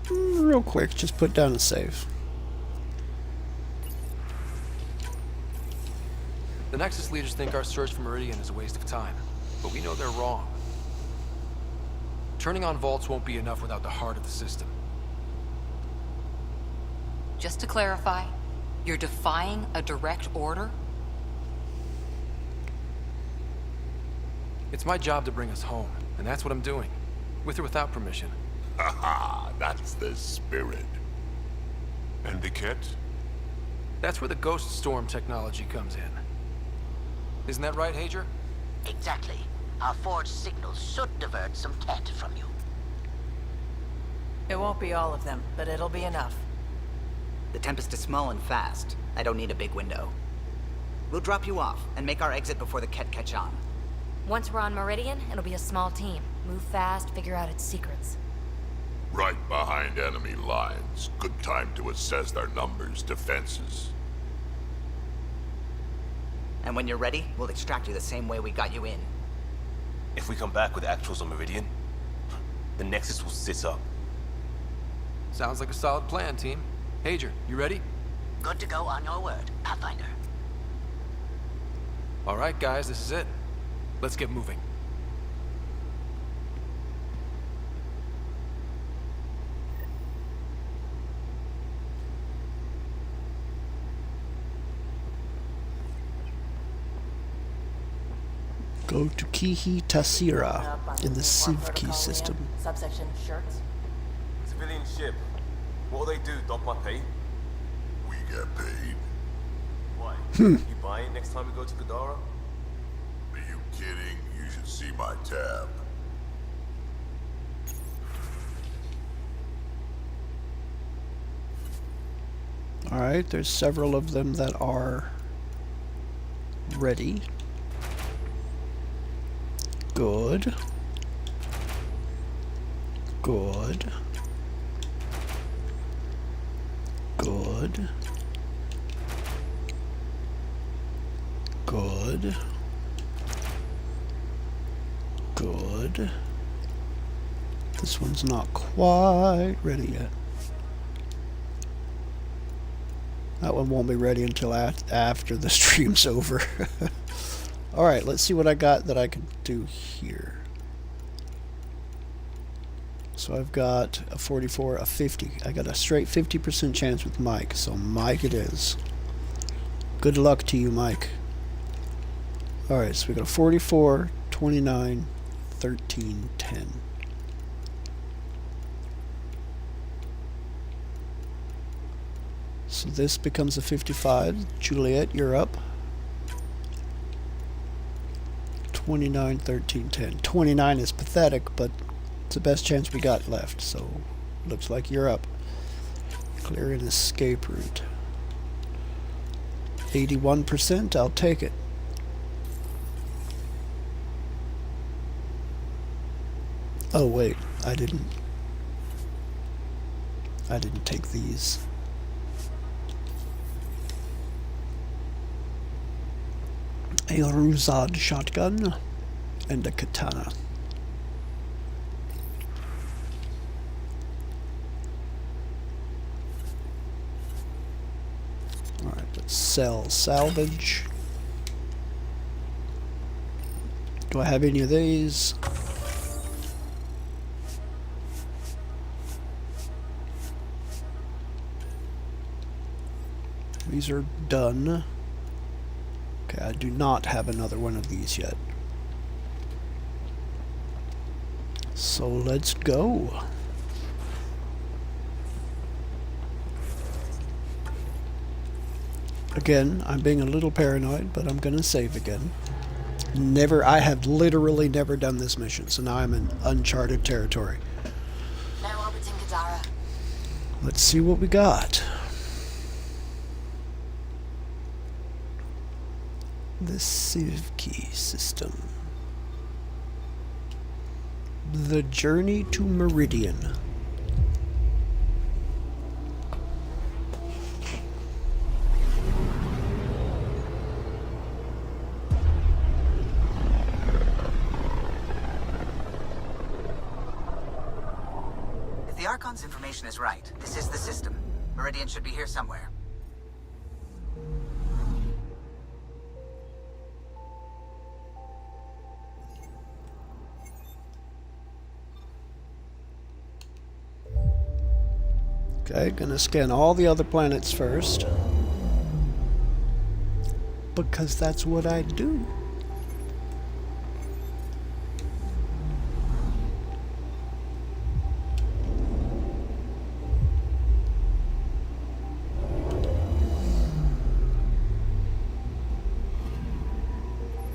Real quick, just put down a save. The Nexus leaders think our search for Meridian is a waste of time, but we know they're wrong. Turning on vaults won't be enough without the heart of the system. Just to clarify, you're defying a direct order? It's my job to bring us home, and that's what I'm doing. With or without permission. Haha, that's the spirit. And the kit? That's where the Ghost Storm technology comes in. Isn't that right, Hager? Exactly. Our forged signals should divert some cat from you. It won't be all of them, but it'll be enough. The Tempest is small and fast. I don't need a big window. We'll drop you off and make our exit before the Ket catch on. Once we're on Meridian, it'll be a small team. Move fast, figure out its secrets. Right behind enemy lines. Good time to assess their numbers, defenses. And when you're ready, we'll extract you the same way we got you in. If we come back with actuals on Meridian, the Nexus will sit up. Sounds like a solid plan, team. Hager, you ready? Good to go on your word, Pathfinder. All right, guys, this is it. Let's get moving. Go to Kihi Tasira in the Sivki system. Subsection shirts. Civilian ship. What'll they do? Dock my pay? We get paid. Why? You buy it next time we go to Kadara? Are you kidding? You should see my tab. Alright, there's several of them that are ready. Good. Good. Good. Good. Good. This one's not quite ready yet. That one won't be ready until after the stream's over. Alright, let's see what I got that I can do here. So I've got a 44, a 50. I got a straight 50% chance with Mike, so Mike it is. Good luck to you, Mike. Alright, so we got a 44, 29, 13, 10. So this becomes a 55. Juliet, you're up. 29, 13, 10. 29 is pathetic, but it's the best chance we got left, so looks like you're up. Clear an escape route. 81%, I'll take it. Oh wait, I didn't take these. A Ruzad shotgun and a katana. Alright, let's sell salvage. Do I have any of these? These are done. Okay, I do not have another one of these yet. So let's go. Again, I'm being a little paranoid, but I'm gonna save again. I have literally never done this mission, so now I'm in uncharted territory. Now orbiting Kadara. Let's see what we got. The Sivki system. The journey to Meridian. If the Archon's information is right, this is the system. Meridian should be here somewhere. Okay, gonna scan all the other planets first. Because that's what I do.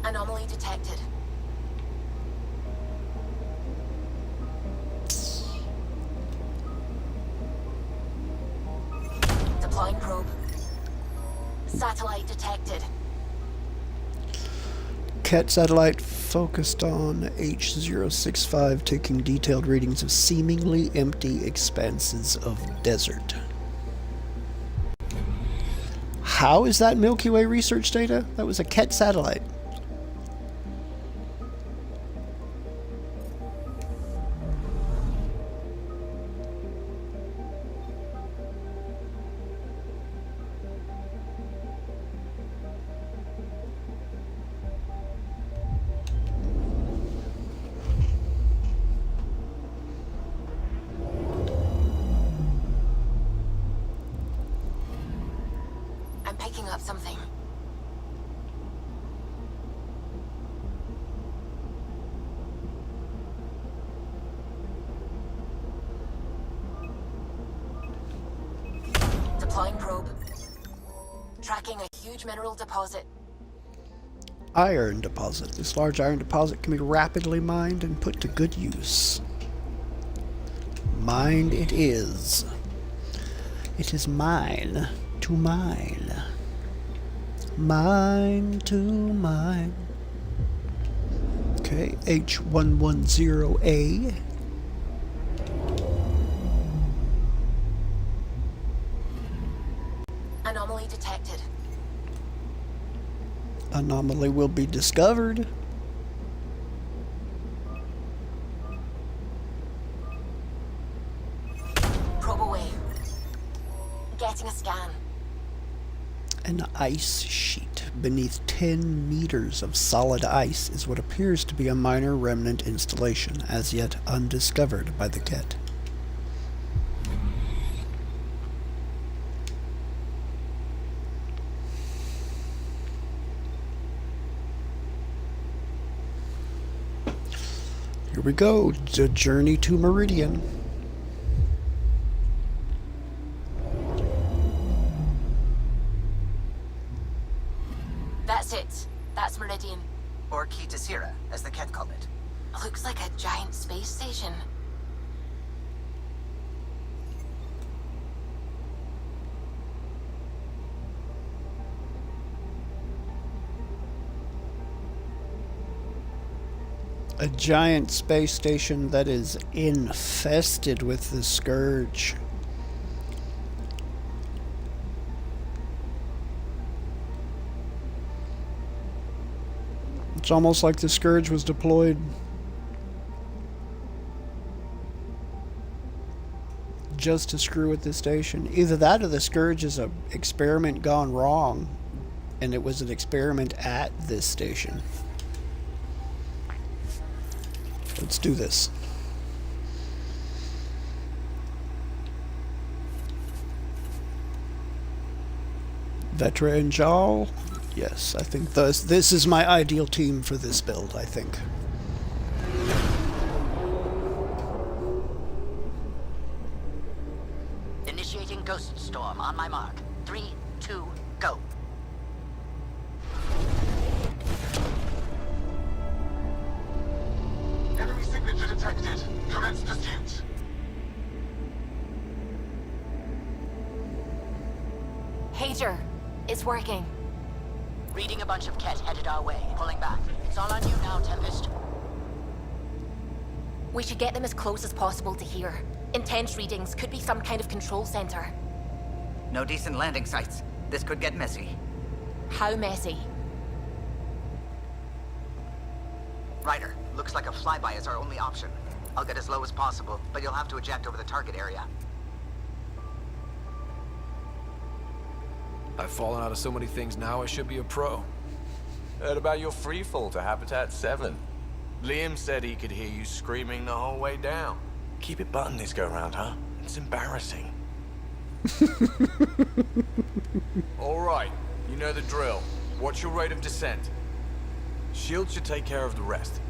Anomaly detected. Deploying probe. Satellite detected. Cat satellite focused on H065, taking detailed readings of seemingly empty expanses of desert. How is that Milky Way research data? That was a Ket satellite. I'm picking up something. Deploying probe. Tracking a huge mineral deposit. Iron deposit. This large iron deposit can be rapidly mined and put to good use. Mined it is. It is mine to mine. Mine to mine. Okay, H110A. Anomaly detected. Anomaly will be discovered. Probe away. Getting a scan. An ice sheet beneath 10 meters of solid ice is what appears to be a minor remnant installation, as yet undiscovered by the Ket. Here we go, the journey to Meridian. That's it. That's Meridian. Or Kitasira, as the Ket called it. Looks like a giant space station. A giant space station that is infested with the Scourge. It's almost like the Scourge was deployed just to screw with this station. Either that or the Scourge is an experiment gone wrong, and it was an experiment at this station. Let's do this. Vetra and Jal. Yes, I think this is my ideal team for this build, I think. Initiating Ghost Storm on my mark. 3, 2, go. Enemy signature detected. Commence pursuit. Pager. It's working. Reading a bunch of Ket headed our way, pulling back. It's all on you now, Tempest. We should get them as close as possible to here. Intense readings could be some kind of control center. No decent landing sites. This could get messy. How messy? Ryder, looks like a flyby is our only option. I'll get as low as possible, but you'll have to eject over the target area. I've fallen out of so many things now, I should be a pro. Heard about your freefall to Habitat 7. Liam said he could hear you screaming the whole way down. Keep it buttoned this go-round, huh? It's embarrassing. All right, you know the drill. What's your rate of descent? Shield should take care of the rest.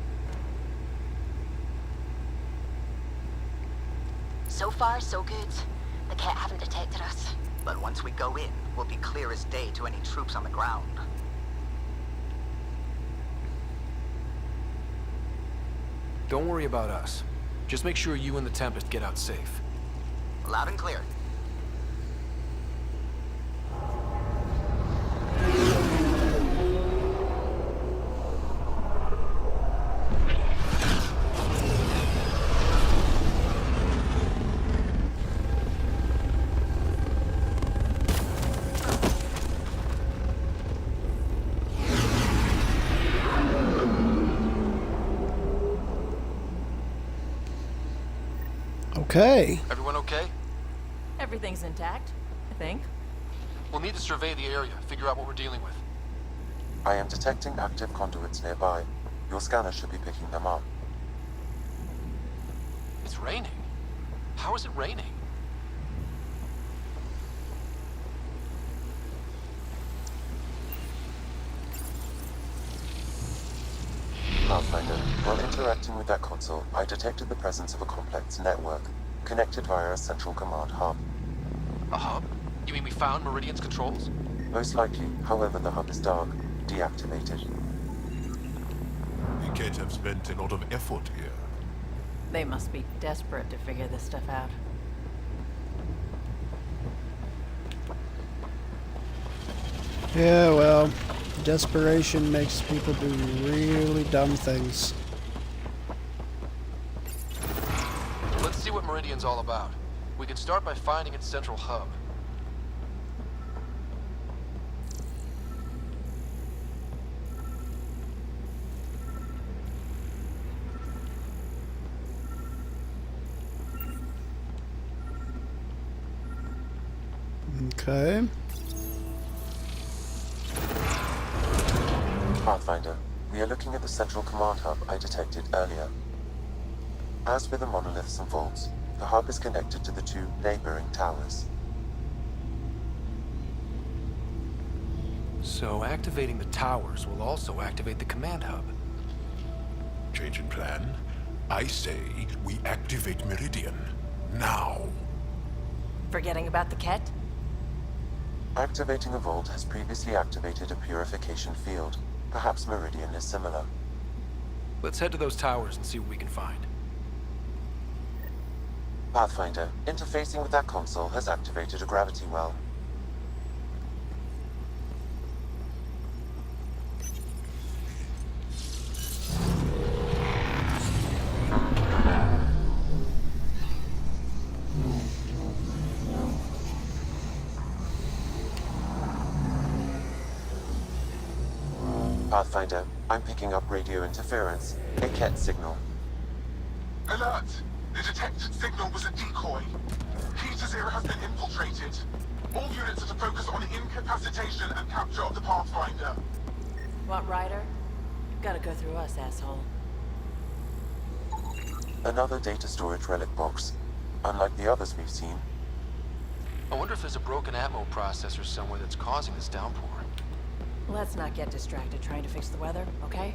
So far, so good. The Ket haven't detected us. But once we go in, we'll be clear as day to any troops on the ground. Don't worry about us. Just make sure you and the Tempest get out safe. Loud and clear. Okay. Everyone okay? Everything's intact, I think. We'll need to survey the area, figure out what we're dealing with. I am detecting active conduits nearby. Your scanner should be picking them up. It's raining. How is it raining? Pathfinder, while interacting with that console, I detected the presence of a complex network, connected via a central command hub. A hub? You mean we found Meridian's controls? Most likely, however, the hub is dark, deactivated. The Ket have spent a lot of effort here. They must be desperate to figure this stuff out. Yeah, well, desperation makes people do really dumb things. Let's see what Meridian's all about. We can start by finding its central hub. Okay. Pathfinder, we are looking at the central command hub I detected earlier. As with the monoliths and vaults, the hub is connected to the two neighboring towers. So activating the towers will also activate the command hub. Change in plan? I say we activate Meridian. Now. Forgetting about the Ket? Activating a vault has previously activated a purification field. Perhaps Meridian is similar. Let's head to those towers and see what we can find. Pathfinder, interfacing with that console has activated a gravity well. Pathfinder, I'm picking up radio interference. A Ket signal. Alert! The detected signal was a decoy. Peter's era has been infiltrated. All units are to focus on incapacitation and capture of the Pathfinder. Want Ryder? Gotta go through us, asshole. Another data storage relic box. Unlike the others we've seen. I wonder if there's a broken Atmo processor somewhere that's causing this downpour. Let's not get distracted trying to fix the weather, okay?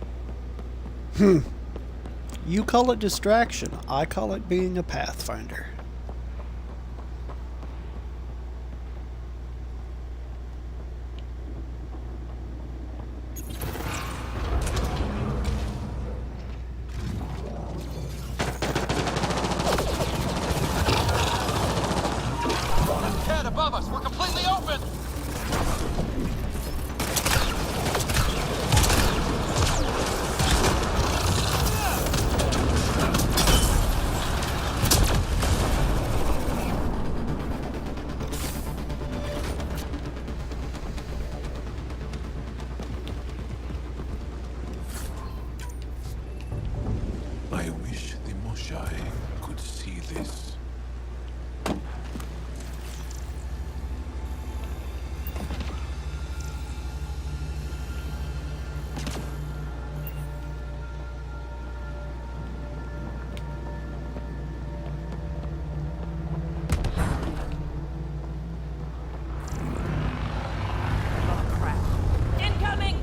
You call it distraction. I call it being a Pathfinder. Ted, above us! We're completely open! wish I could see this. Incoming!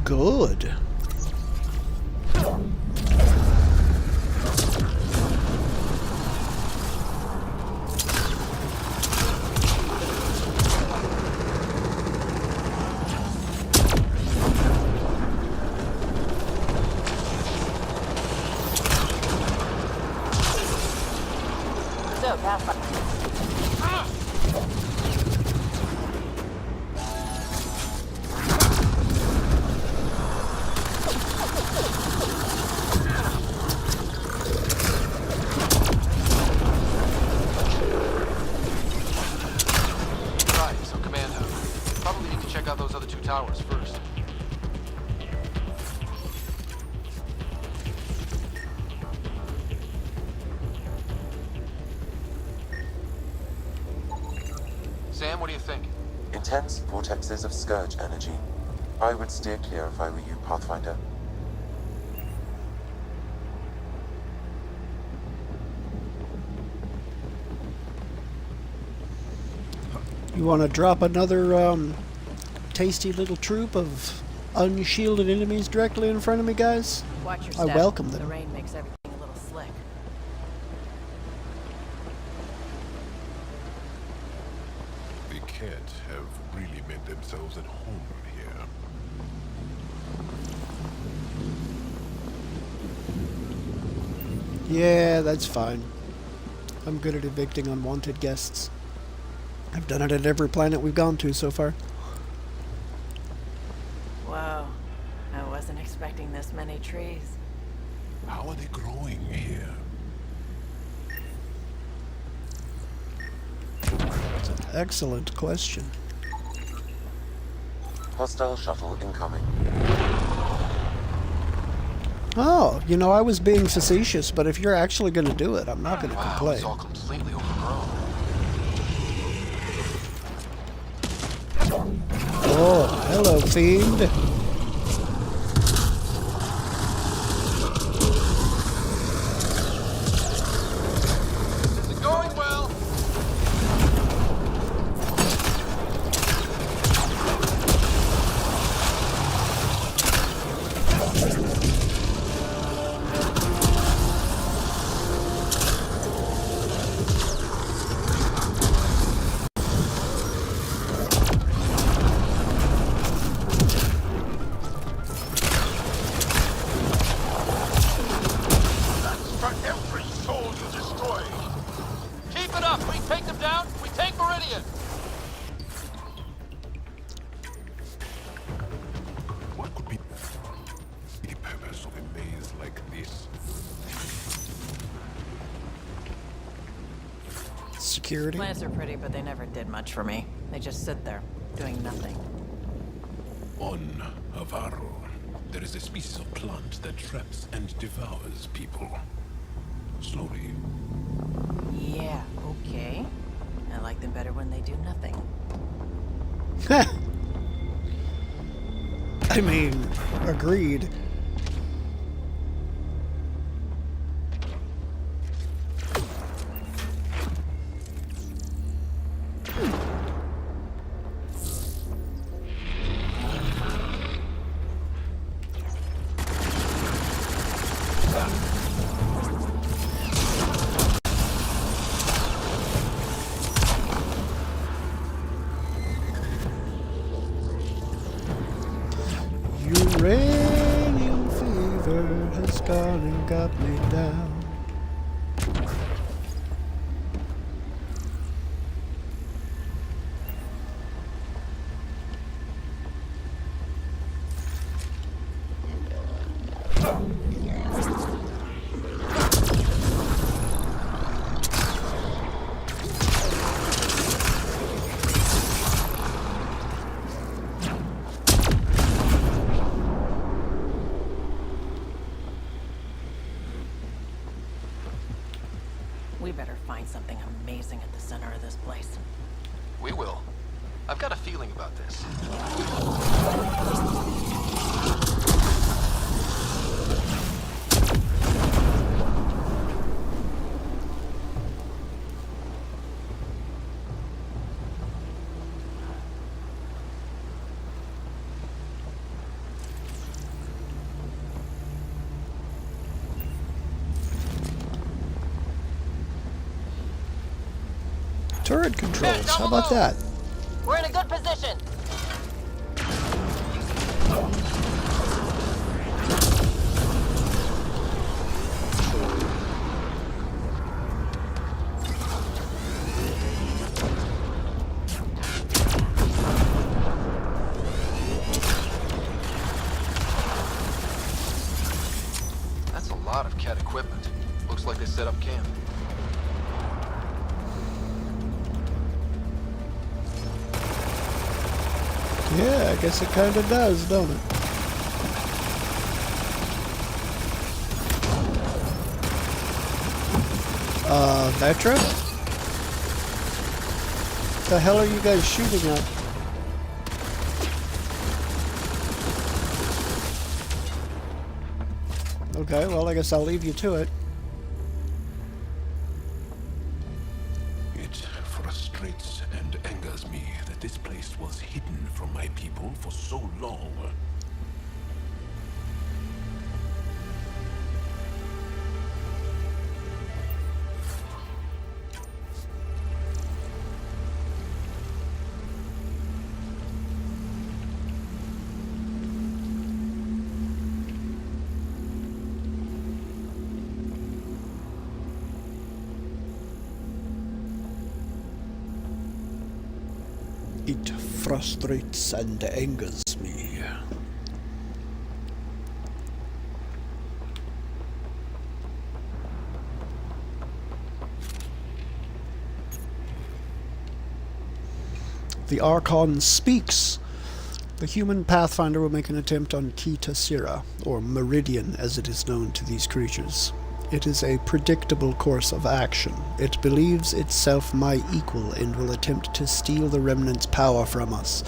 Good. So, Pathfinder. Right, so Commando. Probably need to check out those other two towers first. Sam, what do you think? Intense vortexes of scourge energy. I would steer clear if I were you, Pathfinder. You want to drop another tasty little troop of unshielded enemies directly in front of me, guys? Watch your I step. welcome The them. rain makes everything a little slick. The Ket have really made themselves at home here. Yeah, that's fine. I'm good at evicting unwanted guests. I've done it at every planet we've gone to so far. Whoa. I wasn't expecting this many trees. How are they growing here? That's an excellent question. Hostile shuttle incoming. Oh, you know, I was being facetious, but if you're actually going to do it, I'm not going to complain. It's all completely overgrown. Oh, hello, fiend. Is it going well? For every soul you destroy. Keep it up! We take them down, we take Meridian! What could be the purpose of a maze like this? Security. Plants are pretty, but they never did much for me. They just sit there, doing nothing. On Avaro, there is a species of plant that traps and devours people. Slowly. Yeah, okay. I like them better when they do nothing. I mean, agreed. Uranium fever has gone and got me down. find something amazing at the center of this place. We will. I've got a feeling about this. Turret controls, how about that? We're in a good position. That's a lot of cat equipment. Looks like they set up camp. Yeah, I guess it kinda does, don't it? Vetra? The hell are you guys shooting at? Okay, well I guess I'll leave you to it. It frustrates and angers me that this place was hidden from my people for so long. It frustrates and angers me. The Archon speaks. The human Pathfinder will make an attempt on Kitasira, or Meridian as it is known to these creatures. It is a predictable course of action. It believes itself my equal and will attempt to steal the Remnant's power from us.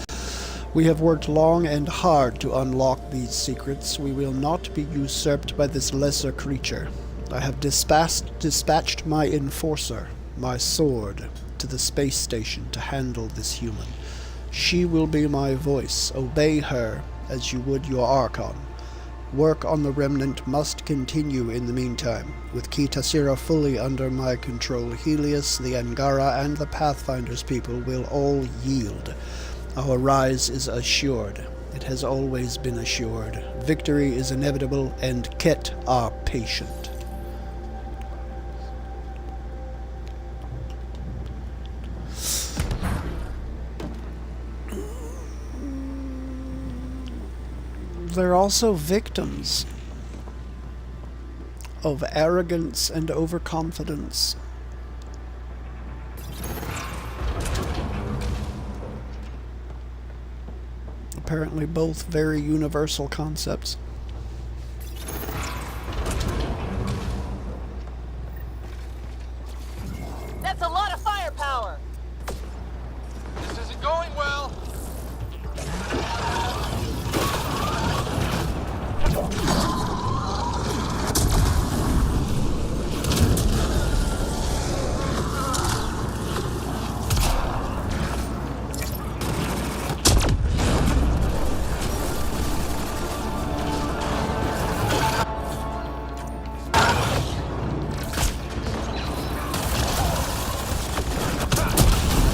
We have worked long and hard to unlock these secrets. We will not be usurped by this lesser creature. I have dispatched my enforcer, my sword, to the space station to handle this human. She will be my voice. Obey her as you would your Archon. Work on the Remnant must continue in the meantime. With Kitasira fully under my control, Helios, the Angara, and the Pathfinder's people will all yield. Our rise is assured. It has always been assured. Victory is inevitable, and Ket are patient. They're also victims of arrogance and overconfidence. Apparently both very universal concepts. That's a lot of firepower. This isn't going well.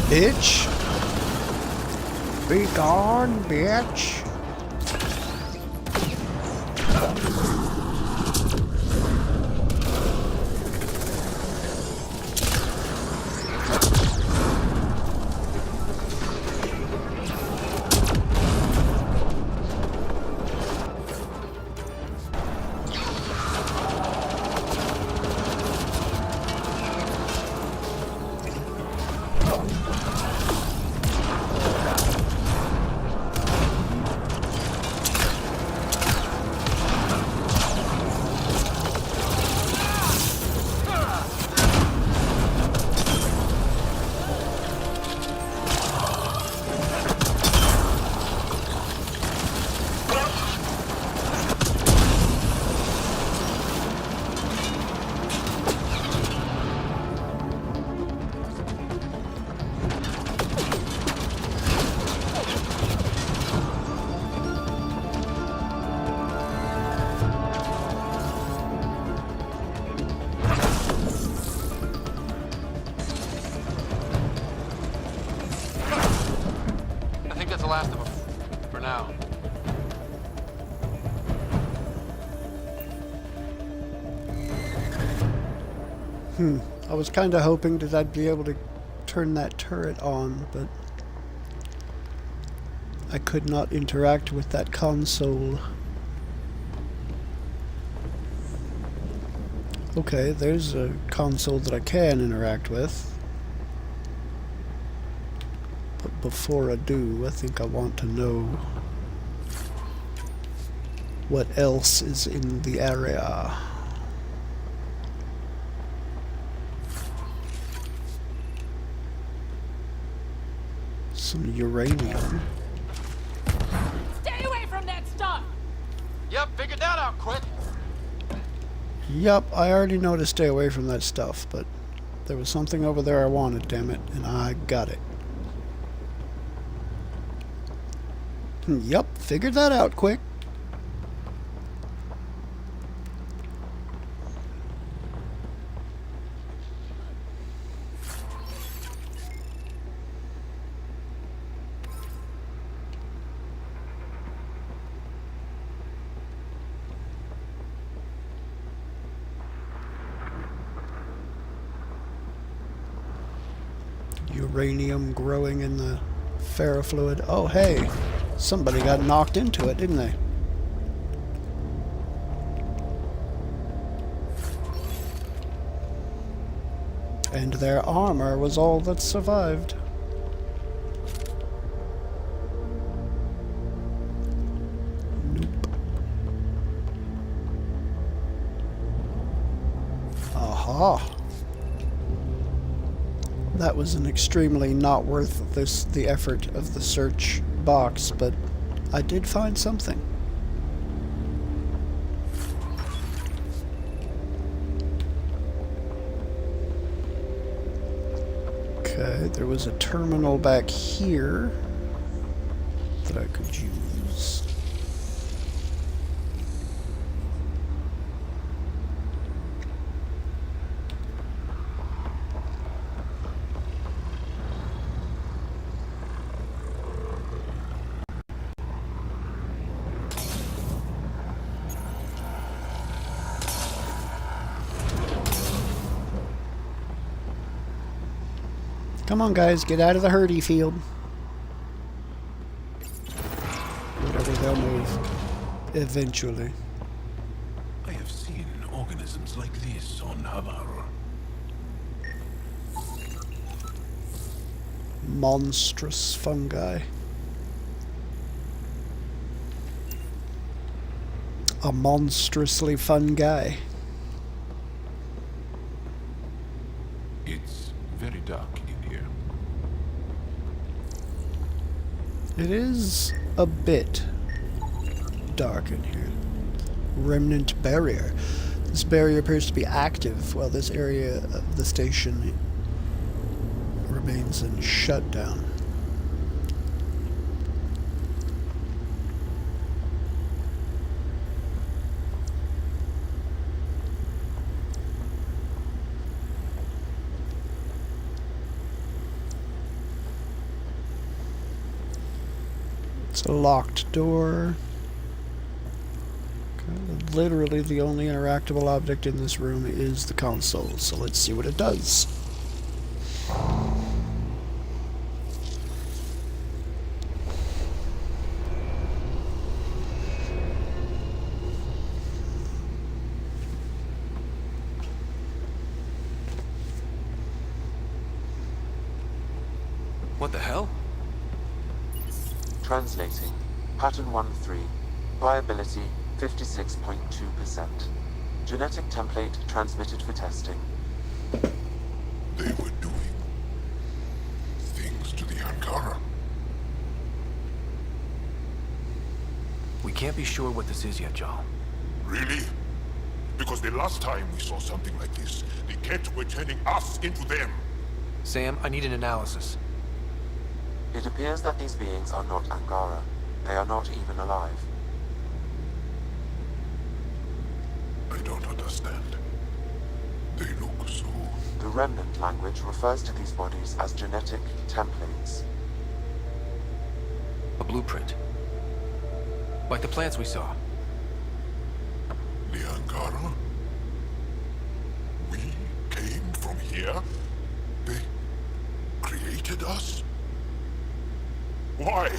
Bitch! Be gone, bitch! the last of them. For now. I was kind of hoping that I'd be able to turn that turret on, but I could not interact with that console. Okay, there's a console that I can interact with. But before I do, I think I want to know what else is in the area. Some uranium. Stay away from that stuff! Yep, figured that out quick. Yup, I already know to stay away from that stuff, but there was something over there I wanted, damn it, and I got it. Yup, figured that out quick. Uranium growing in the ferrofluid. Oh, hey, somebody got knocked into it, didn't they? And their armor was all that survived. Nope. Aha. That was an extremely not worth the effort of the search box, but I did find something. Okay, there was a terminal back here that I could use. Come on, guys, get out of the hurdy field. Whatever, they'll move. Eventually. I have seen organisms like this on Havar. Monstrous fungi. A monstrously fun guy. It's very dark in here. It is a bit dark in here. Remnant barrier. This barrier appears to be active while this area of the station remains in shutdown. It's a locked door. Okay, literally the only interactable object in this room is the console, so let's see what it does. What the hell? Translating. Pattern 1-3. Viability 56.2%. Genetic template transmitted for testing. They were doing things to the Ankara. We can't be sure what this is yet, Jarl. Really? Because the last time we saw something like this, the Ket were turning us into them. Sam, I need an analysis. It appears that these beings are not Angara. They are not even alive. I don't understand. They look so... The remnant language refers to these bodies as genetic templates. A blueprint. Like the plants we saw. The Angara? We came from here? They created us? Why?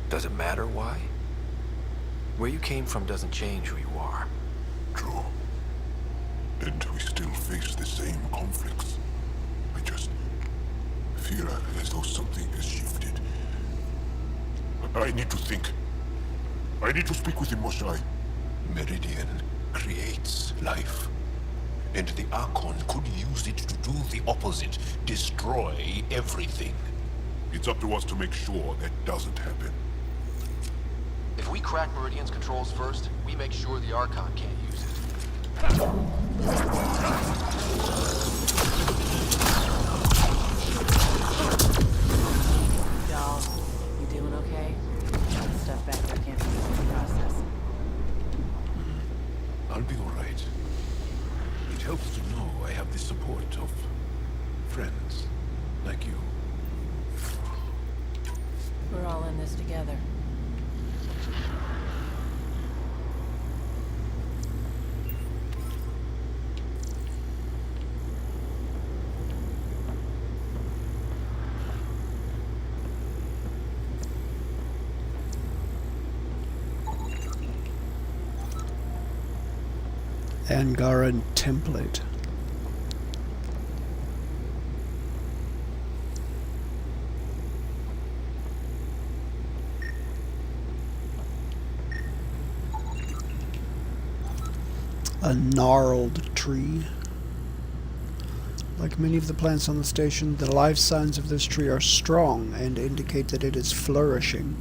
Does it matter why? Where you came from doesn't change who you are. True. And we still face the same conflicts. I just feel as though something has shifted. I need to think. I need to speak with him, Moshai. Meridian creates life. And the Archon could use it to do the opposite. Destroy everything. It's up to us to make sure that doesn't happen. If we crack Meridian's controls first, we make sure the Archon can't use it. Doll, you doing okay? The stuff back there can't be used in the process. I'll be all right. It helps to know I have the support of friends like you. We're all in this together. Angaran template. A gnarled tree. Like many of the plants on the station, the life signs of this tree are strong and indicate that it is flourishing.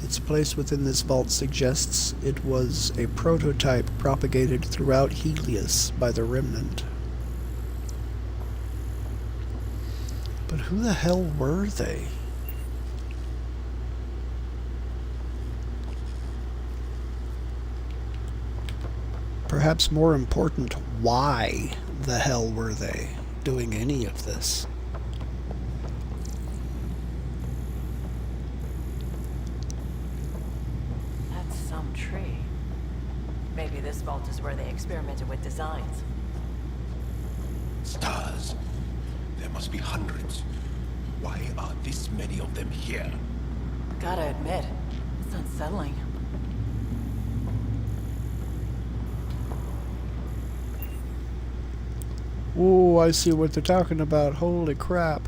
Its place within this vault suggests it was a prototype propagated throughout Helios by the Remnant. But who the hell were they? Perhaps more important, why the hell were they doing any of this? That's some tree. Maybe this vault is where they experimented with designs. Stars. There must be hundreds. Why are this many of them here? Gotta admit, it's unsettling. Oh, I see what they're talking about. Holy crap.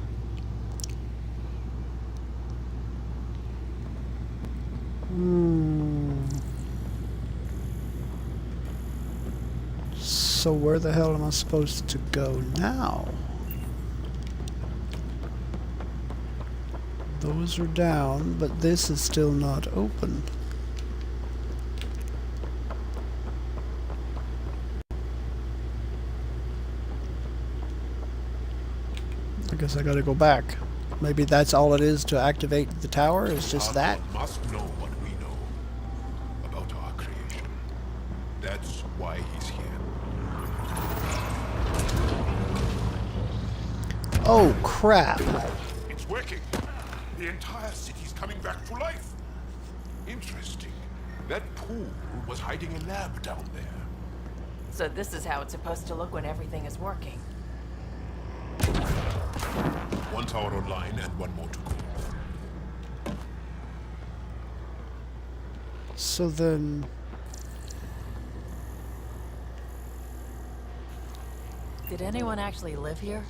So where the hell am I supposed to go now? Those are down, but this is still not open. I guess I gotta go back. Maybe that's all it is to activate the tower, is just that? Archon must know what we know about our creation. That's why he's here. Oh, crap. It's working. The entire city's coming back to life. Interesting. That pool was hiding a lab down there. So this is how it's supposed to look when everything is working. One tower online and one more to go. So then... Did anyone actually live here?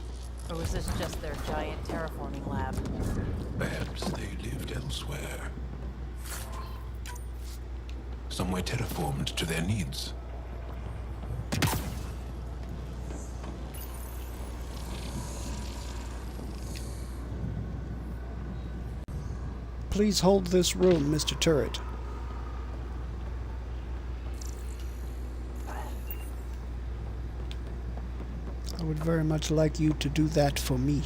Or was this just their giant terraforming lab? Perhaps they lived elsewhere. Somewhere terraformed to their needs. Please hold this room, Mr. Turret. I would very much like you to do that for me.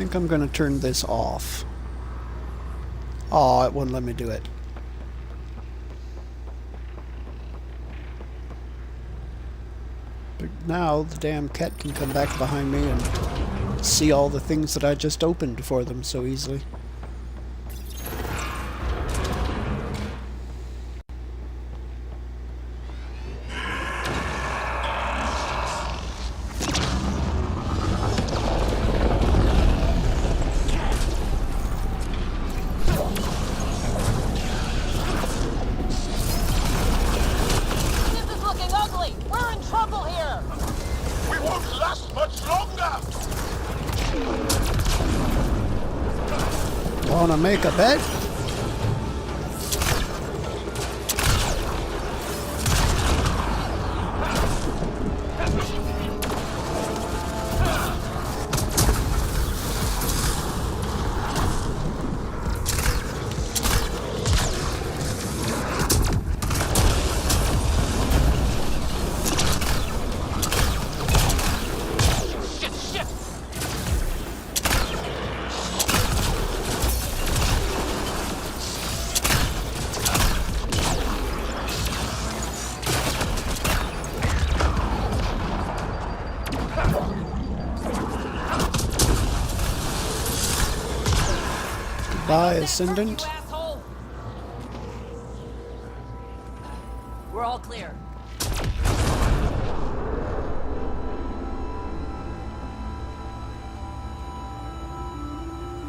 think I'm going to turn this off. Oh, it wouldn't let me do it. But now the damn cat can come back behind me and see all the things that I just opened for them so easily. Wanna make a bet? Goodbye, Ascendant. We're all clear.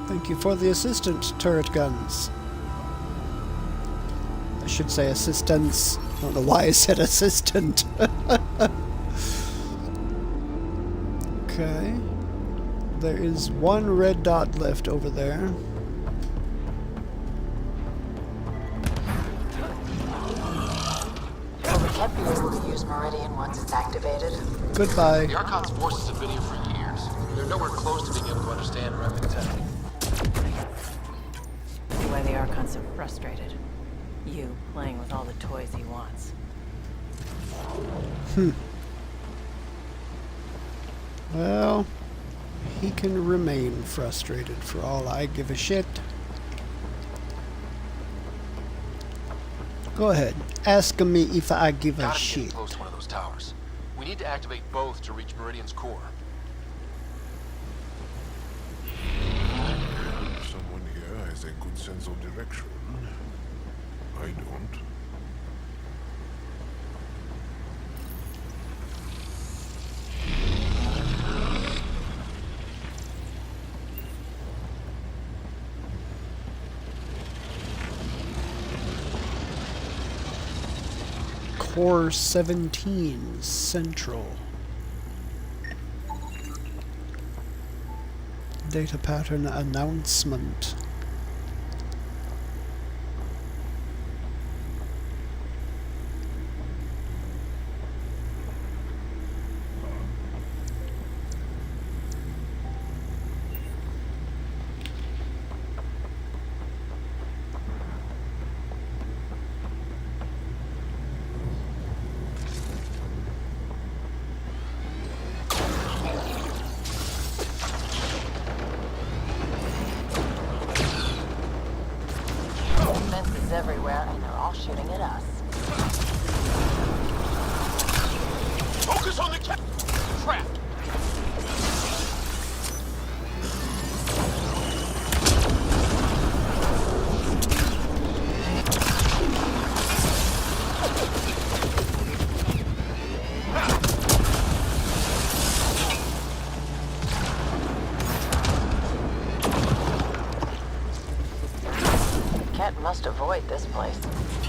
Thank you for the assistant turret guns. I should say assistance. I don't know why I said assistant. Okay. There is one red dot left over there. Well, we can't be able to use Meridian once it's activated. Goodbye. The Archon's forces have been here for years. They're nowhere close to being able to understand Remnant tech. That's why the Archon's so frustrated. You playing with all the toys he wants. Well, he can remain frustrated for all I give a shit. Go ahead. Ask me if I give a shit. Get close to one of those towers. We need to activate both to reach Meridian's core. Someone here has a good sense of direction. I don't. Core 17 Central. Data pattern announcement. Fences everywhere, and they're all shooting at us. Focus on the cat! Trap! Cat must avoid this place.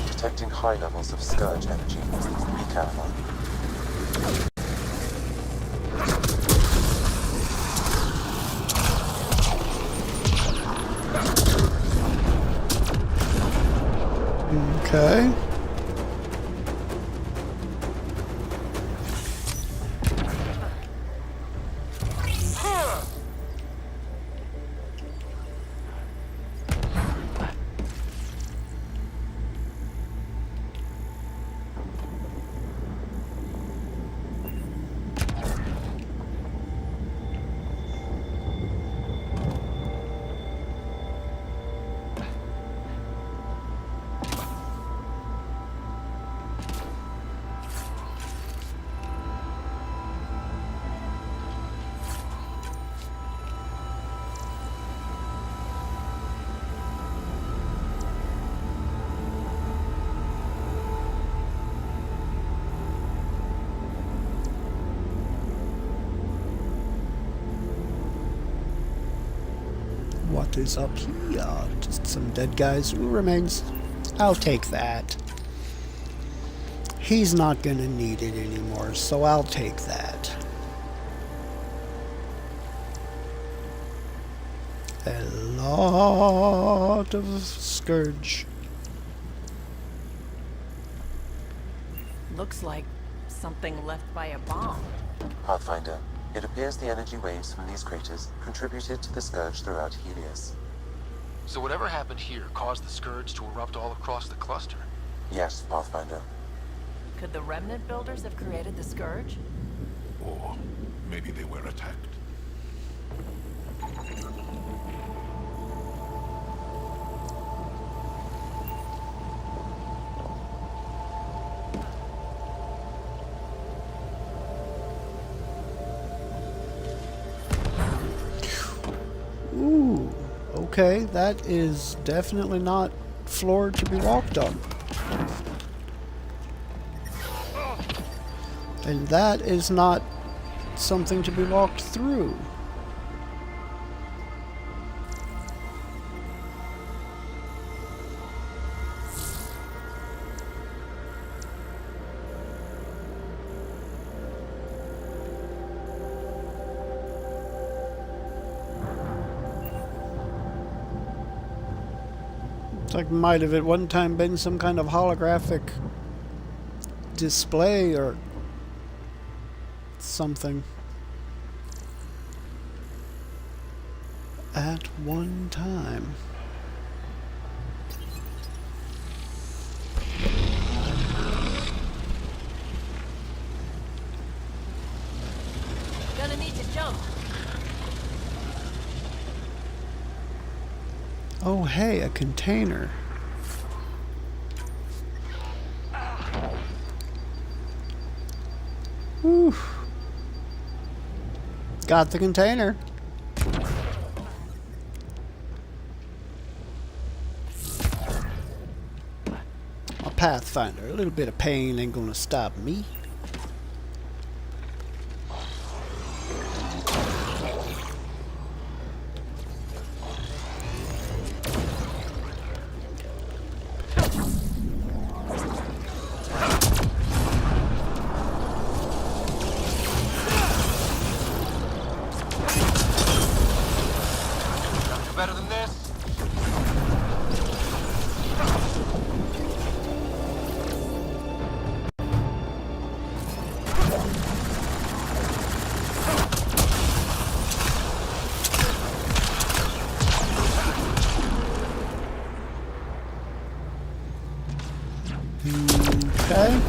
Detecting high levels of Scourge energy. Be careful. Okay. is up here? Just some dead guys. Who remains? I'll take that. He's not gonna need it anymore, so I'll take that. A lot of Scourge. Looks like something left by a bomb. Pathfinder, it appears the energy waves from these craters contributed to the Scourge throughout Helios. So whatever happened here caused the Scourge to erupt all across the cluster? Yes, Pathfinder. Could the Remnant builders have created the Scourge? Or maybe they were attacked. Ooh, okay, that is definitely not floor to be walked on. And that is not something to be walked through. It's like might have at one time been some kind of holographic display or something. At one time. Gonna need to jump. Oh, hey, a container. Whew. Got the container. A Pathfinder. A little bit of pain ain't gonna stop me. Better than this? Okay.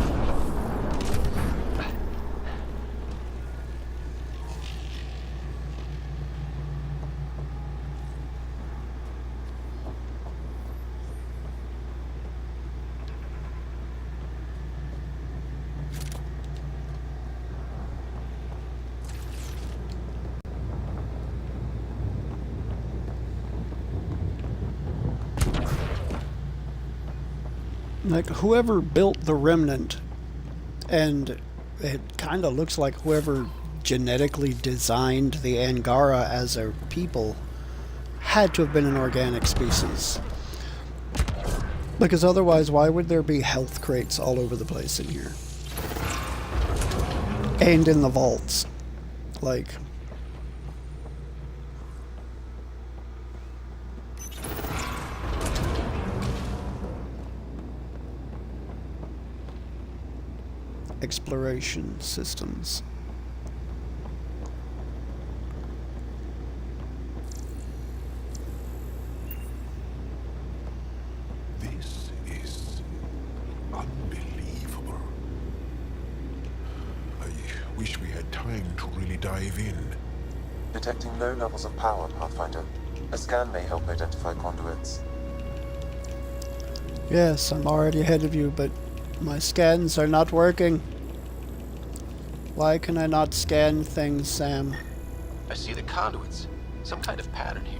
Like, whoever built the Remnant, and it kind of looks like whoever genetically designed the Angara as a people, had to have been an organic species. Because otherwise, why would there be health crates all over the place in here? And in the vaults. Like... exploration systems. This is unbelievable. I wish we had time to really dive in. Detecting low levels of power, Pathfinder. A scan may help identify conduits. Yes, I'm already ahead of you, but my scans are not working. Why can I not scan things, Sam? I see the conduits. Some kind of pattern here.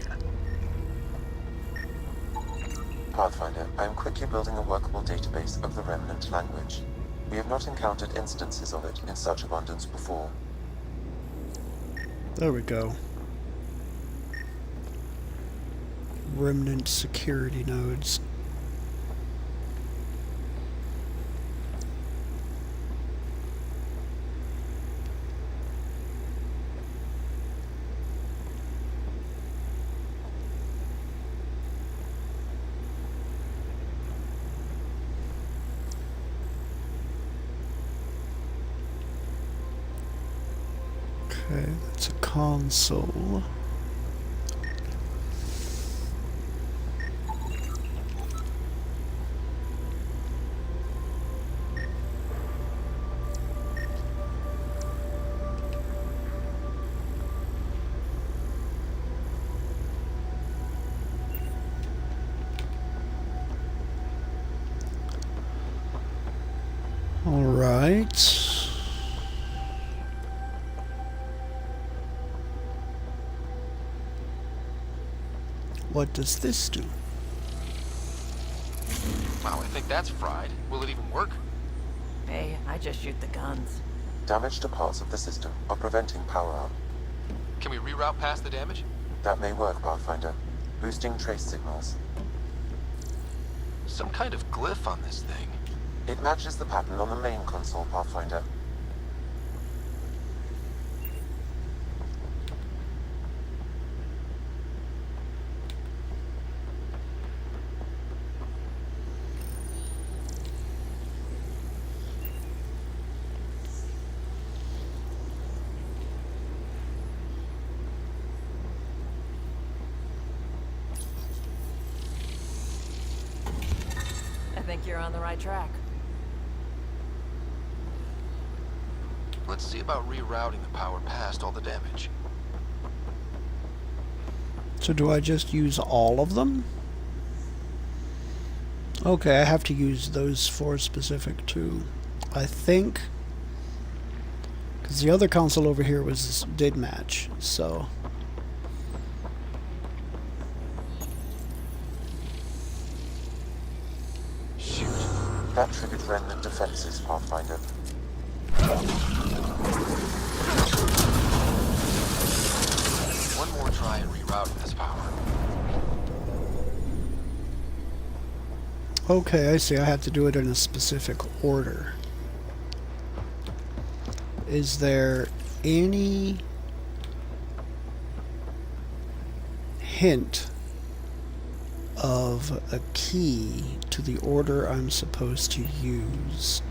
Pathfinder, I am quickly building a workable database of the Remnant language. We have not encountered instances of it in such abundance before. There we go. remnant security nodes. Okay, that's a console. All right. What does this do? Wow, I think that's fried. Will it even work? Hey, I just shoot the guns. Damage to parts of the system are preventing power-up. Can we reroute past the damage? That may work, Pathfinder. Boosting trace signals. Some kind of glyph on this thing. It matches the pattern on the main console, Pathfinder. I think you're on the right track. Let's see about rerouting the power past all the damage. So do I just use all of them? Okay, I have to use those 4 specific too. I think, because the other console over here did match, so. Shoot. That triggered remnant defenses, Pathfinder. One more try at rerouting this power. Okay, I see. I have to do it in a specific order. Is there any hint of a key to the order I'm supposed to use?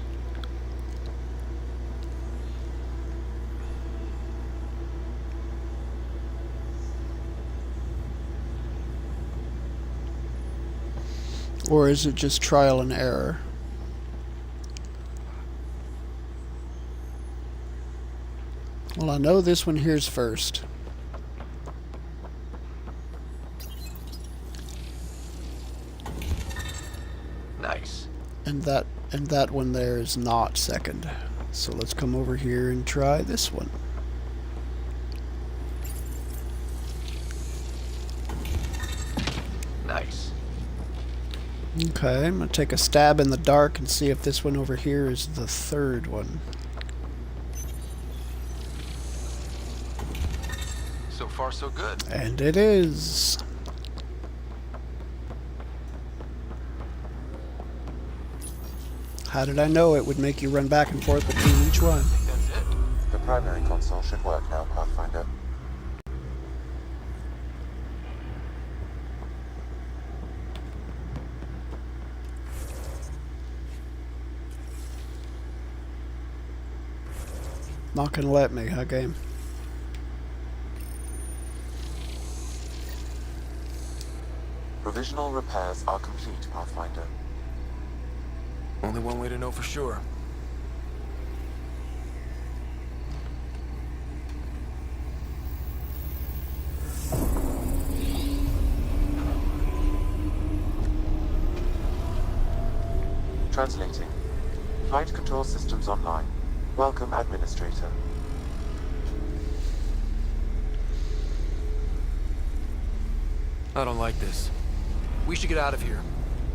Or is it just trial and error? Well, I know this one here's first. Nice. And that one there is not second. So let's come over here and try this one. Nice. Okay, I'm gonna take a stab in the dark and see if this one over here is the third one. So far, so good. And it is. How did I know it would make you run back and forth between each one? That's it. The primary console should work now, Pathfinder. Not gonna let me, huh, game? Provisional repairs are complete, Pathfinder. Only one way to know for sure. Translating. Flight control systems online. Welcome, Administrator. I don't like this. We should get out of here.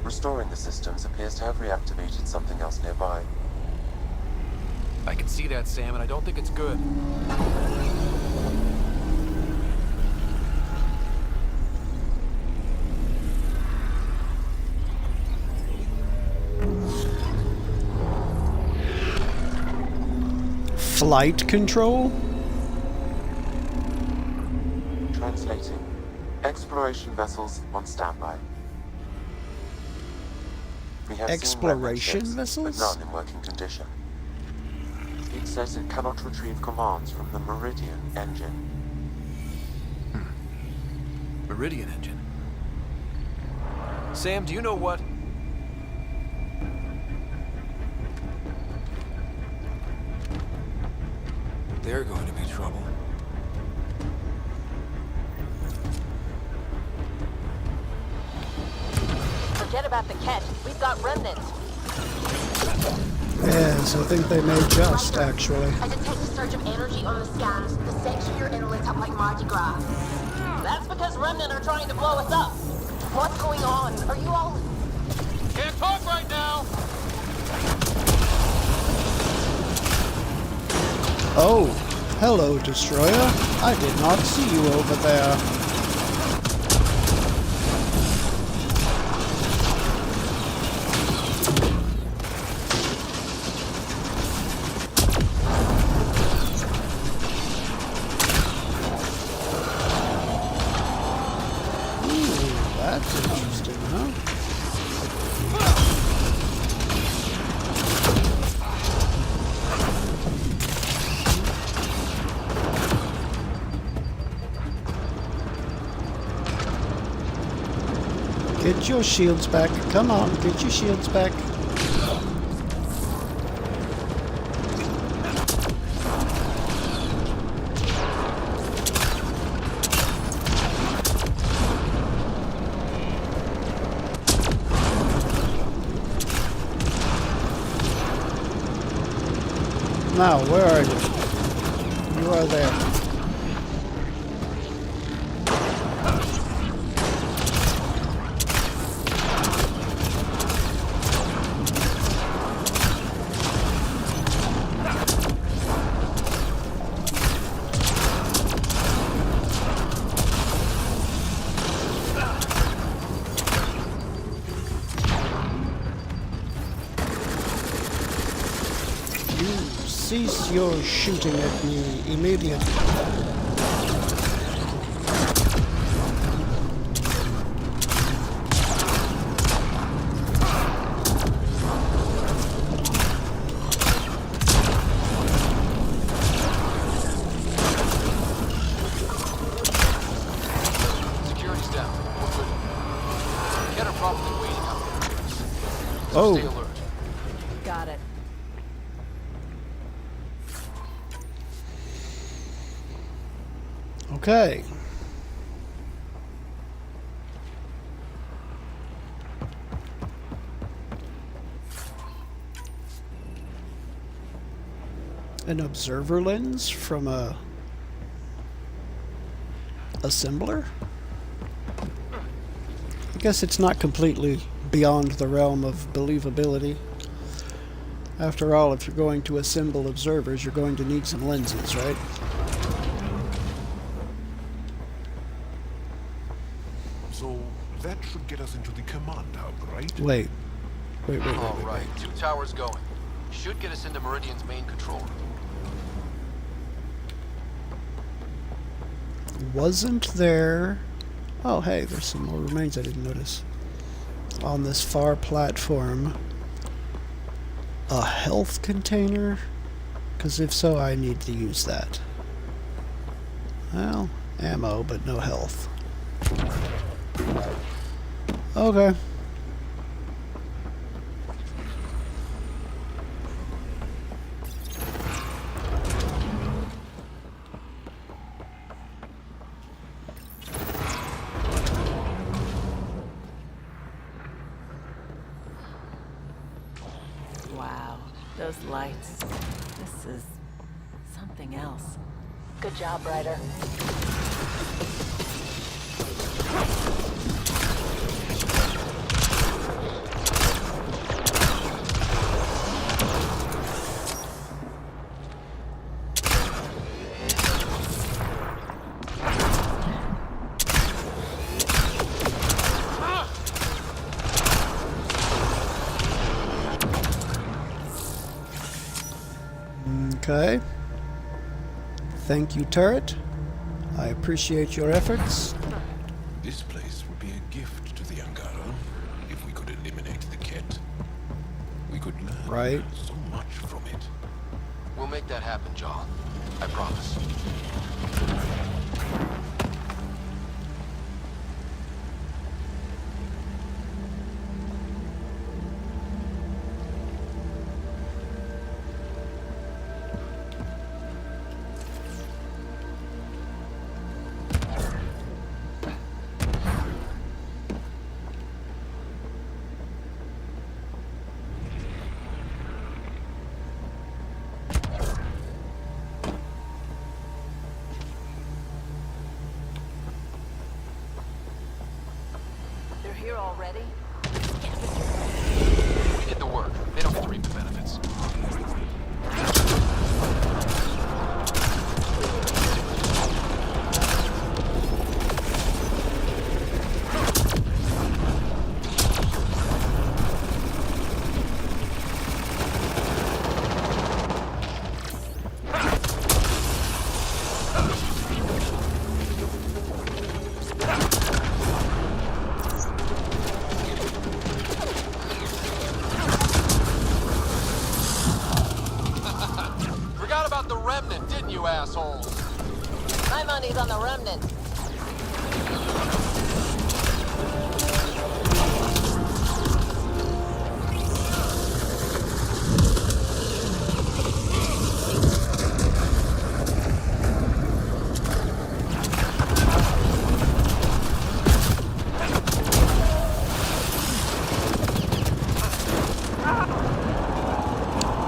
Restoring the systems appears to have reactivated something else nearby. I can see that, Sam, and I don't think it's good. Flight control? Translating. Exploration vessels on standby. We have Exploration seen vessels? but none in working condition. It says it cannot retrieve commands from the Meridian engine. Meridian engine. Sam, do you know what? They're going to be trouble. Forget about the catch. We've got remnants. Yes, I think they may just, actually. I detect a surge of energy on the scans. The section you're in lit up like Mardi Gras. That's because remnant are trying to blow us up. What's going on? Are you all... Can't talk right now! Oh, hello, Destroyer. I did not see you over there. That's interesting, huh? Get your shields back. Come on, get your shields back. Now, where are you? You are there. Cease your shooting at me immediately. Security's down. We're good. Get her probably waiting out there. So Oh. stay alert. Got it. Okay. An observer lens from a assembler? I guess it's not completely beyond the realm of believability. After all, if you're going to assemble observers, you're going to need some lenses, right? So that should get us into the command hub, right? Wait. All right, 2 towers going. Should get us into Meridian's main control room. Wasn't there... Oh, hey, there's some more remains I didn't notice. On this far platform. A health container? Because if so, I need to use that. Well, ammo, but no health. Okay. Wow, those lights. This is something else. Good job, Ryder. Okay. Thank you, turret. I appreciate your efforts. This place would be a gift to the Angara if we could eliminate the Ket. We could learn so much from it. We'll make that happen, Jaw. I promise. They're here already? We did the work. They don't get to reap the benefits. Forgot about the remnant, didn't you, assholes? My money's on the remnant.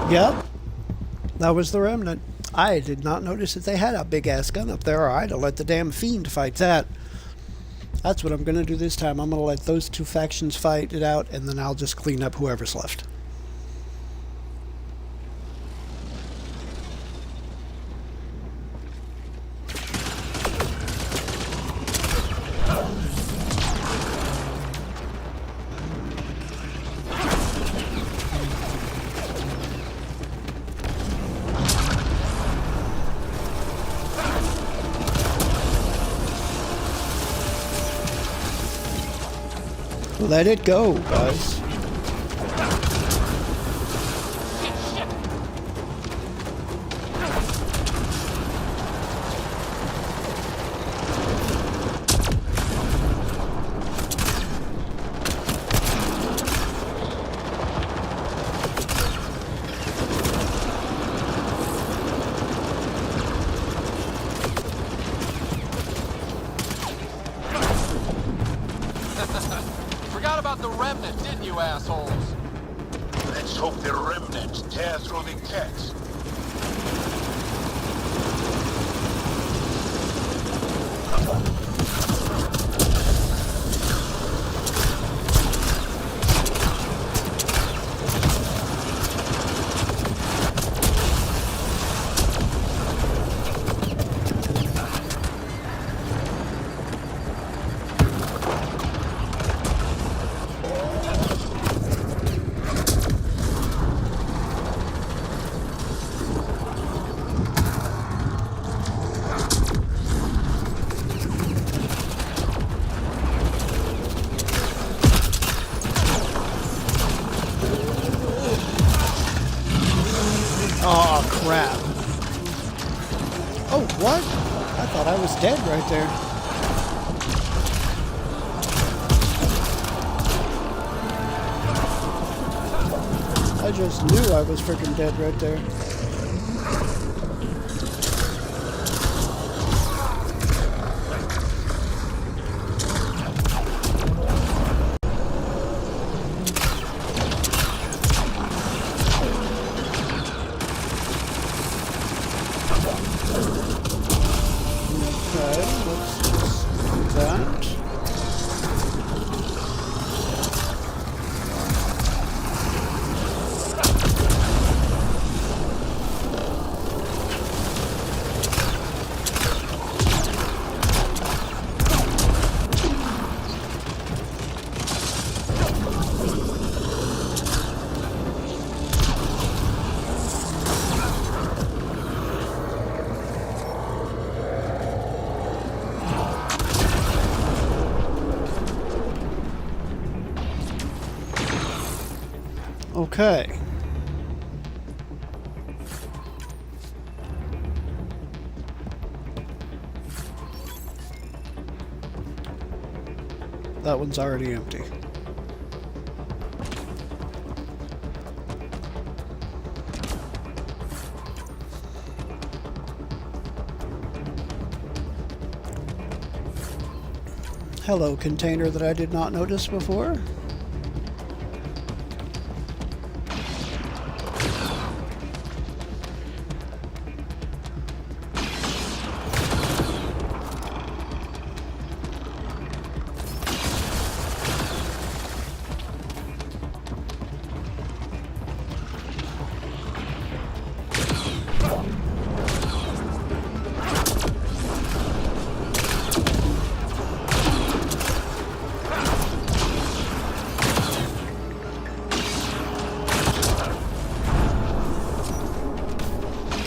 Yep. That was the remnant. I did not notice that they had a big-ass gun up there, or I'd have let the damn fiend fight that. That's what I'm going to do this time. I'm going to let those two factions fight it out, and then I'll just clean up whoever's left. Let it go, guys. Forgot about the remnant, didn't you, assholes? Let's hope the remnant tear through the Ket. Oh, crap. Oh, what? I thought I was dead right there. I just knew I was freaking dead right there. Okay. That one's already empty. Hello, container that I did not notice before.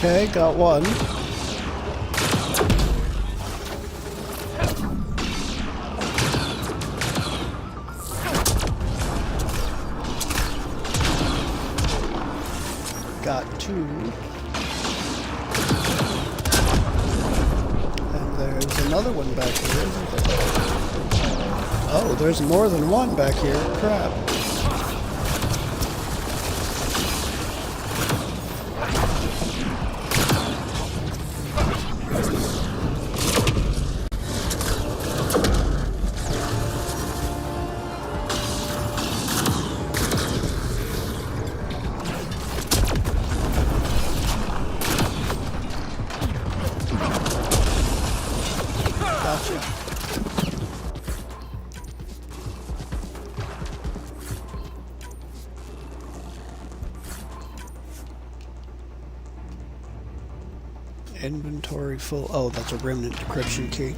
Okay, got one. Got two. And there's another one back here, isn't there? Oh, there's more than one back here. Crap. Inventory full. Oh, that's a remnant decryption key.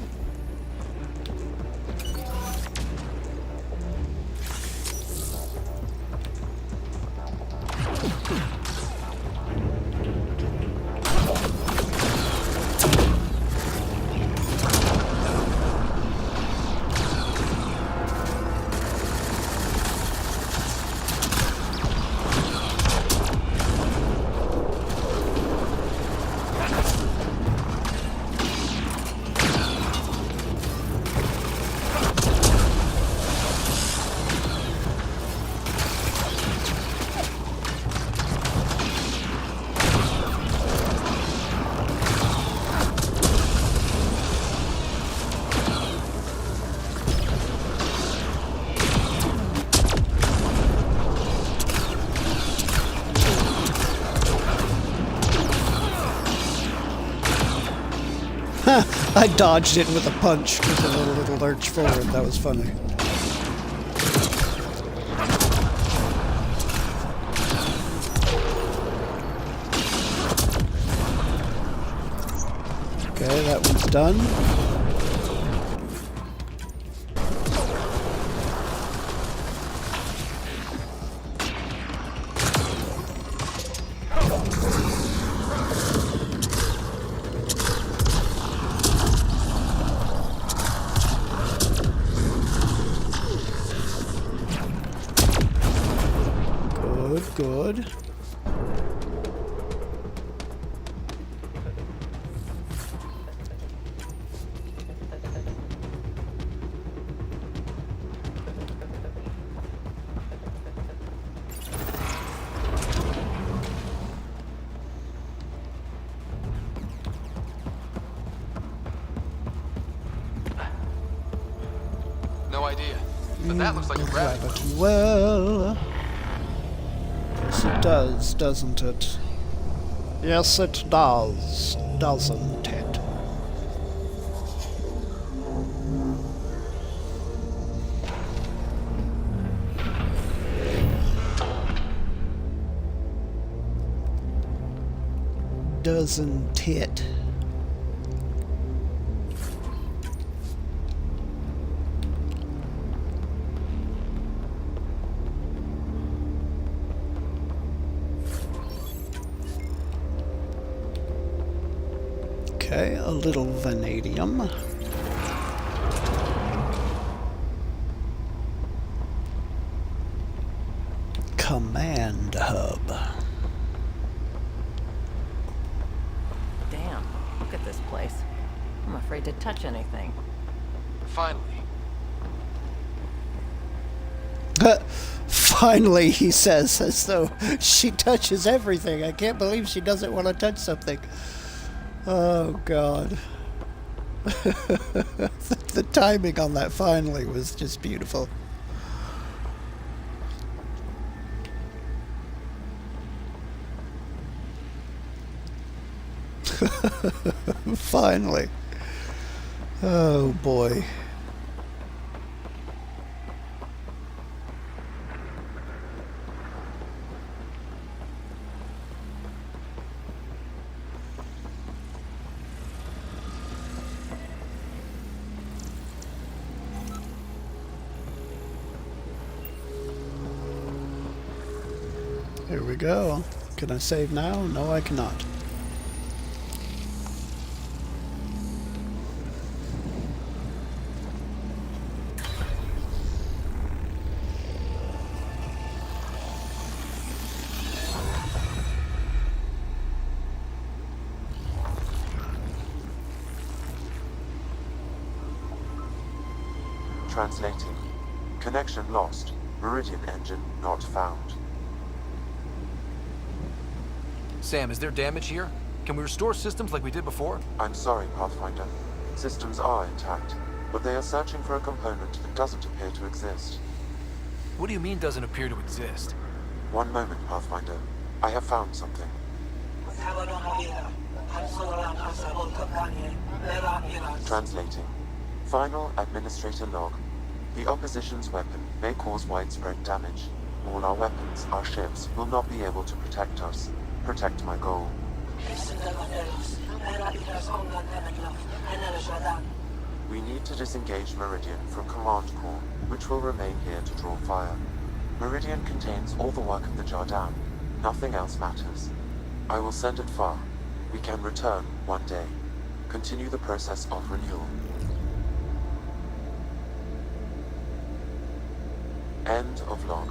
I dodged it with a punch with a little lurch forward. That was funny. Okay, that one's done. Good. No idea, but that looks like a rabbit. Well, yes it does, doesn't it? Yes it does, doesn't it? Doesn't it? Okay, a little vanadium. Command. look at this place. I'm afraid to touch anything. Finally. Finally, he says, as though she touches everything. I can't believe she doesn't want to touch something. Oh, God. The timing on that finally was just beautiful. Finally. Oh, boy. Here we go. Can I save now? No, I cannot. Translating. Connection lost. Meridian engine not found. Sam, is there damage here? Can we restore systems like we did before? I'm sorry, Pathfinder. Systems are intact, but they are searching for a component that doesn't appear to exist. What do you mean doesn't appear to exist? One moment, Pathfinder. I have found something. Translating. Final Administrator log. The opposition's weapon may cause widespread damage. All our weapons, our ships, will not be able to protect us. Protect my goal. We need to disengage Meridian from Command Core, which will remain here to draw fire. Meridian contains all the work of the Jardan. Nothing else matters. I will send it far. We can return one day. Continue the process of renewal. End of log.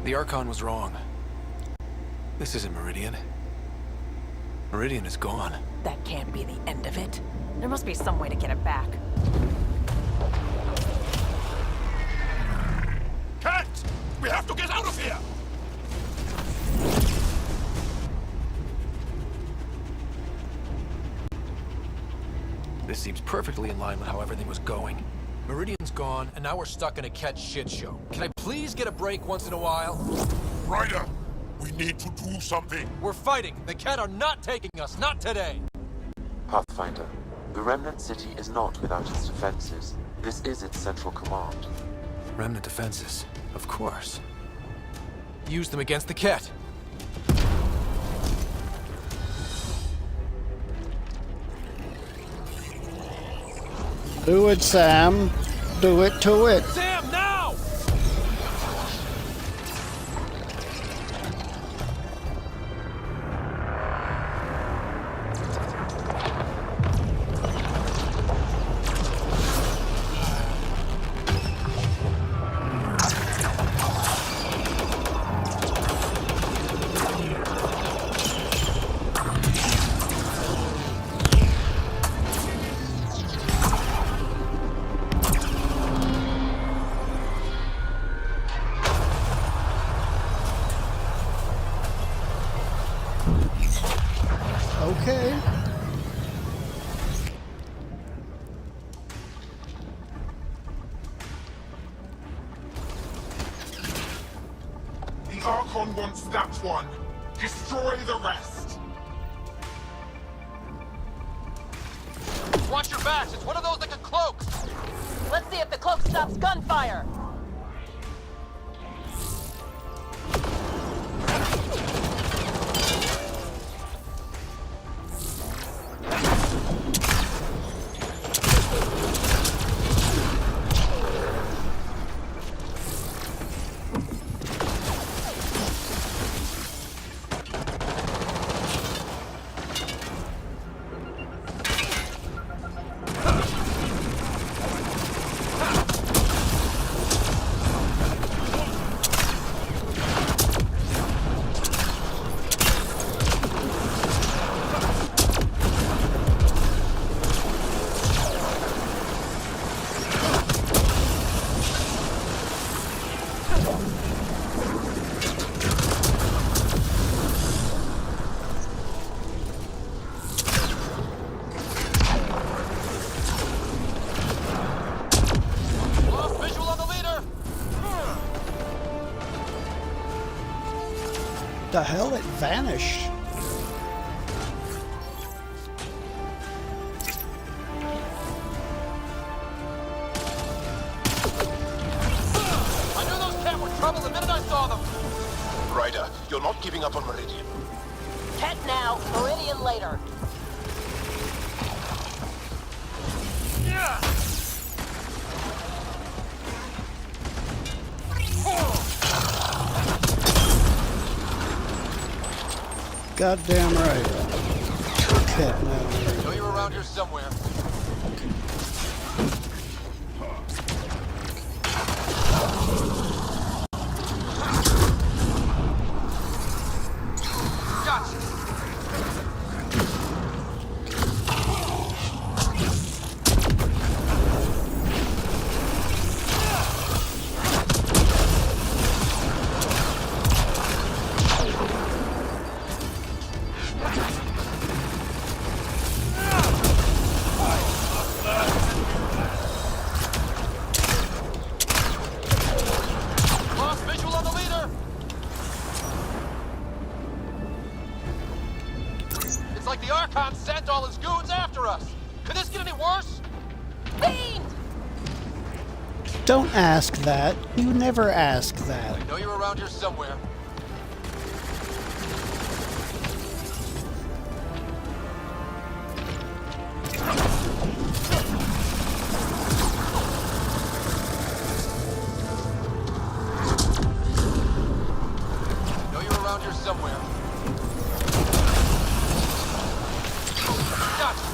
The Archon was wrong. This isn't Meridian. Meridian is gone. That can't be the end of it. There must be some way to get it back. Cat! We have to get out of here! This seems perfectly in line with how everything was going. Meridian's gone, and now we're stuck in a Ket shit show. Can I please get a break once in a while? Ryder, we need to do something. We're fighting. The Ket are not taking us, not today. Pathfinder, the Remnant City is not without its defenses. This is its central command. Remnant defenses, of course. Use them against the Ket. Do it, Sam. Do it to it. Sam, now! Okay. The Archon wants that one. Destroy the rest. Watch your backs. It's one of those that can cloak. Let's see if the cloak stops gunfire. Lost visual on the leader! The hell, it vanished. I knew those cat were trouble the minute I saw them! Ryder, you're not giving up on Meridian. Ket now, Meridian later. Goddamn right. Cat now. I know you're around here somewhere. Gotcha! Lost visual on the leader! It's like the Archon sent all his goons after us! Could this get any worse? Fiend! Don't ask that. You never ask that. I know you're around here somewhere. I know you're around here somewhere. Gotcha!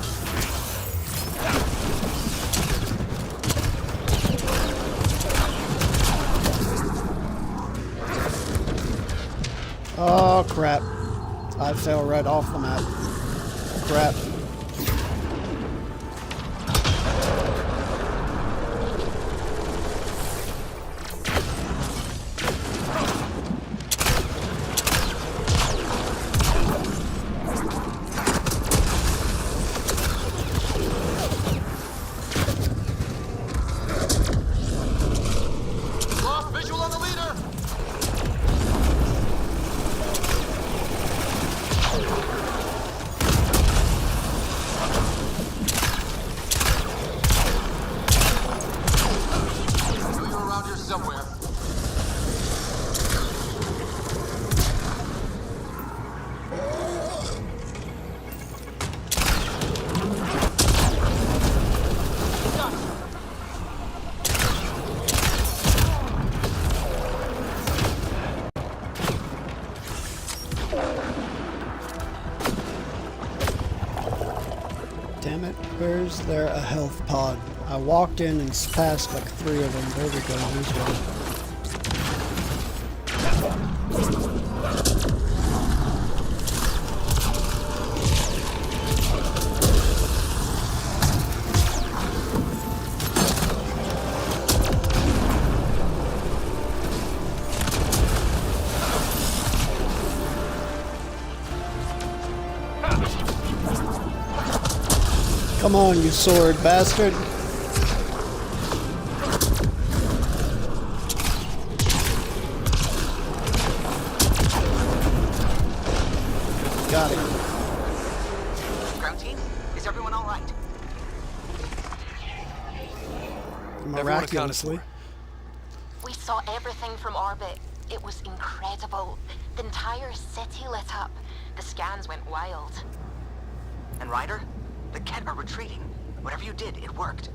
Oh, crap. I fell right off the map. Crap. Lost visual on the leader! I know you're around here somewhere. Damn it. Where's there a health pod? I walked in and passed like 3 of them. There we go. Here's one. Come on, you sword bastard. Got it. Ground team, is everyone all right? Miraculously. We saw everything from orbit. It was incredible. The entire city lit up. The scans went wild. And Ryder? The Ket are retreating. Whatever you did, it worked.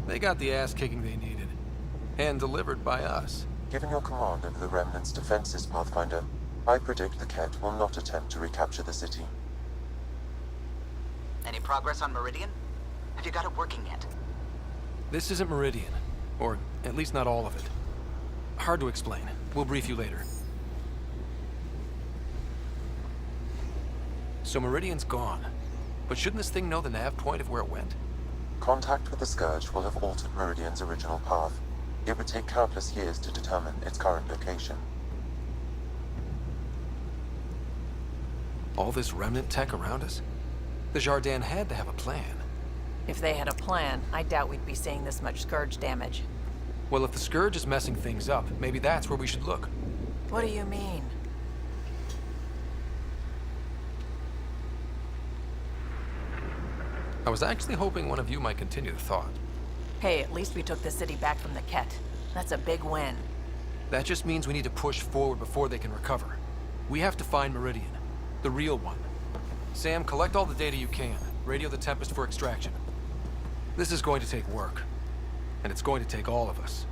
They got the ass kicking they needed. And delivered by us. Given your command over the Remnant's defenses, Pathfinder, I predict the Ket will not attempt to recapture the city. Any progress on Meridian? Have you got it working yet? This isn't Meridian. Or at least not all of it. Hard to explain. We'll brief you later. So Meridian's gone. But shouldn't this thing know the nav point of where it went? Contact with the Scourge will have altered Meridian's original path. It would take countless years to determine its current location. All this remnant tech around us? The Jardin had to have a plan. If they had a plan, I doubt we'd be seeing this much Scourge damage. Well, if the Scourge is messing things up, maybe that's where we should look. What do you mean? I was actually hoping one of you might continue the thought. Hey, at least we took the city back from the Ket. That's a big win. That just means we need to push forward before they can recover. We have to find Meridian. The real one. Sam, collect all the data you can. Radio the Tempest for extraction. This is going to take work. And it's going to take all of us.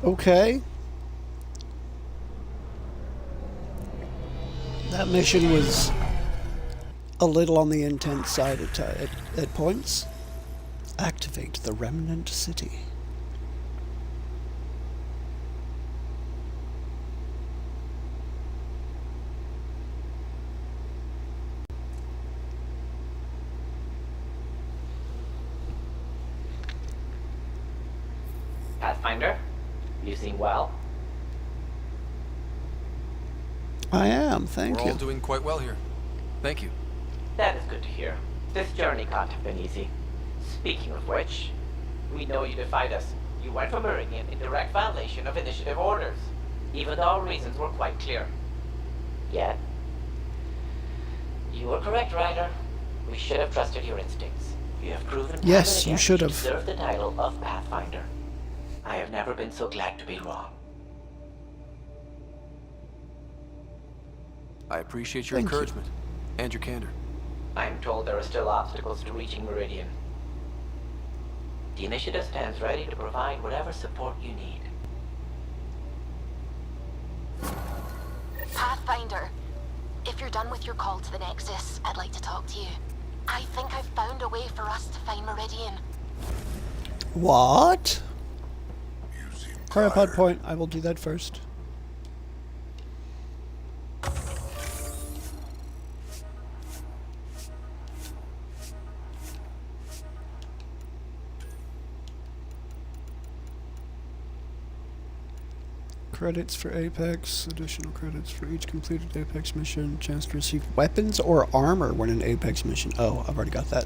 Okay. That mission was a little on the intense side at points. Activate the remnant city. Pathfinder, you seem well. I am, thank We're you. all doing quite well here. Thank you. That is good to hear. This journey can't have been easy. Speaking of which, we know you defied us. You went for Meridian in direct violation of initiative orders, even though our reasons were quite clear. Yet, you were correct, Ryder. We should have trusted your instincts. You have proven time Yes, and you again should you have. deserve the title of Pathfinder. I have never been so glad to be wrong. I appreciate your Thank you. encouragement and your candor. I am told there are still obstacles to reaching Meridian. The initiative stands ready to provide whatever support you need. Pathfinder, if you're done with your call to the Nexus, I'd like to talk to you. I think I've found a way for us to find Meridian. What? Cryopod point. I will do that first. Credits for Apex, additional credits for each completed Apex mission, chance to receive weapons or armor when an Apex mission. Oh, I've already got that.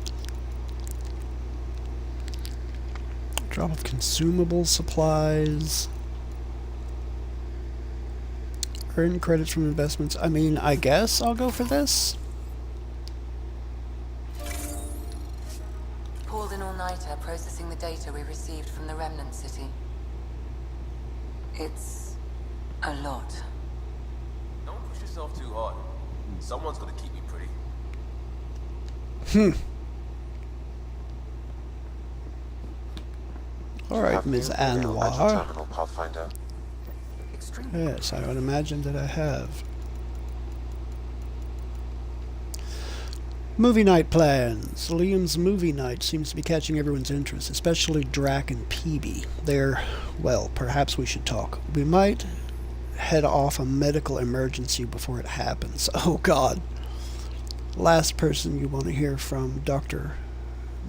Drop of consumable supplies. Earn credits from investments. I mean, I guess I'll go for this. Pulled an all-nighter processing the data we received from the Remnant City. It's a lot. Don't push yourself too hard. Someone's gonna keep you pretty. All right, Ms. Anwar. Terminal, Pathfinder. Yes, I would imagine that I have. Movie night plans. Liam's movie night seems to be catching everyone's interest, especially Drac and Peavy. Well, perhaps we should talk. We might head off a medical emergency before it happens. Oh, God. Last person you want to hear from, Dr.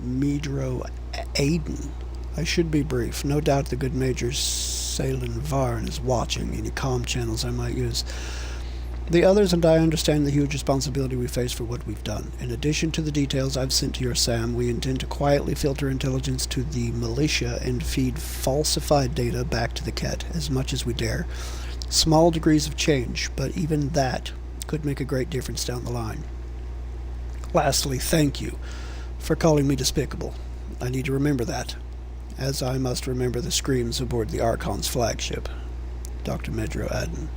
Medro Aiden. I should be brief. No doubt the good Major Salen Varn is watching any comm channels I might use. The others and I understand the huge responsibility we face for what we've done. In addition to the details I've sent to your Sam, we intend to quietly filter intelligence to the militia and feed falsified data back to the Ket as much as we dare. Small degrees of change, but even that could make a great difference down the line. Lastly, thank you for calling me despicable. I need to remember that, as I must remember the screams aboard the Archon's flagship. Dr. Medro Adden.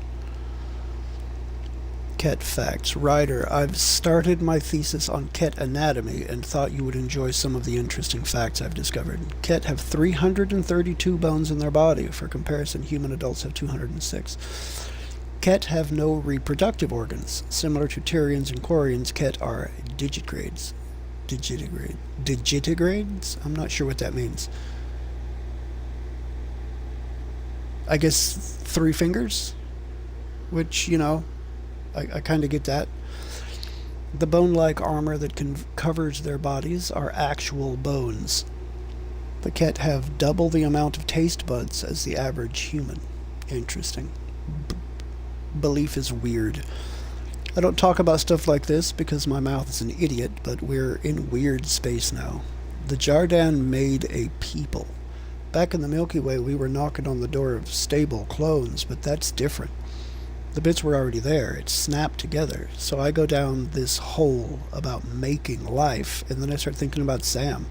Ket facts. Ryder, I've started my thesis on Ket anatomy and thought you would enjoy some of the interesting facts I've discovered. Ket have 332 bones in their body. For comparison, human adults have 206. Ket have no reproductive organs. Similar to Tyrians and Quarians, Ket are digitigrades. Digitigrades? I'm not sure what that means. I guess 3 fingers? Which, you know, I kind of get that. The bone-like armor that covers their bodies are actual bones. The Ket have double the amount of taste buds as the average human. Interesting. Belief is weird. I don't talk about stuff like this because my mouth is an idiot, but we're in weird space now. The Jardan made a people. Back in the Milky Way, we were knocking on the door of stable clones, but that's different. The bits were already there. It's snapped together. So I go down this hole about making life, and then I start thinking about Sam.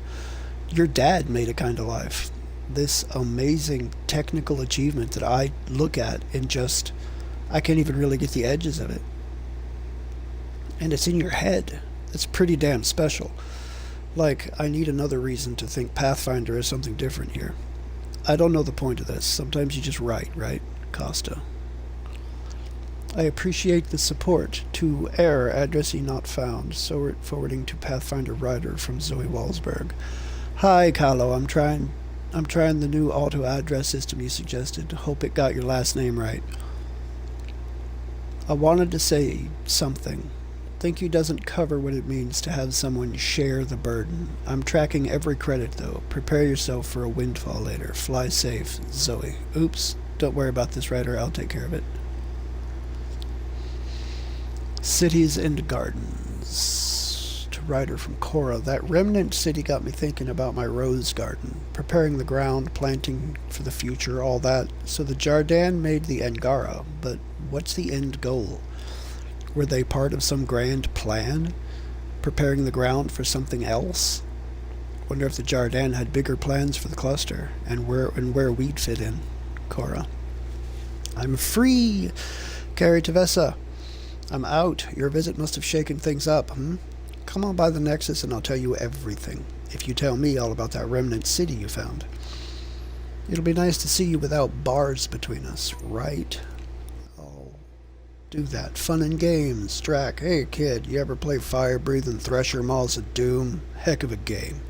Your dad made a kind of life. This amazing technical achievement that I look at and just, I can't even really get the edges of it. And it's in your head. It's pretty damn special. Like, I need another reason to think Pathfinder is something different here. I don't know the point of this. Sometimes you just write, right? Costa. I appreciate the support. To error, addressee not found. So forwarding to Pathfinder Writer from Zoe Walsberg. Hi, Kahlo. I'm trying the new auto address system you suggested. Hope it got your last name right. I wanted to say something. Think you doesn't cover what it means to have someone share the burden. I'm tracking every credit though. Prepare yourself for a windfall later. Fly safe, Zoe. Oops. Don't worry about this, writer. I'll take care of it. Cities and Gardens. To writer from Cora. That remnant city got me thinking about my rose garden. Preparing the ground, planting for the future, all that. So the Jardan made the Angara, but what's the end goal? Were they part of some grand plan? Preparing the ground for something else? Wonder if the Jardan had bigger plans for the cluster, and where we'd fit in. Cora. I'm free! Carrie Tavessa. I'm out. Your visit must have shaken things up, Come on by the Nexus and I'll tell you everything. If you tell me all about that remnant city you found. It'll be nice to see you without bars between us, right? Do that. Fun and games. Drac, hey kid, you ever play fire-breathing Thresher Malls of Doom? Heck of a game.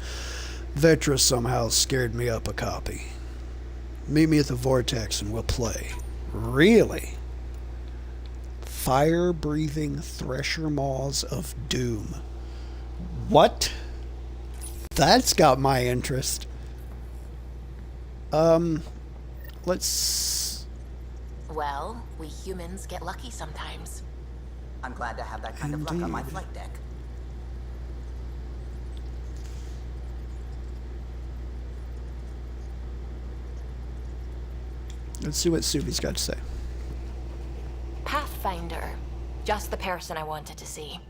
Vetra somehow scared me up a copy. Meet me at the Vortex and we'll play. Really? Fire-breathing Thresher Malls of Doom. What? That's got my interest. Let's... Well, we humans get lucky sometimes. I'm glad to have that kind of luck on my flight deck. Let's see what Suvi's got to say. Pathfinder. Just the person I wanted to see.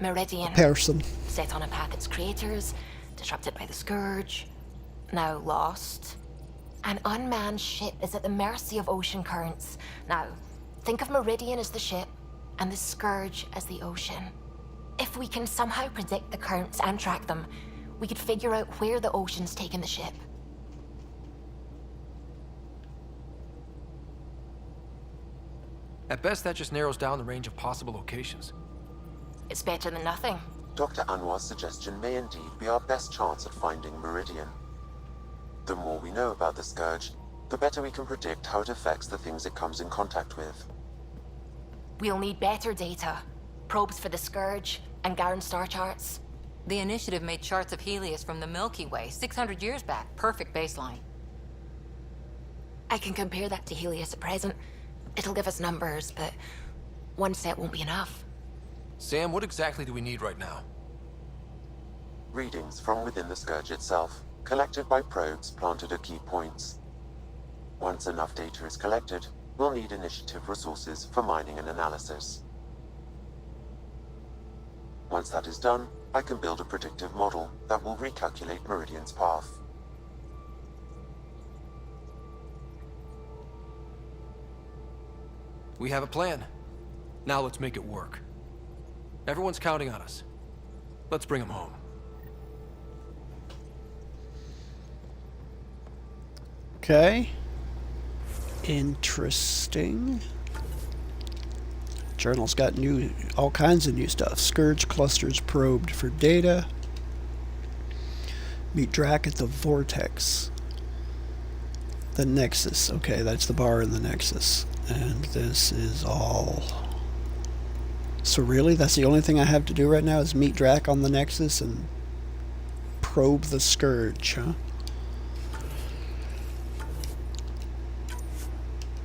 Meridian. Person. Set on a path its creators, disrupted by the Scourge, now lost. An unmanned ship is at the mercy of ocean currents. Now, think of Meridian as the ship, and the Scourge as the ocean. If we can somehow predict the currents and track them, we could figure out where the ocean's taken the ship. At best, that just narrows down the range of possible locations. It's better than nothing. Dr. Anwar's suggestion may indeed be our best chance at finding Meridian. The more we know about the Scourge, the better we can predict how it affects the things it comes in contact with. We'll need better data. Probes for the Scourge, and Garen star charts. The Initiative made charts of Helios from the Milky Way 600 years back. Perfect baseline. I can compare that to Helios at present. It'll give us numbers, but one set won't be enough. Sam, what exactly do we need right now? Readings from within the Scourge itself, collected by probes planted at key points. Once enough data is collected, we'll need Initiative resources for mining and analysis. Once that is done, I can build a predictive model that will recalculate Meridian's path. We have a plan. Now let's make it work. Everyone's counting on us. Let's bring them home. Okay. Interesting. Journal's got all kinds of new stuff. Scourge clusters probed for data. Meet Drac at the Vortex. The Nexus. Okay, that's the bar in the Nexus. And this is all... So really, that's the only thing I have to do right now is meet Drac on the Nexus and probe the Scourge, huh?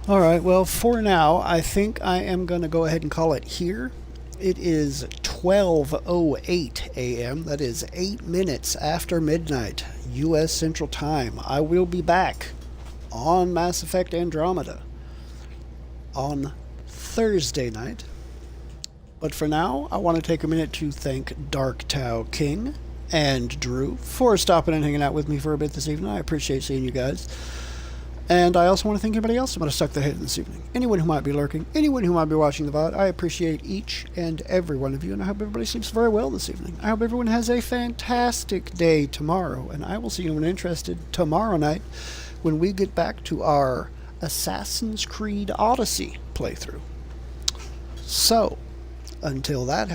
Alright, well, for now, I think I am going to go ahead and call it here. It is 12:08 a.m. That is 8 minutes after midnight, U.S. Central Time. I will be back on Mass Effect Andromeda on Thursday night. But for now, I want to take a minute to thank Dark Tau King and Drew for stopping and hanging out with me for a bit this evening. I appreciate seeing you guys. And I also want to thank everybody else who might have stuck their head in this evening. Anyone who might be lurking, anyone who might be watching the VOD, I appreciate each and every one of you, and I hope everybody sleeps very well this evening. I hope everyone has a fantastic day tomorrow, and I will see anyone interested tomorrow night when we get back to our Assassin's Creed Odyssey playthrough. So, until that